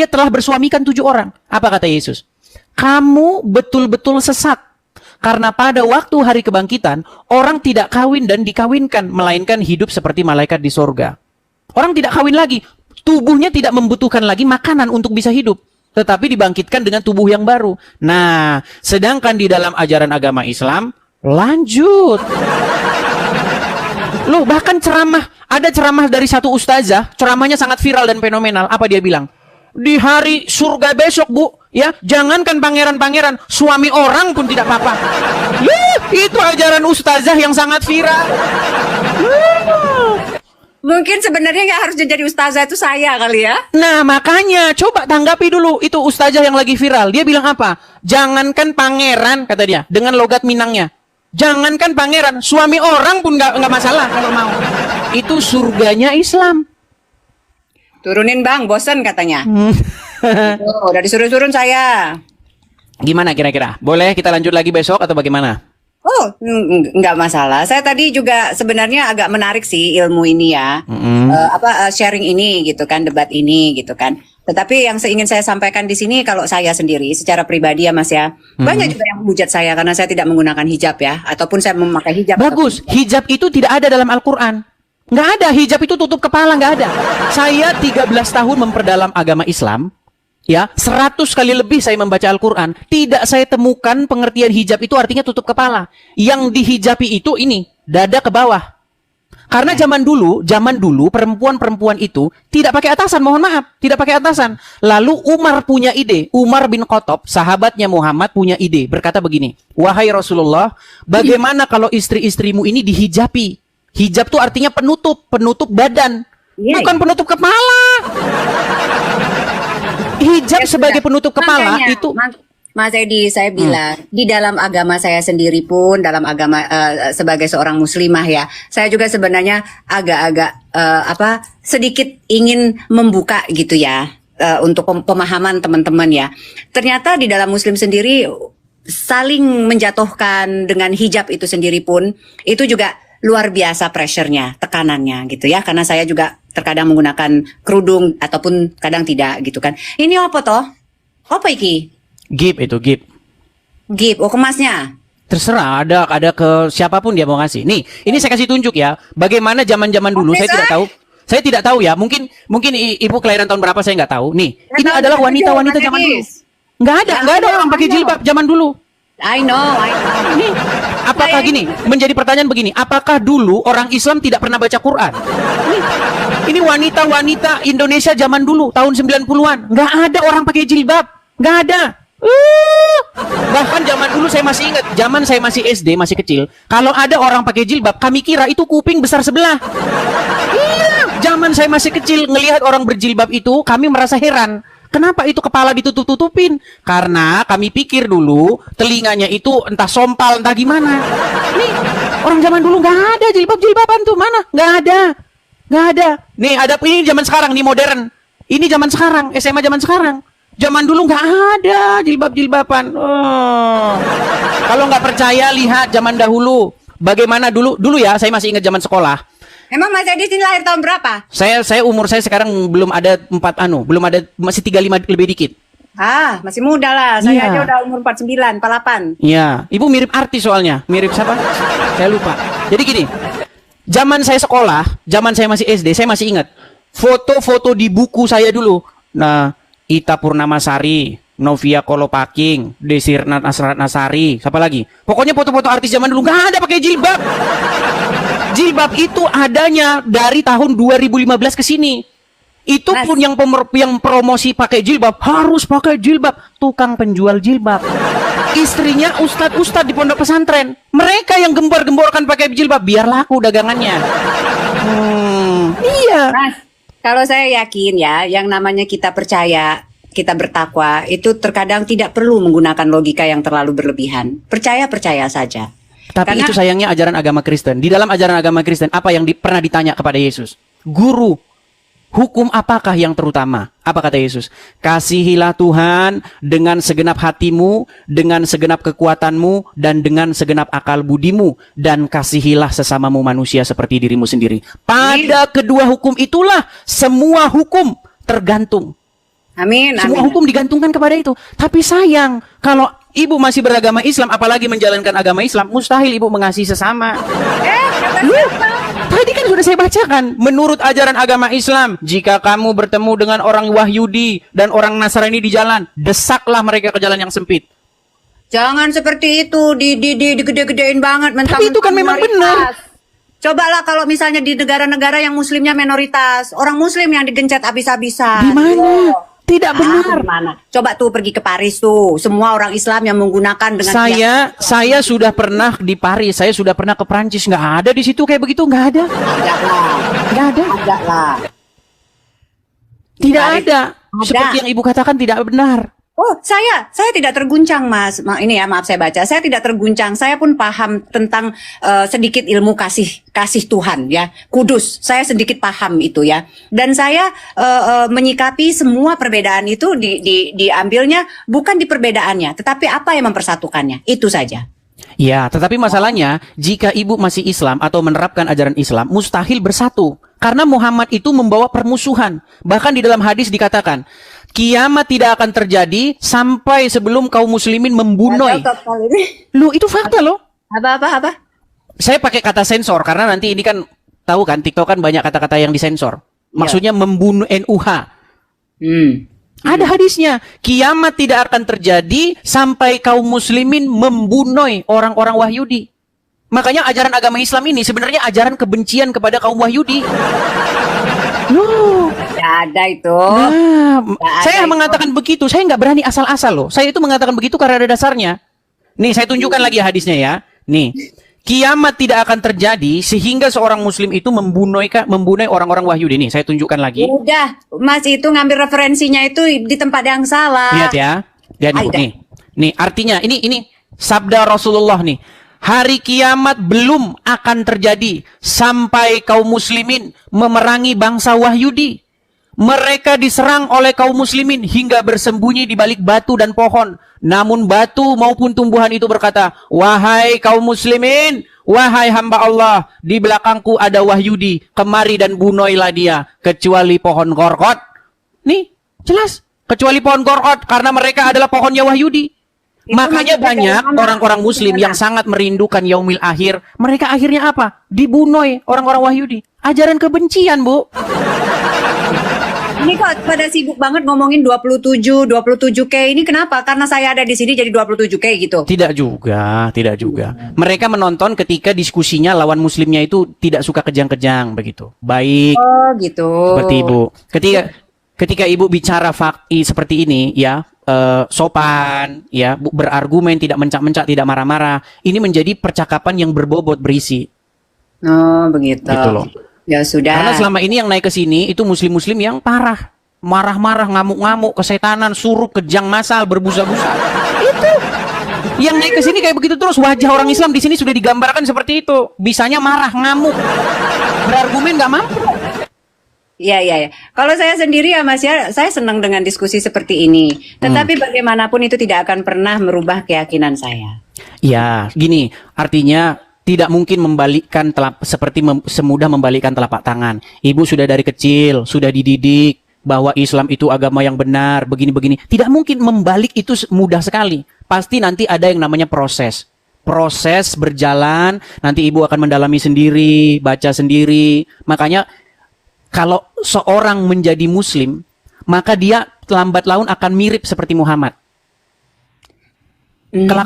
telah bersuamikan 7 orang. Apa kata Yesus? Kamu betul-betul sesat. Karena pada waktu hari kebangkitan, orang tidak kawin dan dikawinkan, melainkan hidup seperti malaikat di sorga. Orang tidak kawin lagi. Tubuhnya tidak membutuhkan lagi makanan untuk bisa hidup. Tetapi dibangkitkan dengan tubuh yang baru. Nah, sedangkan di dalam ajaran agama Islam, lanjut. Loh, bahkan ada ceramah dari satu ustazah, ceramahnya sangat viral dan fenomenal. Apa dia bilang? Di hari surga besok, Bu, ya, jangankan pangeran-pangeran, suami orang pun tidak apa-apa. Itu ajaran ustazah yang sangat viral. Mungkin sebenarnya yang harus jadi ustazah itu saya kali ya. Nah, makanya coba tanggapi dulu itu ustazah yang lagi viral. Dia bilang apa? Jangankan pangeran, kata dia, dengan logat Minangnya. Jangankan pangeran, suami orang pun nggak masalah kalau mau. Itu surganya Islam. Turunin Bang, bosen katanya. Udah disuruh turun saya. Gimana kira-kira? Boleh kita lanjut lagi besok atau bagaimana? Oh, nggak masalah. Saya tadi juga sebenarnya agak menarik sih ilmu ini ya, sharing ini gitu kan, debat ini gitu kan. Tetapi yang ingin saya sampaikan di sini, kalau saya sendiri secara pribadi ya Mas ya, banyak juga yang menghujat saya karena saya tidak menggunakan hijab ya, ataupun saya memakai hijab. Bagus, hijab itu tidak ada dalam Al-Quran. Nggak ada, hijab itu tutup kepala, nggak ada. Saya 13 tahun memperdalam agama Islam. Ya, 100 kali lebih saya membaca Al-Quran. Tidak saya temukan pengertian hijab itu artinya tutup kepala. Yang dihijabi itu ini, dada ke bawah. Karena zaman dulu perempuan-perempuan itu tidak pakai atasan, mohon maaf, tidak pakai atasan. Lalu Umar punya ide, Umar bin Khattab, sahabatnya Muhammad punya ide, berkata begini, wahai Rasulullah, bagaimana kalau istri-istrimu ini dihijabi? Hijab itu artinya penutup badan, bukan penutup kepala. Hijab sebagai penutup kepala makanya, itu. Mas Edi, saya bilang di dalam agama saya sendiri pun, dalam agama sebagai seorang muslimah ya, saya juga sebenarnya agak-agak sedikit ingin membuka gitu ya untuk pemahaman teman-teman ya. Ternyata di dalam Muslim sendiri saling menjatuhkan dengan hijab itu sendiri pun itu juga luar biasa pressure-nya, tekanannya gitu ya. Karena saya juga terkadang menggunakan kerudung ataupun kadang tidak gitu kan. Ini apa toh? Apa iki? Gip itu, gip. Gip, oh kemasnya. Terserah, ada ke siapapun dia mau ngasih. Nih, ini saya kasih tunjuk ya. Bagaimana zaman-zaman dulu, saya tidak tahu. Saya tidak tahu ya. Mungkin ibu kelahiran tahun berapa saya nggak tahu. Nih, ini adalah wanita-wanita zaman dulu. Nggak ada orang pakai jilbab zaman dulu. I know. Nih, apakah gini? Menjadi pertanyaan begini, apakah dulu orang Islam tidak pernah baca Quran? Ini wanita-wanita Indonesia zaman dulu, tahun 90-an. Nggak ada orang pakai jilbab. Nggak ada. Bahkan zaman dulu saya masih ingat, zaman saya masih SD, masih kecil. Kalau ada orang pakai jilbab, kami kira itu kuping besar sebelah. Iya, zaman saya masih kecil, ngelihat orang berjilbab itu, kami merasa heran. Kenapa itu kepala ditutup-tutupin? Karena kami pikir dulu telinganya itu entah sompal, entah gimana. Nih, orang zaman dulu nggak ada jilbab-jilbaban tuh, mana? Nggak ada. Nih, ada ini zaman sekarang, nih modern. Ini zaman sekarang, SMA zaman sekarang. Zaman dulu nggak ada jilbab-jilbaban. Oh. Kalau nggak percaya, lihat zaman dahulu. Bagaimana dulu ya, saya masih ingat zaman sekolah. Emang Mas Edi ini lahir tahun berapa? Saya umur saya sekarang belum ada belum ada, masih 35 lebih dikit. Masih muda lah. Saya Iya. aja udah umur 49, 48. Iya, ibu mirip artis soalnya. Mirip siapa? Saya lupa. Jadi gini, zaman saya sekolah, zaman saya masih SD, saya masih ingat foto-foto di buku saya dulu. Nah, Ita Purnamasari, Novia Kolopaking, Desirna Nasari, siapa lagi? Pokoknya foto-foto artis zaman dulu nggak ada pakai jilbab. Jilbab itu adanya dari tahun 2015 ke sini. Itu pun yang promosi pakai jilbab harus pakai jilbab, tukang penjual jilbab. Istrinya ustadz di pondok pesantren. Mereka yang gembor-gemborkan pakai jilbab biar laku dagangannya. Iya. Mas, kalau saya yakin ya, yang namanya kita percaya, kita bertakwa, itu terkadang tidak perlu menggunakan logika yang terlalu berlebihan. Percaya saja. Tapi itu sayangnya ajaran agama Kristen. Di dalam ajaran agama Kristen, apa yang pernah ditanya kepada Yesus? Guru, hukum apakah yang terutama? Apa kata Yesus? Kasihilah Tuhan dengan segenap hatimu, dengan segenap kekuatanmu, dan dengan segenap akal budimu. Dan kasihilah sesamamu manusia seperti dirimu sendiri. Pada kedua hukum itulah semua hukum tergantung. Amin. Semua hukum digantungkan kepada itu. Tapi sayang, kalau ibu masih beragama Islam, apalagi menjalankan agama Islam, mustahil ibu mengasihi sesama. Tadi kan sudah saya bacakan. Menurut ajaran agama Islam, jika kamu bertemu dengan orang Wahyudi dan orang Nasrani di jalan, desaklah mereka ke jalan yang sempit. Jangan seperti itu, digede-gedein banget. Tapi itu kan memang benar. Cobalah kalau misalnya di negara-negara yang muslimnya minoritas, orang muslim yang digencet habis-habisan. Di mana? Tidak benar. Mana? Coba tuh pergi ke Paris tuh, semua orang Islam yang menggunakan dengan saya sudah pernah di Paris, saya sudah pernah ke Prancis, nggak ada di situ kayak begitu, nggak ada. Nggak ada. Ada lah. Tidak ada. Seperti yang ibu katakan tidak benar. Oh, saya tidak terguncang, Mas. Ini ya, maaf saya baca. Saya tidak terguncang. Saya pun paham tentang sedikit ilmu kasih Tuhan ya. Kudus. Saya sedikit paham itu ya. Dan saya menyikapi semua perbedaan itu diambilnya bukan di perbedaannya, tetapi apa yang mempersatukannya. Itu saja. Ya, tetapi masalahnya jika ibu masih Islam atau menerapkan ajaran Islam, mustahil bersatu. Karena Muhammad itu membawa permusuhan. Bahkan di dalam hadis dikatakan, kiamat tidak akan terjadi sampai sebelum kaum muslimin membunuh. Loh, itu fakta loh. Apa? Saya pakai kata sensor karena nanti ini kan tahu kan TikTok kan banyak kata-kata yang disensor. Maksudnya membunuh NUH. Ada hadisnya, kiamat tidak akan terjadi sampai kaum muslimin membunuh orang-orang Wahyudi. Makanya ajaran agama Islam ini sebenarnya ajaran kebencian kepada kaum Wahyudi. Loh, tidak ada itu. Saya mengatakan begitu, saya nggak berani asal-asal loh. Saya itu mengatakan begitu karena ada dasarnya. Nih, saya tunjukkan lagi hadisnya ya. Nih, kiamat tidak akan terjadi sehingga seorang muslim itu membunuh orang-orang Wahyudi. Nih, saya tunjukkan lagi. Udah, Mas itu ngambil referensinya itu di tempat yang salah. Lihat ya. Lihat nih. Nih, artinya ini sabda Rasulullah nih. Hari kiamat belum akan terjadi sampai kaum muslimin memerangi bangsa Wahyudi. Mereka diserang oleh kaum muslimin hingga bersembunyi di balik batu dan pohon. Namun batu maupun tumbuhan itu berkata, "Wahai kaum muslimin, wahai hamba Allah, di belakangku ada Wahyudi, kemari dan bunuhlah dia, kecuali pohon gorgot." Nih, jelas. Kecuali pohon gorgot, karena mereka adalah pohonnya Wahyudi. Makanya banyak orang-orang muslim yang sangat merindukan yaumil akhir. Mereka akhirnya apa? Dibunuh orang-orang Wahyudi. Ajaran kebencian, Bu. Ini kok pada sibuk banget ngomongin 27K ini kenapa? Karena saya ada di sini jadi 27K gitu. Tidak juga. Mereka menonton ketika diskusinya lawan muslimnya itu tidak suka kejang-kejang begitu. Baik. Oh, gitu. Seperti Ibu. Ketika Ibu bicara fakti seperti ini ya, sopan, ya, berargumen, tidak mencak-mencak, tidak marah-marah. Ini menjadi percakapan yang berbobot, berisi. Oh, begitu. Gitu loh. Ya sudah. Karena selama ini yang naik ke sini itu muslim-muslim yang parah, marah-marah, ngamuk-ngamuk, kesetanan, surup, kejang masal, berbusa-busa. Itu. Yang naik ke sini kayak begitu terus. Wajah orang Islam di sini sudah digambarkan seperti itu. Bisanya marah, ngamuk, berargumen nggak mampu. Iya. Kalau saya sendiri ya Mas ya, saya senang dengan diskusi seperti ini. Tetapi bagaimanapun itu tidak akan pernah merubah keyakinan saya. Ya, gini, artinya tidak mungkin membalikkan semudah membalikkan telapak tangan. Ibu sudah dari kecil, sudah dididik bahwa Islam itu agama yang benar, begini-begini. Tidak mungkin membalik itu mudah sekali. Pasti nanti ada yang namanya proses. Proses berjalan, nanti ibu akan mendalami sendiri, baca sendiri. Makanya kalau seorang menjadi muslim, maka dia lambat laun akan mirip seperti Muhammad.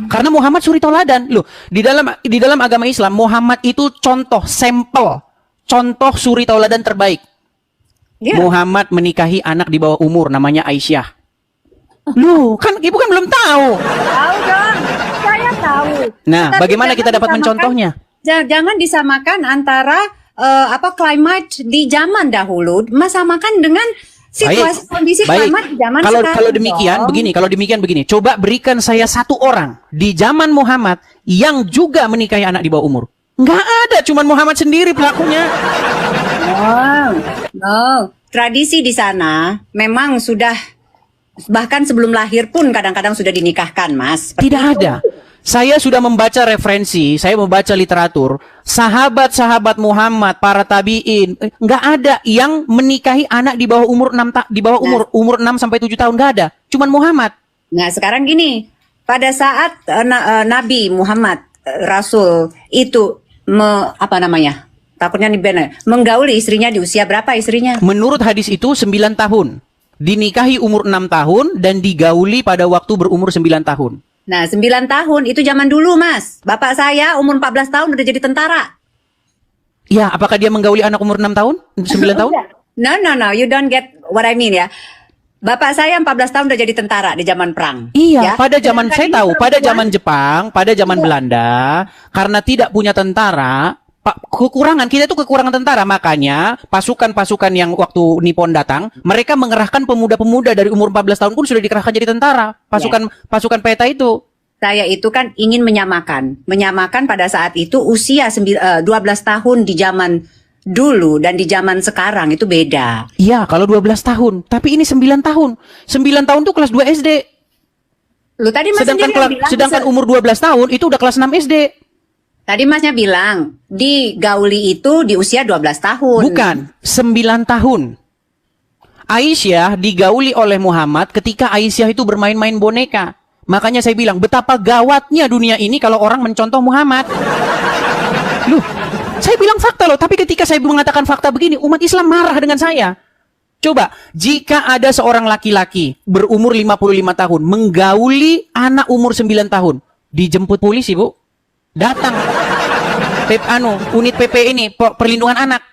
Karena Muhammad suri tauladan. Loh, di dalam agama Islam, Muhammad itu contoh, sampel, contoh suri tauladan terbaik. Muhammad menikahi anak di bawah umur namanya Aisyah. Loh, kan ibu kan belum tahu. Tahu dong, saya tahu. Nah, Tetapi bagaimana kita dapat disamakan- mencontohnya? Jangan disamakan antara climate di zaman dahulu, samakan dengan situasi kondisi climate di zaman sekarang. Kalau demikian begini, coba berikan saya satu orang di zaman Muhammad yang juga menikahi anak di bawah umur. Nggak ada, cuman Muhammad sendiri pelakunya. No, tradisi di sana memang sudah bahkan sebelum lahir pun kadang-kadang sudah dinikahkan, Mas. Tidak ada. Saya sudah membaca referensi, saya membaca literatur, sahabat-sahabat Muhammad, para tabiin, nggak ada yang menikahi anak di bawah umur 6 sampai 7 tahun, nggak ada. Cuman Muhammad. Nah, sekarang gini, pada saat Nabi Muhammad Rasul itu takutnya nih benar, menggauli istrinya di usia berapa istrinya? Menurut hadis itu 9 tahun. Dinikahi umur 6 tahun dan digauli pada waktu berumur 9 tahun. Nah, 9 tahun itu zaman dulu, Mas. Bapak saya umur 14 tahun udah jadi tentara. Ya, apakah dia menggauli anak umur 6 tahun? 9 tahun? No, you don't get what I mean ya. Bapak saya 14 tahun udah jadi tentara di zaman perang. Iya, ya. pada zaman saya tahu, pada perempuan- zaman Jepang, pada zaman Belanda, karena tidak punya tentara, kita itu kekurangan tentara, makanya pasukan-pasukan yang waktu Nippon datang, mereka mengerahkan pemuda-pemuda dari umur 14 tahun pun sudah dikerahkan jadi tentara. Pasukan peta itu. Saya itu kan ingin menyamakan pada saat itu usia 12 tahun di zaman dulu dan di zaman sekarang itu beda. Iya, kalau 12 tahun, tapi ini 9 tahun. 9 tahun tuh kelas 2 SD. Lu tadi Mas sendiri yang bilang Sedangkan umur 12 tahun itu udah kelas 6 SD. Tadi Masnya bilang di gauli itu di usia 12 tahun. Bukan, 9 tahun. Aisyah digauli oleh Muhammad ketika Aisyah itu bermain-main boneka. Makanya saya bilang betapa gawatnya dunia ini kalau orang mencontoh Muhammad. Loh, saya bilang fakta loh, tapi ketika saya mengatakan fakta begini, umat Islam marah dengan saya. Coba, jika ada seorang laki-laki berumur 55 tahun menggauli anak umur 9 tahun, dijemput polisi, Bu. Datang unit PP ini, perlindungan anak.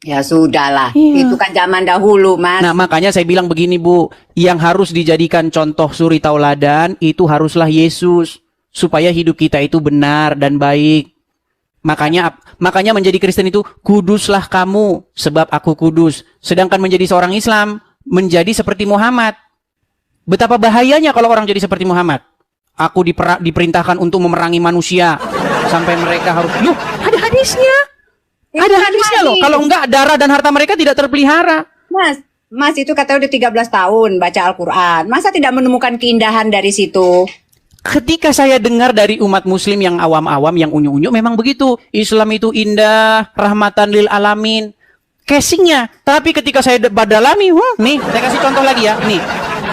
Ya sudahlah, itu kan zaman dahulu, Mas. Nah, makanya saya bilang begini, Bu, yang harus dijadikan contoh suri tauladan itu haruslah Yesus, supaya hidup kita itu benar dan baik. Makanya menjadi Kristen itu kuduslah kamu sebab aku kudus. Sedangkan menjadi seorang Islam menjadi seperti Muhammad. Betapa bahayanya kalau orang jadi seperti Muhammad. Aku diperintahkan untuk memerangi manusia sampai mereka harus. Loh, ada hadisnya. Ada hadisnya loh. Kalau enggak darah dan harta mereka tidak terpelihara. Mas itu katanya udah 13 tahun baca Al-Quran. Masa tidak menemukan keindahan dari situ? Ketika saya dengar dari umat muslim yang awam-awam, yang unyu-unyu, memang begitu. Islam itu indah, rahmatan lil alamin. Casingnya. Tapi ketika saya badalami, nih, saya kasih contoh lagi ya. Nih,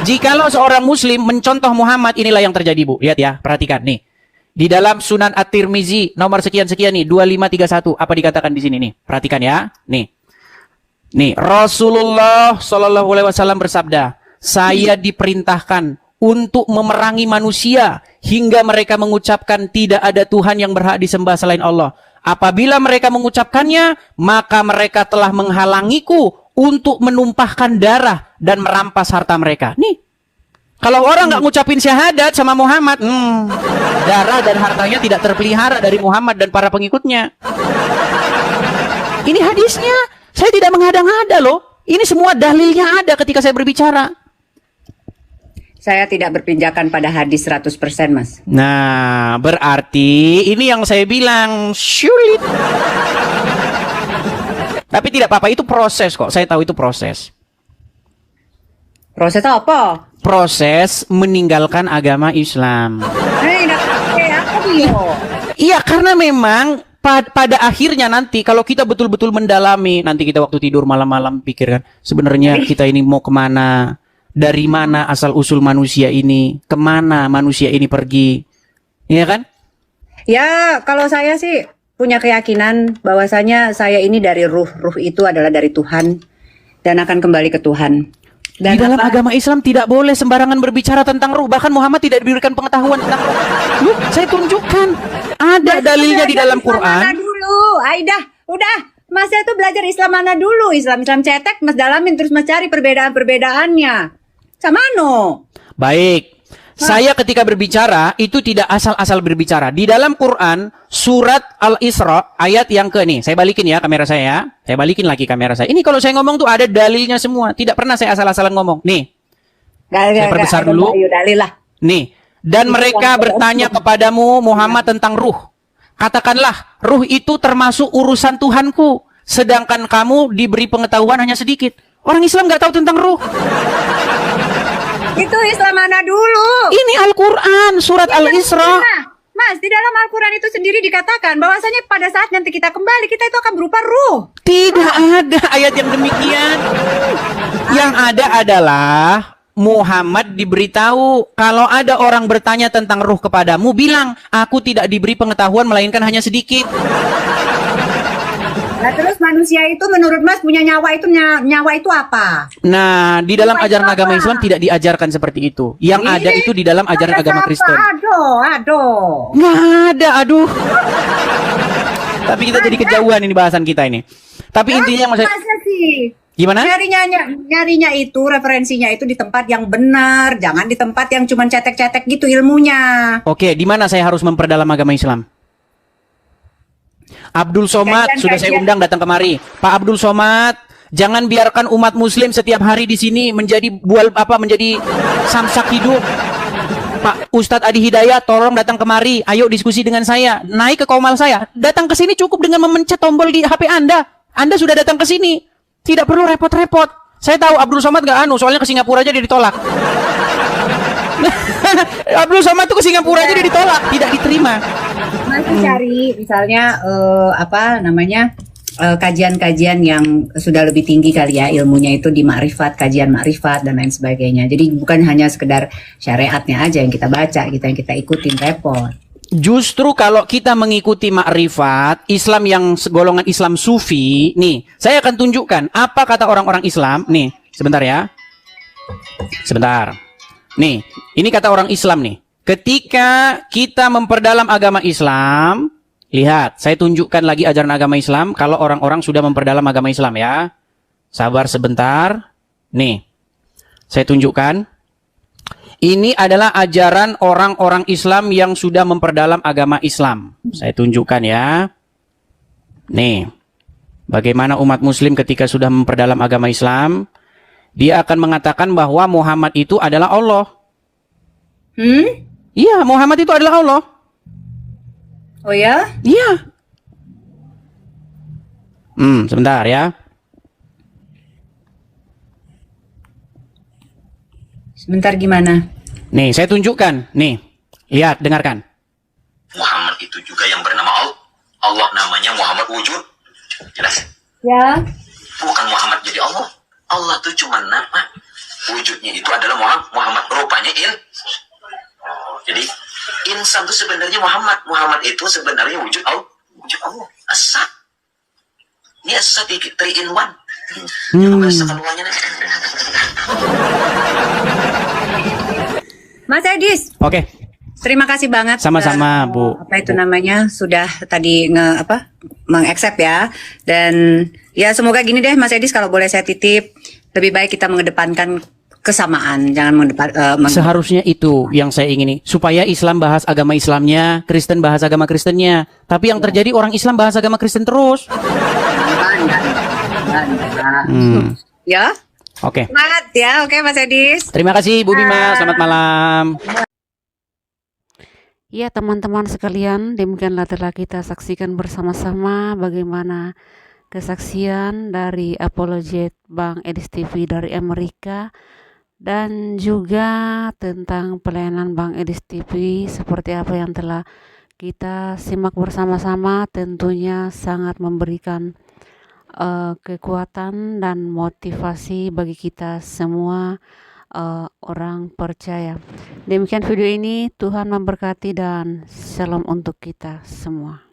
jikalau seorang muslim mencontoh Muhammad, inilah yang terjadi, Bu. Lihat ya, perhatikan nih. Di dalam Sunan At-Tirmizi nomor sekian-sekian nih, 2531. Apa dikatakan di sini nih? Perhatikan ya. Nih. Nih, Rasulullah Shallallahu alaihi wasallam bersabda, "Saya diperintahkan untuk memerangi manusia hingga mereka mengucapkan tidak ada Tuhan yang berhak disembah selain Allah. Apabila mereka mengucapkannya, maka mereka telah menghalangiku untuk menumpahkan darah dan merampas harta mereka." Nih, kalau orang nggak ngucapin syahadat sama Muhammad, darah dan hartanya tidak terpelihara dari Muhammad dan para pengikutnya. Ini hadisnya, saya tidak mengada-ngada loh. Ini semua dalilnya ada ketika saya berbicara. Saya tidak berpinjakan pada hadis 100%, Mas. Nah, berarti ini yang saya bilang sulit. Tapi tidak apa-apa, itu proses kok. Saya tahu itu proses. Proses apa? Proses meninggalkan agama Islam. Iya, karena memang pada akhirnya nanti kalau kita betul-betul mendalami, nanti kita waktu tidur malam-malam pikirkan sebenarnya kita ini mau kemana, dari mana asal usul manusia ini, kemana manusia ini pergi, ya kan? Ya, kalau saya sih punya keyakinan bahwasanya saya ini dari ruh itu adalah dari Tuhan dan akan kembali ke Tuhan. Dan di dalam agama Islam tidak boleh sembarangan berbicara tentang ruh. Bahkan Muhammad tidak diberikan pengetahuan tentang ruh. Loh, saya tunjukkan. Ada dalilnya di dalam Quran. Mana dulu, Aidah, udah. Mas itu belajar Islam mana dulu? Islam cetek, Mas dalamin terus Mas cari perbedaan-perbedaannya. Sama no. Baik. Saya ketika berbicara itu tidak asal-asal berbicara. Di dalam Quran surat Al-Isra ayat yang ke nih. Saya balikin ya kamera saya ya. Saya balikin lagi kamera saya. Ini kalau saya ngomong tuh ada dalilnya semua. Tidak pernah saya asal-asalan ngomong. Nih. Saya perbesar dulu. Dalil lah. Nih. Dan mereka bertanya kepadamu Muhammad tentang ruh. Katakanlah, ruh itu termasuk urusan Tuhanku. Sedangkan kamu diberi pengetahuan hanya sedikit. Orang Islam nggak tahu tentang ruh. Itu Islam mana dulu? Ini Al-Quran, surat Al-Isra. Mas, di dalam Al-Quran itu sendiri dikatakan bahwasanya pada saat nanti kita kembali, kita itu akan berupa ruh. Tidak ada ayat yang demikian. Yang ada adalah Muhammad diberitahu kalau ada orang bertanya tentang ruh kepadamu, bilang, aku tidak diberi pengetahuan melainkan hanya sedikit. Nah terus manusia itu menurut Mas punya nyawa itu apa? Nah, di dalam ajaran agama Islam tidak diajarkan seperti itu. Yang ada itu di dalam ajaran agama Kristen. Aduh. Nggak ada, aduh. Tapi kita jadi kejauhan ini bahasan kita ini. Tapi intinya masa sih? Gimana? Nyarinya itu, referensinya itu di tempat yang benar, jangan di tempat yang cuma cetek-cetek gitu ilmunya. Oke, di mana saya harus memperdalam agama Islam? Abdul Somad sudah saya undang datang kemari. Pak Abdul Somad, jangan biarkan umat Muslim setiap hari di sini menjadi menjadi samsak hidup. Pak Ustadz Adi Hidayat, tolong datang kemari. Ayo diskusi dengan saya. Naik ke komal saya. Datang ke sini cukup dengan memencet tombol di HP Anda. Anda sudah datang ke sini. Tidak perlu repot-repot. Saya tahu Abdul Somad nggak soalnya ke Singapura aja dia ditolak. Abdul Somad tuh ke Singapura aja dia ditolak, tidak diterima. Masih cari misalnya kajian-kajian yang sudah lebih tinggi kali ya ilmunya itu di makrifat, kajian makrifat dan lain sebagainya. Jadi bukan hanya sekedar syariatnya aja yang kita baca, yang kita ikutin, repot. Justru kalau kita mengikuti makrifat Islam yang golongan Islam Sufi, nih, saya akan tunjukkan apa kata orang-orang Islam. Nih, sebentar ya. Sebentar. Nih, ini kata orang Islam nih. Ketika kita memperdalam agama Islam, lihat, saya tunjukkan lagi ajaran agama Islam kalau orang-orang sudah memperdalam agama Islam ya. Sabar sebentar. Nih, saya tunjukkan. Ini adalah ajaran orang-orang Islam yang sudah memperdalam agama Islam. Saya tunjukkan ya. Nih, bagaimana umat Muslim ketika sudah memperdalam agama Islam, dia akan mengatakan bahwa Muhammad itu adalah Allah. Iya, Muhammad itu adalah Allah. Oh ya? Iya. Sebentar ya. Sebentar gimana? Nih, saya tunjukkan. Nih, lihat, dengarkan. Muhammad itu juga yang bernama Allah. Allah namanya Muhammad wujud. Jelas? Ya. Bukan Muhammad jadi Allah. Allah itu cuma nama. Wujudnya itu adalah Muhammad. Rupanya jadi insan itu sebenarnya Muhammad. Muhammad itu sebenarnya wujud Allah. Wujud Allah. Asa. Ini asa 3 in 1. Merasakan uangnya nih. Mas Edis. Oke. Terima kasih banget. Sama-sama, Bu. Apa itu namanya? Sudah tadi mengaccept ya. Dan ya semoga gini deh Mas Edis, kalau boleh saya titip, lebih baik kita mengedepankan kesamaan, jangan seharusnya itu yang saya ingini, supaya Islam bahas agama Islamnya, Kristen bahas agama Kristennya. Tapi yang terjadi orang Islam bahas agama Kristen terus. Ya. Oke. Semangat ya, oke Mas Edis. Terima kasih Bu Bima, selamat malam. Ya teman-teman sekalian, demikianlah telah kita saksikan bersama-sama bagaimana kesaksian dari apologet Bang Edis TV dari Amerika, dan juga tentang pelayanan Bang Edis TV seperti apa yang telah kita simak bersama-sama, tentunya sangat memberikan kekuatan dan motivasi bagi kita semua orang percaya. Demikian video ini, Tuhan memberkati dan shalom untuk kita semua.